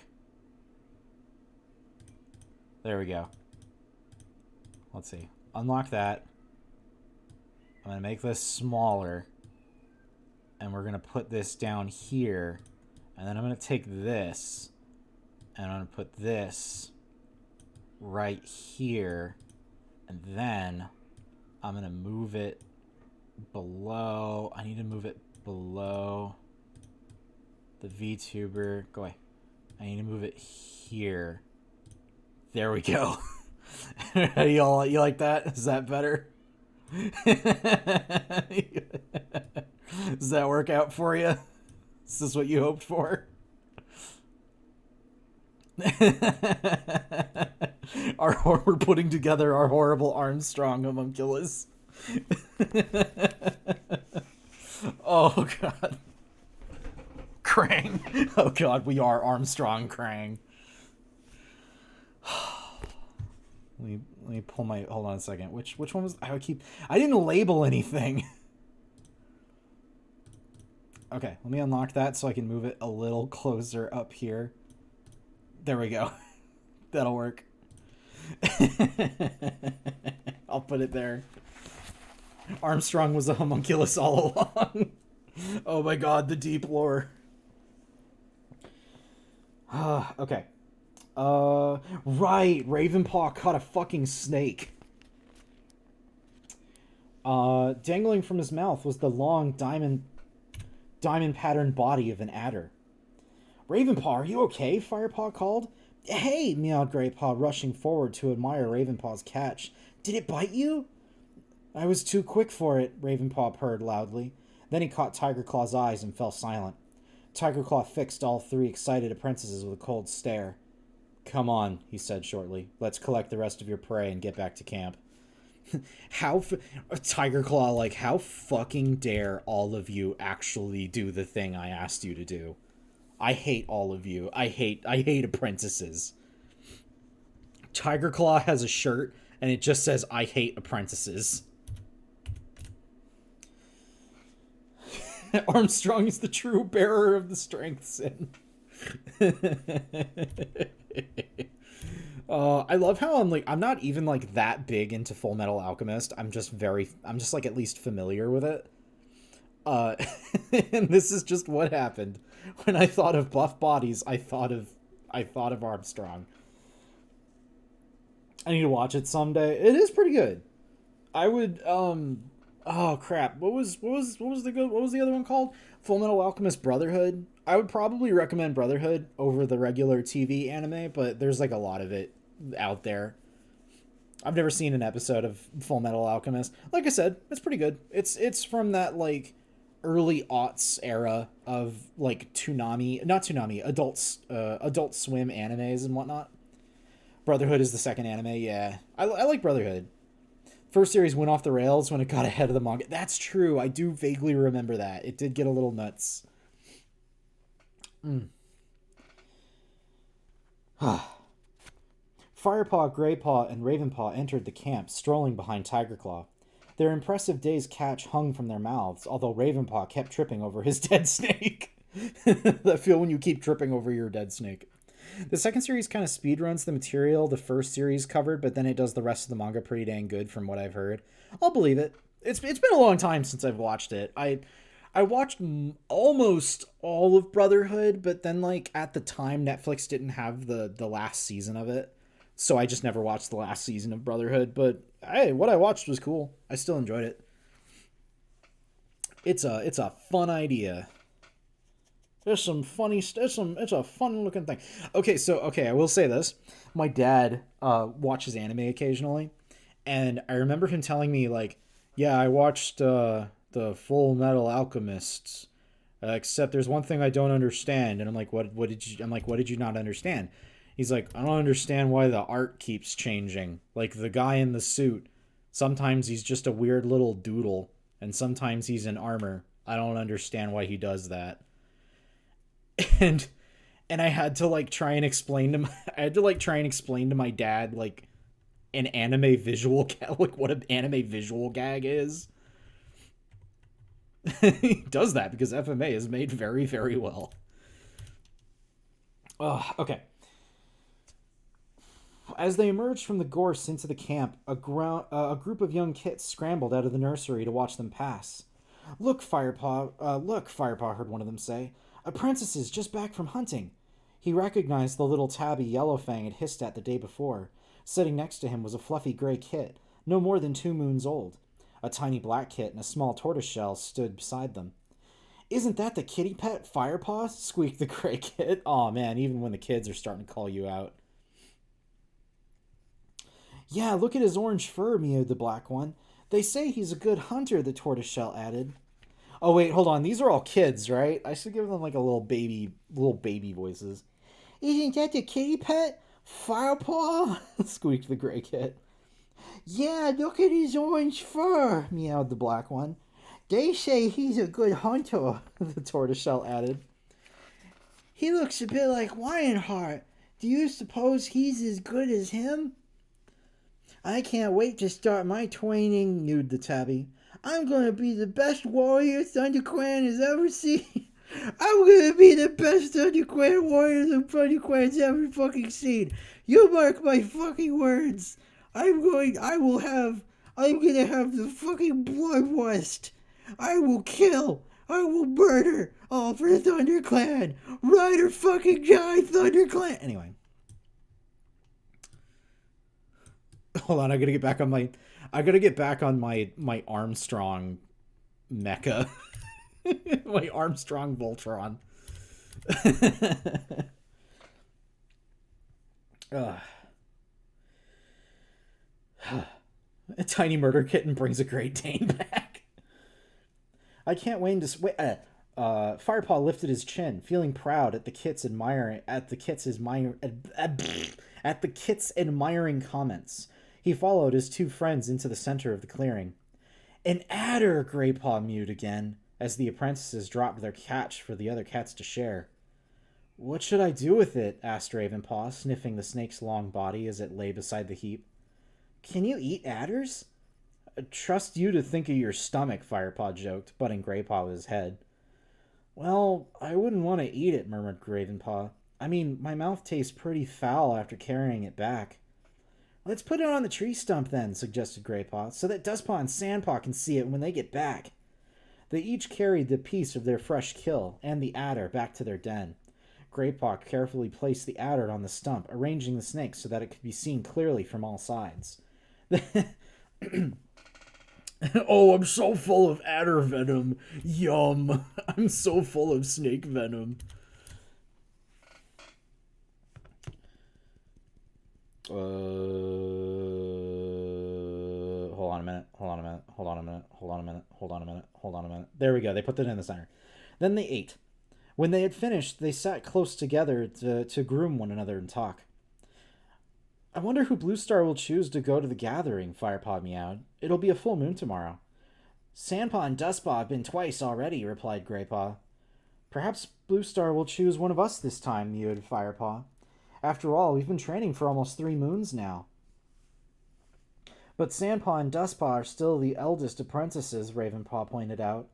There we go. Let's see. Unlock that. I'm going to make this smaller. And we're going to put this down here. And then I'm going to take this. And I'm going to put this right here. And then I'm going to move it below. I need to move it below the VTuber. Go away. I need to move it here. There we go. You like that? Is that better? Does that work out for you? Is this what you hoped for? We're putting together our horrible Armstrong homunculus. Oh god. Krang. Oh god, we are Armstrong Krang. Let me pull my... Hold on a second. Which one was... I didn't label anything. Okay, let me unlock that so I can move it a little closer up here. There we go. That'll work. I'll put it there. Armstrong was a homunculus all along. Oh my god, the deep lore. Okay. Right. Ravenpaw caught a fucking snake. Dangling from his mouth was the long diamond patterned body of an adder. Ravenpaw, are you okay? Firepaw called. Hey, meowed Greypaw, rushing forward to admire Ravenpaw's catch. Did it bite you? I was too quick for it, Ravenpaw purred loudly. Then he caught Tigerclaw's eyes and fell silent. Tigerclaw fixed all three excited apprentices with a cold stare. Come on, he said shortly. Let's collect the rest of your prey and get back to camp. Tigerclaw, like, how fucking dare all of you actually do the thing I asked you to do? I hate all of you. I hate apprentices. Tigerclaw has a shirt and it just says I hate apprentices. Armstrong is the true bearer of the strength sin. I love how I'm not even like that big into Full Metal Alchemist. I'm just like at least familiar with it. Uh, and this is just what happened. When I thought of buff bodies, I thought of Armstrong. I need to watch it someday. It is pretty good. I would oh crap. What was the other one called? Full Metal Alchemist Brotherhood. I would probably recommend Brotherhood over the regular TV anime, but there's like a lot of it out there. I've never seen an episode of Full Metal Alchemist. Like I said, it's pretty good. It's from that like early aughts era of like not Toonami, Adult Swim animes and whatnot. Brotherhood is the second anime. Yeah, I like Brotherhood. First series went off the rails when it got ahead of the manga. That's true. I do vaguely remember that. It did get a little nuts. Firepaw, Greypaw, and Ravenpaw entered the camp, strolling behind Tigerclaw. Their impressive day's catch hung from their mouths, although Ravenpaw kept tripping over his dead snake. That feel when you keep tripping over your dead snake. The second series kind of speedruns the material the first series covered, but then it does the rest of the manga pretty dang good from what I've heard. I'll believe it. It's been a long time since I've watched it. I watched almost all of Brotherhood, but then like at the time Netflix didn't have the last season of it. So I just never watched the last season of Brotherhood, but hey, what I watched was cool. I still enjoyed it. It's a fun idea. It's a fun looking thing. Okay, I will say this. My dad watches anime occasionally, and I remember him telling me like, "Yeah, I watched the Full Metal Alchemists, except there's one thing I don't understand." And I'm like, "What did you?" I'm like, "What did you not understand?" He's like, "I don't understand why the art keeps changing. Like the guy in the suit, sometimes he's just a weird little doodle, and sometimes he's in armor. I don't understand why he does that." and I had to like try and explain to my, I had to like try and explain to my dad like an anime visual like what an anime visual gag is. He does that because FMA is made very very well. Okay. As they emerged from the gorse into the camp, a group of young kits scrambled out of the nursery to watch them pass. Look, Firepaw heard one of them say. Apprentices just back from hunting. He recognized the little tabby Yellowfang had hissed at the day before. Sitting next to him was a fluffy gray kit, no more than 2 moons old. A tiny black kit and a small tortoiseshell stood beside them. Isn't that the kitty pet, Firepaw? Squeaked the gray kit. Aw, man, even when the kids are starting to call you out. Yeah, look at his orange fur, mewed the black one. They say he's a good hunter, the tortoiseshell added. Oh wait, hold on. These are all kids, right? I should give them like a little baby voices. Isn't that the kitty pet? Firepaw? Squeaked the gray kit. Yeah, look at his orange fur, meowed the black one. They say he's a good hunter, the tortoiseshell added. He looks a bit like Lionheart. Do you suppose he's as good as him? I can't wait to start my training, mewed the tabby. I'm going to be the best warrior ThunderClan has ever seen. I'm going to be the best ThunderClan warrior the ThunderClan's ever fucking seen. You mark my fucking words. I'm going to have the fucking bloodlust. I will kill. I will murder. All for the ThunderClan! Ride or fucking die, ThunderClan! Anyway. Hold on, I gotta get back on my Armstrong mecha. My Armstrong Voltron. A tiny murder kitten brings a Great Dane back. I can't wait to wait. Firepaw lifted his chin, feeling proud at the kit's admiring comments. He followed his two friends into the center of the clearing. An adder, Greypaw mewed again, as the apprentices dropped their catch for the other cats to share. What should I do with it? Asked Ravenpaw, sniffing the snake's long body as it lay beside the heap. Can you eat adders? Trust you to think of your stomach, Firepaw joked, butting Greypaw with his head. Well, I wouldn't want to eat it, murmured Ravenpaw. I mean, my mouth tastes pretty foul after carrying it back. Let's put it on the tree stump then, suggested Greypaw, so that Dustpaw and Sandpaw can see it when they get back. They each carried the piece of their fresh kill and the adder back to their den. Greypaw carefully placed the adder on the stump, arranging the snake so that it could be seen clearly from all sides. Oh, I'm so full of adder venom. Yum. I'm so full of snake venom. Hold on a minute. There we go. They put that in the center. Then they ate. When they had finished, they sat close together to groom one another and talk. I wonder who Bluestar will choose to go to the gathering, Firepaw meowed. It'll be a full moon tomorrow. Sandpaw and Dustpaw have been twice already, replied Greypaw. Perhaps Bluestar will choose one of us this time, mewed Firepaw. After all, we've been training for almost 3 moons now. But Sandpaw and Dustpaw are still the eldest apprentices, Ravenpaw pointed out.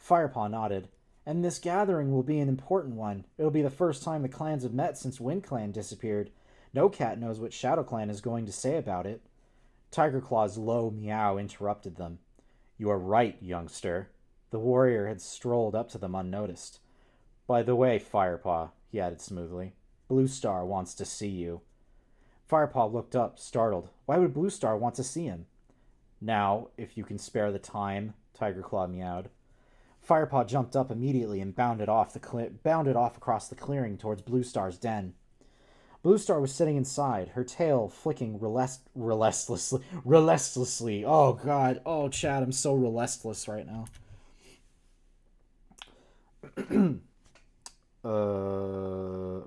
Firepaw nodded. And this gathering will be an important one. It'll be the first time the clans have met since WindClan disappeared. No cat knows what ShadowClan is going to say about it. Tigerclaw's low meow interrupted them. You are right, youngster. The warrior had strolled up to them unnoticed. By the way, Firepaw, he added smoothly, Bluestar wants to see you. Firepaw looked up, startled. Why would Bluestar want to see him? Now, if you can spare the time, Tigerclaw meowed. Firepaw jumped up immediately and bounded off across the clearing towards Bluestar's den. Bluestar was sitting inside, her tail flicking relentlessly. Oh, God. Oh, Chad, I'm so relentless right now. Her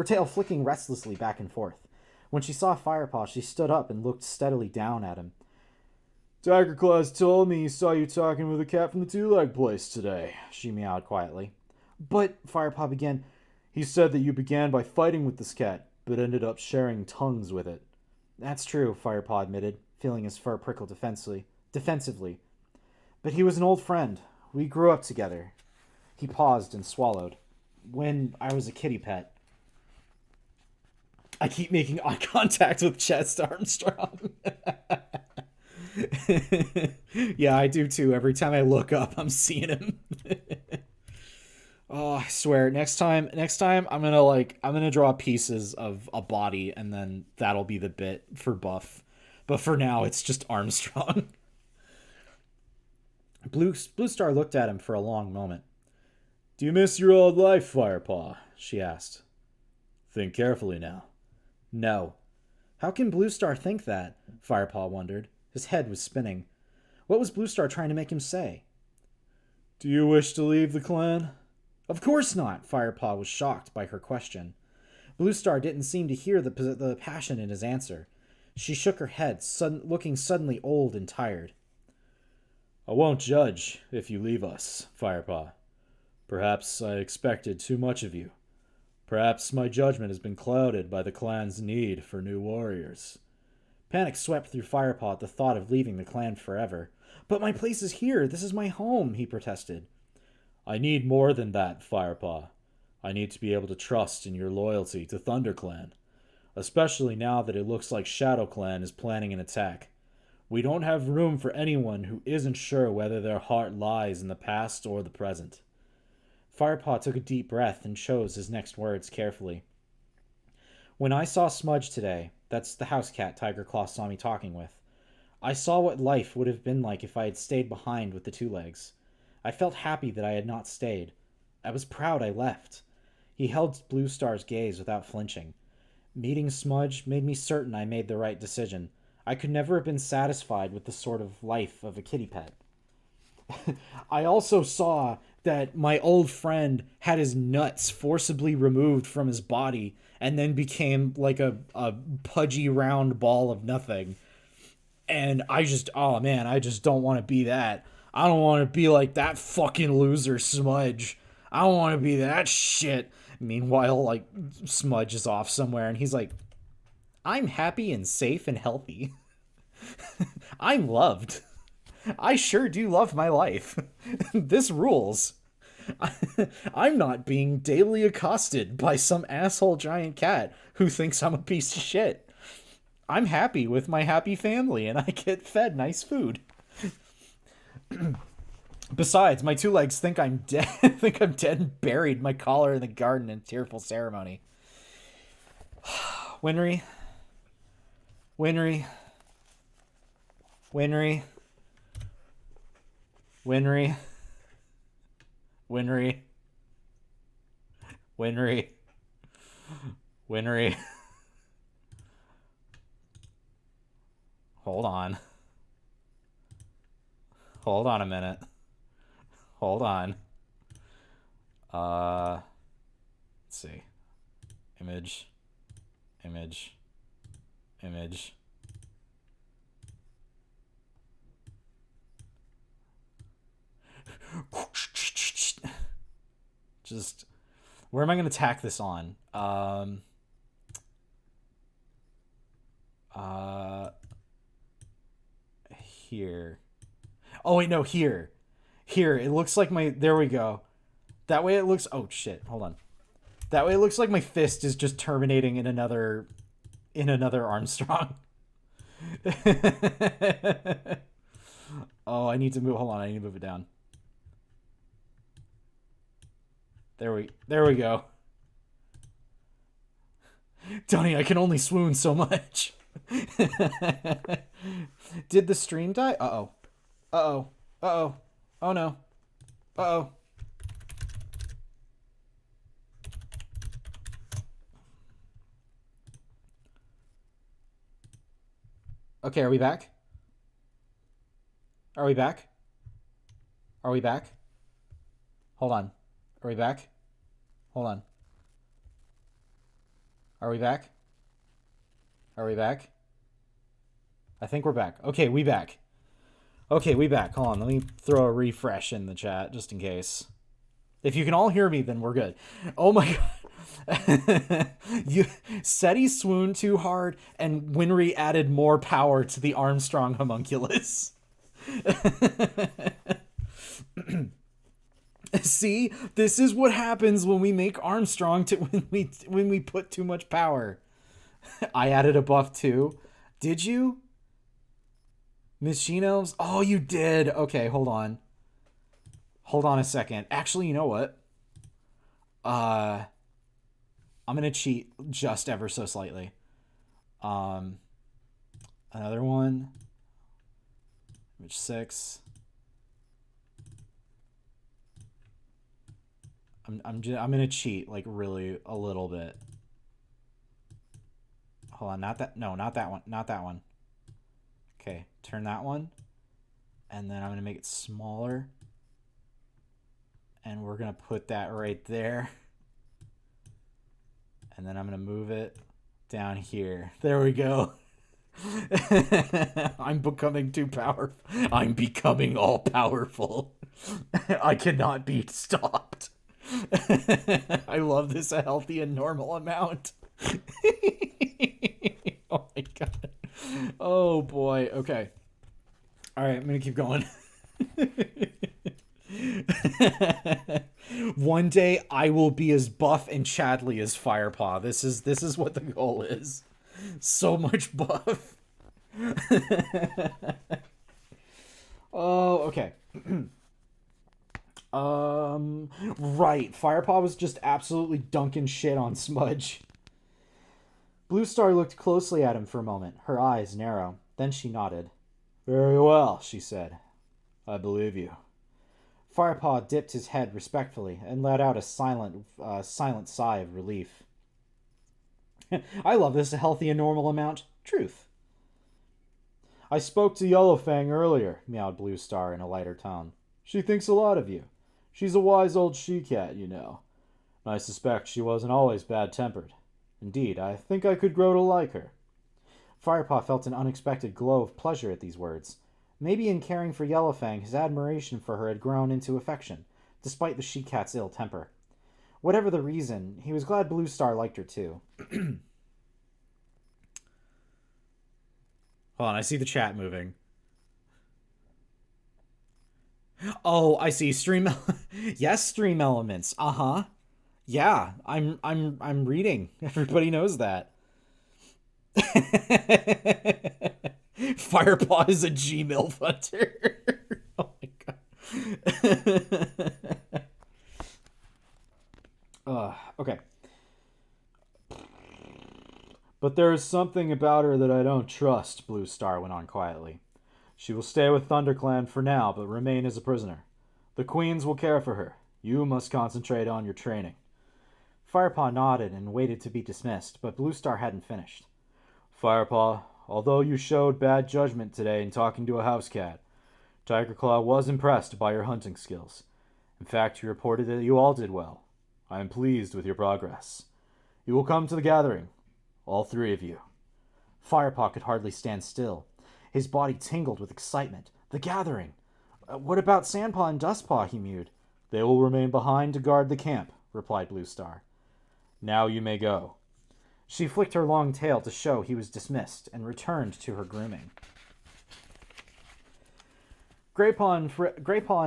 tail flicking restlessly back and forth. When she saw Firepaw, she stood up and looked steadily down at him. Tigerclaw's told me he saw you talking with a cat from the two-leg place today, she meowed quietly. But, Firepaw began, he said that you began by fighting with this cat, but ended up sharing tongues with it. That's true, Firepaw admitted, feeling his fur prickle defensively. But he was an old friend. We grew up together. He paused and swallowed. When I was a kitty pet. I keep making eye contact with Chest Armstrong. Yeah, I do too. Every time I look up, I'm seeing him. Oh, I swear, next time I'm gonna draw pieces of a body and then that'll be the bit for Buff. But for now, it's just Armstrong. Bluestar looked at him for a long moment. Do you miss your old life, Firepaw? She asked. Think carefully now. No. How can Bluestar think that? Firepaw wondered. His head was spinning. What was Bluestar trying to make him say? Do you wish to leave the clan? Of course not, Firepaw was shocked by her question. Bluestar didn't seem to hear the passion in his answer. She shook her head, looking suddenly old and tired. I won't judge if you leave us, Firepaw. Perhaps I expected too much of you. Perhaps my judgment has been clouded by the clan's need for new warriors. Panic swept through Firepaw at the thought of leaving the clan forever. But my place is here. This is my home, he protested. I need more than that, Firepaw. I need to be able to trust in your loyalty to ThunderClan, especially now that it looks like ShadowClan is planning an attack. We don't have room for anyone who isn't sure whether their heart lies in the past or the present. Firepaw took a deep breath and chose his next words carefully. When I saw Smudge today, that's the house cat Tiger Claw saw me talking with, I saw what life would have been like if I had stayed behind with the two legs. I felt happy that I had not stayed. I was proud I left. He held Blue Star's gaze without flinching. Meeting Smudge made me certain I made the right decision. I could never have been satisfied with the sort of life of a kitty pet. I also saw that my old friend had his nuts forcibly removed from his body and then became like a pudgy round ball of nothing. And oh man, I just don't want to be that. I don't want to be like that fucking loser Smudge. I don't want to be that shit. Meanwhile, like, Smudge is off somewhere and he's like, I'm happy and safe and healthy. I'm loved. I sure do love my life. This rules. I'm not being daily accosted by some asshole giant cat who thinks I'm a piece of shit. I'm happy with my happy family and I get fed nice food. Besides, my two legs think I'm dead. Think I'm dead and buried my collar in the garden in tearful ceremony. Winry. Winry. Winry. Winry. Winry. Winry. Winry. Hold on. Hold on a minute. Hold on. Let's see. Image. Image. Image. Just, where am I going to tack this on? Here. Oh wait, no, here. Here, it looks like there we go. That way it looks, oh shit, hold on. That way it looks like my fist is just terminating in another Armstrong. Oh, I need to move, hold on, I need to move it down. There we go. Donnie, I can only swoon so much. Did the stream die? Uh-oh. Uh-oh. Uh-oh. Oh no. Uh-oh. Okay, are we back? Are we back? Are we back? Hold on. Are we back? Hold on. Are we back? Are we back? I think we're back. Okay, we back. Okay, we back. Hold on, let me throw a refresh in the chat just in case. If you can all hear me, then we're good. Oh my god. SETI swooned too hard, and Winry added more power to the Armstrong homunculus. See, this is what happens when we make Armstrong to when we put too much power. I added a buff too. Did you? Machine Elves? Oh, you did. Okay, hold on. Hold on a second. Actually, you know what? I'm gonna cheat just ever so slightly. Another one. Which 6. I'm gonna cheat like really a little bit. Hold on, not that. No, not that one. Not that one. Okay, turn that one, and then I'm gonna make it smaller, and we're gonna put that right there, and then I'm gonna move it down here. There we go. I'm becoming too powerful. I'm becoming all powerful. I cannot be stopped. I love this a healthy and normal amount. Oh my god. Oh boy. Okay. All right, I'm gonna keep going. One day I will be as buff and Chadley as Firepaw. This is what the goal is. So much buff. Oh, okay. Right. Firepaw was just absolutely dunking shit on Smudge. Blue Star looked closely at him for a moment, her eyes narrow. Then she nodded. Very well, she said. I believe you. Firepaw dipped his head respectfully and let out a silent sigh of relief. I love this a healthy and normal amount. Truth. I spoke to Yellowfang earlier, meowed Blue Star in a lighter tone. She thinks a lot of you. She's a wise old she-cat, you know. I suspect she wasn't always bad-tempered. Indeed, I think I could grow to like her. Firepaw felt an unexpected glow of pleasure at these words. Maybe in caring for Yellowfang, his admiration for her had grown into affection, despite the she-cat's ill temper. Whatever the reason, he was glad Blue Star liked her too. Hold on, I see the chat moving. Oh, I see stream. Yes, stream elements. Uh huh. Yeah, I'm reading. Everybody knows that. Firepaw is a Gmail hunter. Oh my god. Okay. But there is something about her that I don't trust, Blue Star went on quietly. She will stay with ThunderClan for now, but remain as a prisoner. The Queens will care for her. You must concentrate on your training. Firepaw nodded and waited to be dismissed, but Blue Star hadn't finished. Firepaw, although you showed bad judgment today in talking to a house cat, Tiger Claw was impressed by your hunting skills. In fact, he reported that you all did well. I am pleased with your progress. You will come to the gathering, all three of you. Firepaw could hardly stand still. His body tingled with excitement. The gathering! What about Sandpaw and Dustpaw, he mewed. They will remain behind to guard the camp, replied Blue Star. Now you may go. She flicked her long tail to show he was dismissed and returned to her grooming. Greypaw and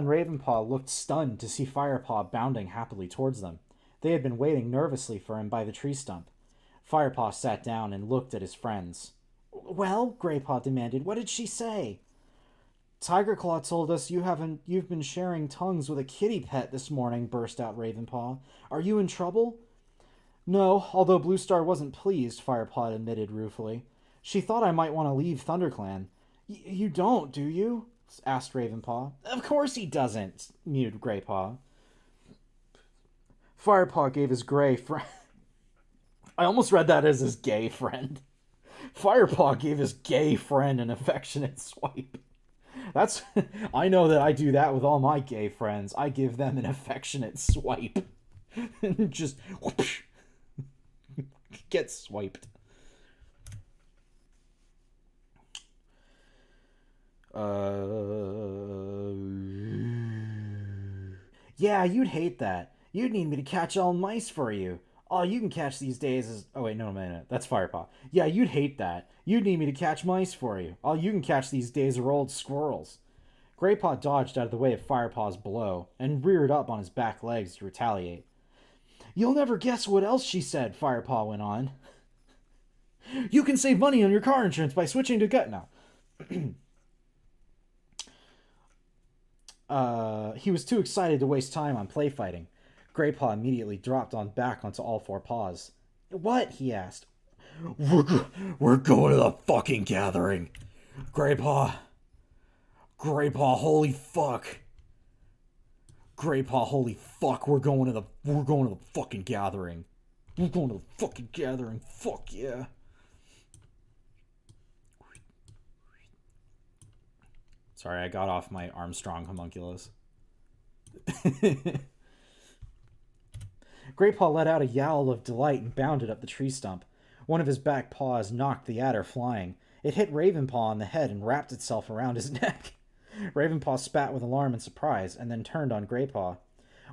Ravenpaw looked stunned to see Firepaw bounding happily towards them. They had been waiting nervously for him by the tree stump. Firepaw sat down and looked at his friends. Well, Greypaw demanded, what did she say? Tiger Claw told us you've been sharing tongues with a kitty pet this morning, burst out Ravenpaw. Are you in trouble? No, although Blue Star wasn't pleased, Firepaw admitted ruefully. She thought I might want to leave ThunderClan. You don't, do you? Asked Ravenpaw. Of course he doesn't, mewed Greypaw. Firepaw gave his gray friend... I almost read that as his gay friend. Firepaw gave his gay friend an affectionate swipe. That's... I know that I do that with all my gay friends. I give them an affectionate swipe. Just... whoosh, get swiped. Yeah, you'd hate that. You'd need me to catch all mice for you. All you can catch these days is... Oh, wait, no, that's Firepaw. Yeah, you'd hate that. You'd need me to catch mice for you. All you can catch these days are old squirrels. Greypaw dodged out of the way of Firepaw's blow and reared up on his back legs to retaliate. You'll never guess what else she said, Firepaw went on. You can save money on your car insurance by switching to gut now. He was too excited to waste time on play fighting. Greypaw immediately dropped back onto all four paws. What? He asked. We're going to the fucking gathering. Greypaw, holy fuck. Greypaw, holy fuck, we're going to the fucking gathering. We're going to the fucking gathering. Fuck yeah. Sorry, I got off my Armstrong homunculus. Greypaw let out a yowl of delight and bounded up the tree stump. One of his back paws knocked the adder flying. It hit Ravenpaw on the head and wrapped itself around his neck. Ravenpaw spat with alarm and surprise, and then turned on Greypaw.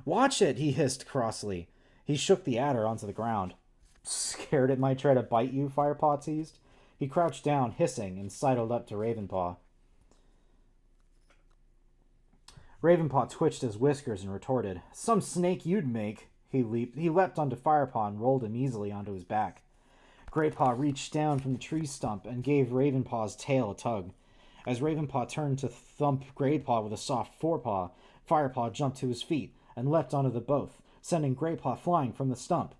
Watch it, he hissed crossly. He shook the adder onto the ground. Scared it might try to bite you, Firepaw teased. He crouched down, hissing, and sidled up to Ravenpaw. Ravenpaw twitched his whiskers and retorted, Some snake you'd make. He leapt onto Firepaw and rolled him easily onto his back. Greypaw reached down from the tree stump and gave Ravenpaw's tail a tug. As Ravenpaw turned to thump Greypaw with a soft forepaw, Firepaw jumped to his feet and leapt onto the both, sending Greypaw flying from the stump.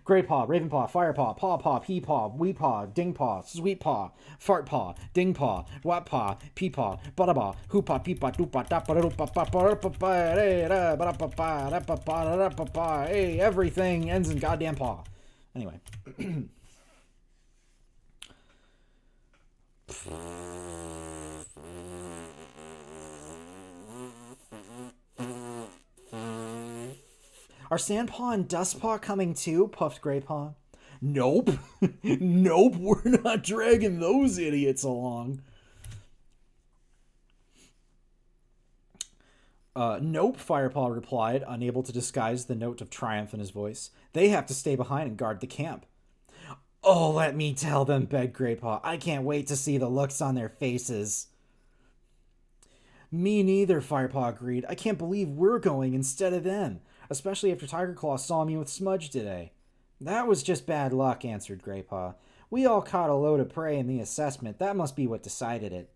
Greypaw, Ravenpaw, Firepaw, Pawpaw, Peepaw, Weepaw, Dingpaw, Sweetpaw, Fartpaw, Dingpaw, Whatpaw, Peepaw, Buttapaw, Hoopaw, Peepaw, Doopaw, Dappa, hey, everything ends in goddamn paw. Anyway. Are Sandpaw and Dustpaw coming too? Puffed Greypaw. Nope. Nope, we're not dragging those idiots along. Nope, Firepaw replied, unable to disguise the note of triumph in his voice. They have to stay behind and guard the camp. Oh, let me tell them, begged Greypaw. I can't wait to see the looks on their faces. Me neither, Firepaw agreed. I can't believe we're going instead of them, especially after Tigerclaw saw me with Smudge today. That was just bad luck, answered Greypaw. We all caught a load of prey in the assessment. That must be what decided it.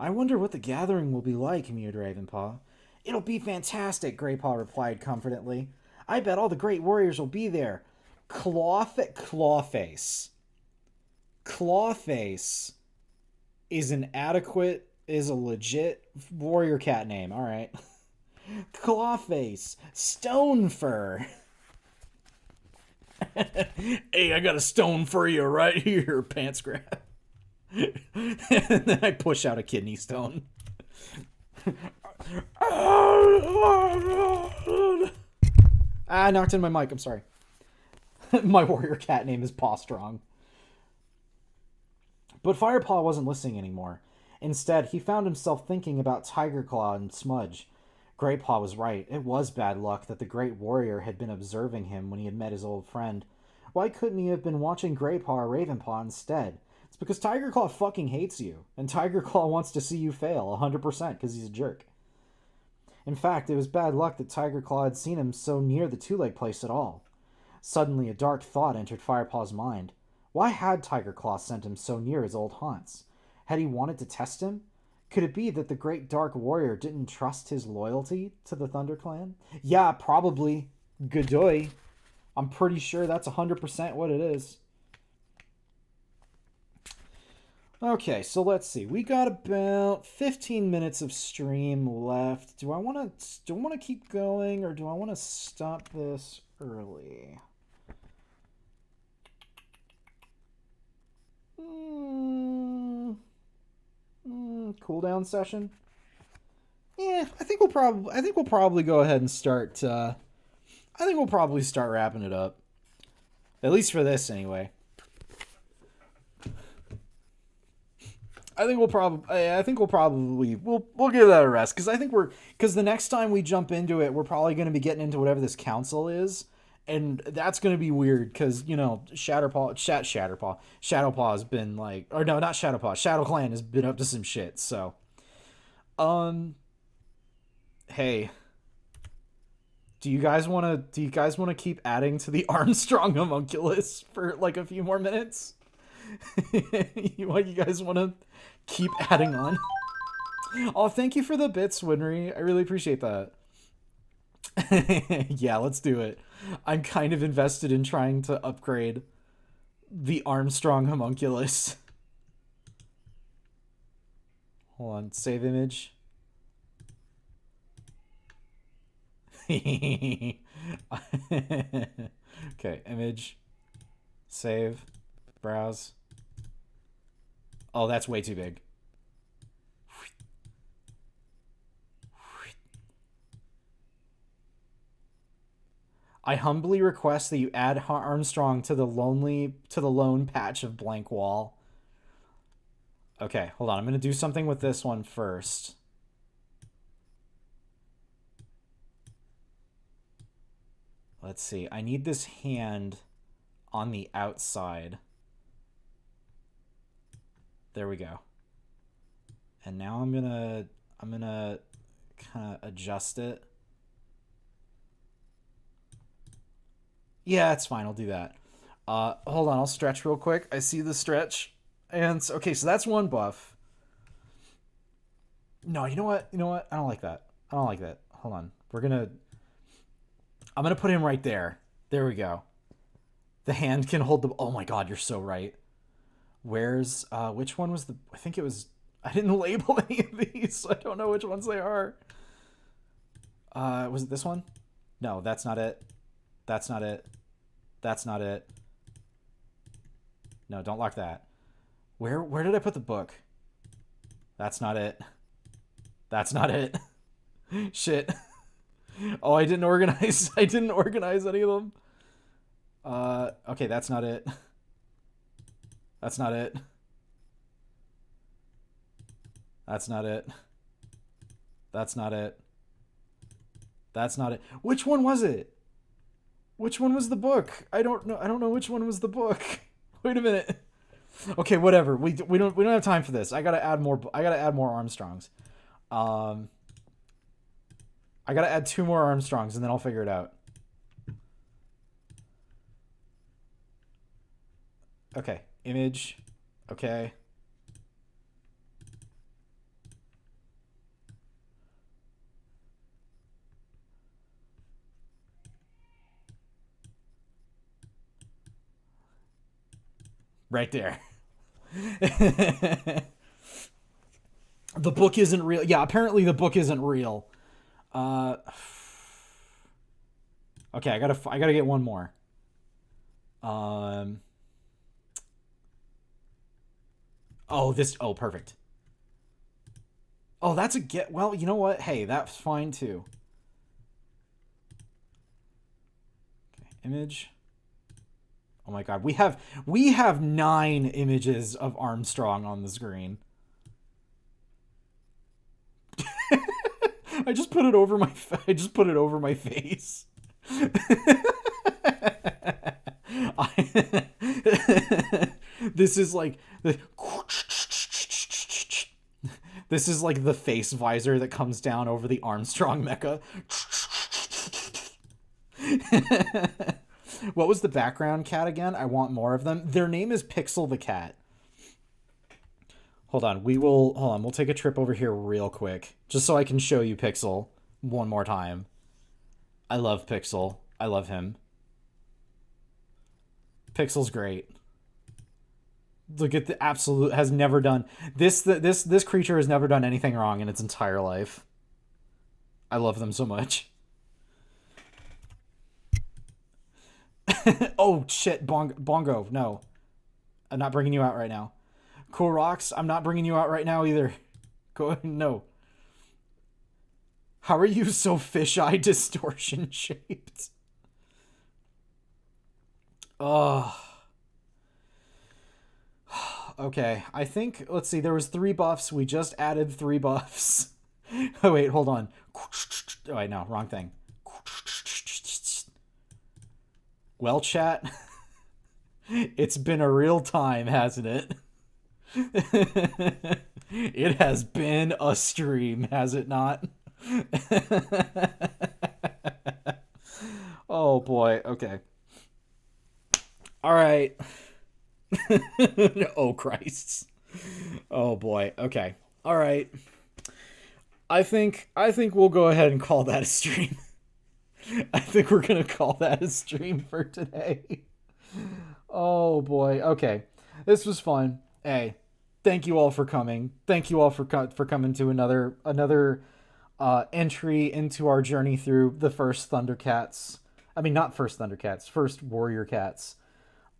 I wonder what the gathering will be like, mewed Ravenpaw. It'll be fantastic, Greypaw replied confidently. I bet all the great warriors will be there. Clawface. Clawface is a legit warrior cat name. All right. Clawface. Stonefur. Hey, I got a stone for you right here, pants grab. And then I push out a kidney stone. I knocked in my mic. I'm sorry. My warrior cat name is Paw Strong. But Firepaw wasn't listening anymore. Instead, he found himself thinking about Tigerclaw and Smudge. Greypaw was right. It was bad luck that the great warrior had been observing him when he had met his old friend. Why couldn't he have been watching Greypaw or Ravenpaw instead? It's because Tigerclaw fucking hates you, and Tigerclaw wants to see you fail 100% because he's a jerk. In fact, it was bad luck that Tigerclaw had seen him so near the two-leg place at all. Suddenly, a dark thought entered Firepaw's mind. Why had Tigerclaw sent him so near his old haunts? Had he wanted to test him? Could it be that the great dark warrior didn't trust his loyalty to the ThunderClan? Yeah, probably. Godoy. I'm pretty sure that's 100% what it is. Okay, so let's see. We got about 15 minutes of stream left. Do I want to keep going, or do I want to stop this early? Cooldown session. Yeah, I think we'll probably go ahead and start. I think we'll probably start wrapping it up. At least for this, anyway. I think we'll probably we'll give that a rest because the next time we jump into it, we're probably going to be getting into whatever this council is, and that's going to be weird because Shadowpaw has been like, or no, not Shadowpaw, ShadowClan has been up to some shit. So, hey, do you guys want to keep adding to the Armstrong homunculus for like a few more minutes? You guys want to keep adding on? Oh, thank you for the bits, Winry. I really appreciate that. Yeah, let's do it. I'm kind of invested in trying to upgrade the Armstrong homunculus. Hold on, save image. Okay, image, save, browse. Oh, that's way too big. I humbly request that you add Armstrong to the lone patch of blank wall. Okay, hold on. I'm going to do something with this one first. Let's see. I need this hand on the outside. There we go. And now I'm gonna kind of adjust it. Yeah, it's fine. I'll do that. Hold on. I'll stretch real quick. I see the stretch. And okay, so that's one buff. No, you know what? I don't like that. I don't like that. Hold on. I'm gonna put him right there. There we go. The hand can hold the. Oh my god, you're so right. Where's which one was the? I think it was. I didn't label any of these, so I don't know which ones they are. Was it this one? No, that's not it. That's not it. That's not it. No, don't lock that. Where did I put the book? That's not it. That's not it. Shit. Oh, I didn't organize. I didn't organize any of them. Okay, that's not it. That's not it. That's not it. That's not it. That's not it. Which one was it? Which one was the book? I don't know. I don't know which one was the book. Wait a minute. Okay, whatever. We don't have time for this. I gotta add more. I gotta add more Armstrongs. Um, I gotta add 2 more Armstrongs and then I'll figure it out. Okay, image. Okay. Right there. The book isn't real. Yeah, apparently the book isn't real. Uh, okay, I gotta get one more. Um. Oh, this. Oh, perfect. Oh, that's a get. Well, you know what? Hey, that's fine too. Okay, image. Oh my god, we have 9 images of Armstrong on the screen. I just put it over my. I just put it over my face. I, this is like the. This is like the face visor that comes down over the Armstrong mecha. What was the background cat again? I want more of them. Their name is Pixel the cat. Hold on. Hold on. We'll take a trip over here real quick just so I can show you Pixel one more time. I love Pixel. I love him. Pixel's great. Look at the absolute has never done this creature has never done anything wrong in its entire life. I love them so much. Oh shit, Bongo, no. I'm not bringing you out right now. Cool Rocks, I'm not bringing you out right now either. Go no. How are you so fisheye distortion shaped? Oh. Okay, I think let's see. There was 3 buffs. We just added 3 buffs. Oh wait, hold on. Oh wait, no, wrong thing. Well, chat, it's been a real time, hasn't it? It has been a stream, has it not? Oh boy. Okay. All right. Oh Christ. Oh boy. Okay. All right. I think we'll go ahead and call that a stream. I think we're going to call that a stream for today. Oh boy. Okay. This was fun. Hey, thank you all for coming. Thank you all for coming to another entry into our journey through the first Thundercats. I mean, not first Thundercats, first Warrior Cats.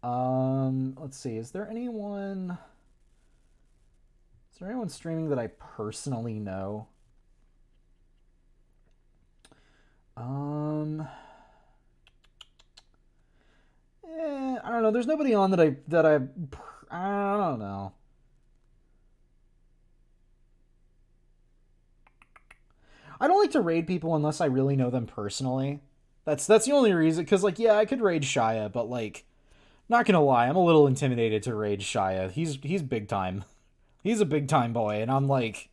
Let's see. Is there anyone streaming that I personally know? I don't know. There's nobody on I don't know. I don't like to raid people unless I really know them personally. That's the only reason. Because like, yeah, I could raid Shia, but like, not gonna lie, I'm a little intimidated to raid Shia. He's big time. He's a big time boy, and I'm like,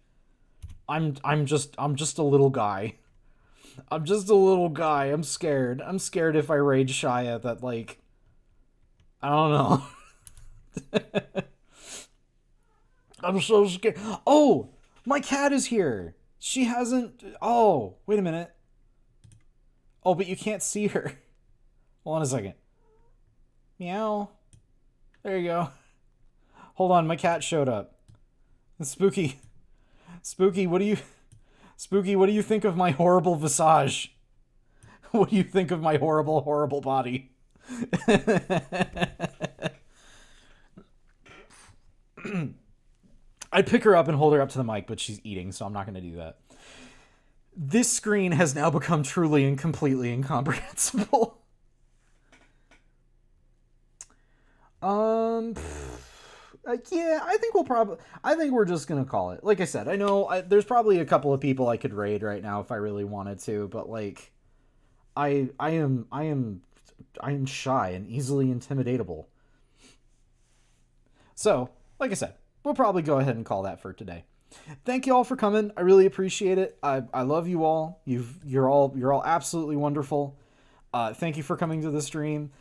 I'm just a little guy. I'm just a little guy. I'm scared. I'm scared if I raid Shia that like, I don't know. I'm so scared. Oh, my cat is here. She hasn't. Oh, wait a minute. Oh, but you can't see her. Hold on a second. Meow. There you go. Hold on, my cat showed up. Spooky. Spooky, what do you. Spooky, what do you think of my horrible visage? What do you think of my horrible, horrible body? I'd pick her up and hold her up to the mic, but she's eating, so I'm not going to do that. This screen has now become truly and completely incomprehensible. Um, yeah, I think we'll probably. I think we're just gonna call it. Like I said, I know there's probably a couple of people I could raid right now if I really wanted to, but like, I am shy and easily intimidatable. So, like I said, we'll probably go ahead and call that for today. Thank you all for coming. I really appreciate it. I love you all. You're all absolutely wonderful. Thank you for coming to the stream.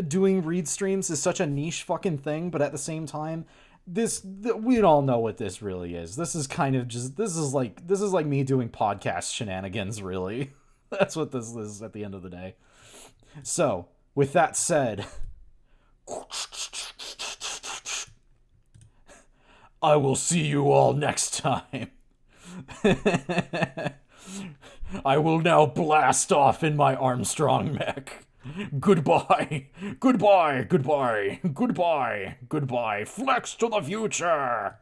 Doing read streams is such a niche fucking thing, but at the same time, we all know what this really is. This is kind of just this is like me doing podcast shenanigans. Really, that's what this is at the end of the day. So, with that said, I will see you all next time. I will now blast off in my Armstrong mech. Goodbye. Goodbye. Goodbye. Goodbye. Goodbye. Flex to the future.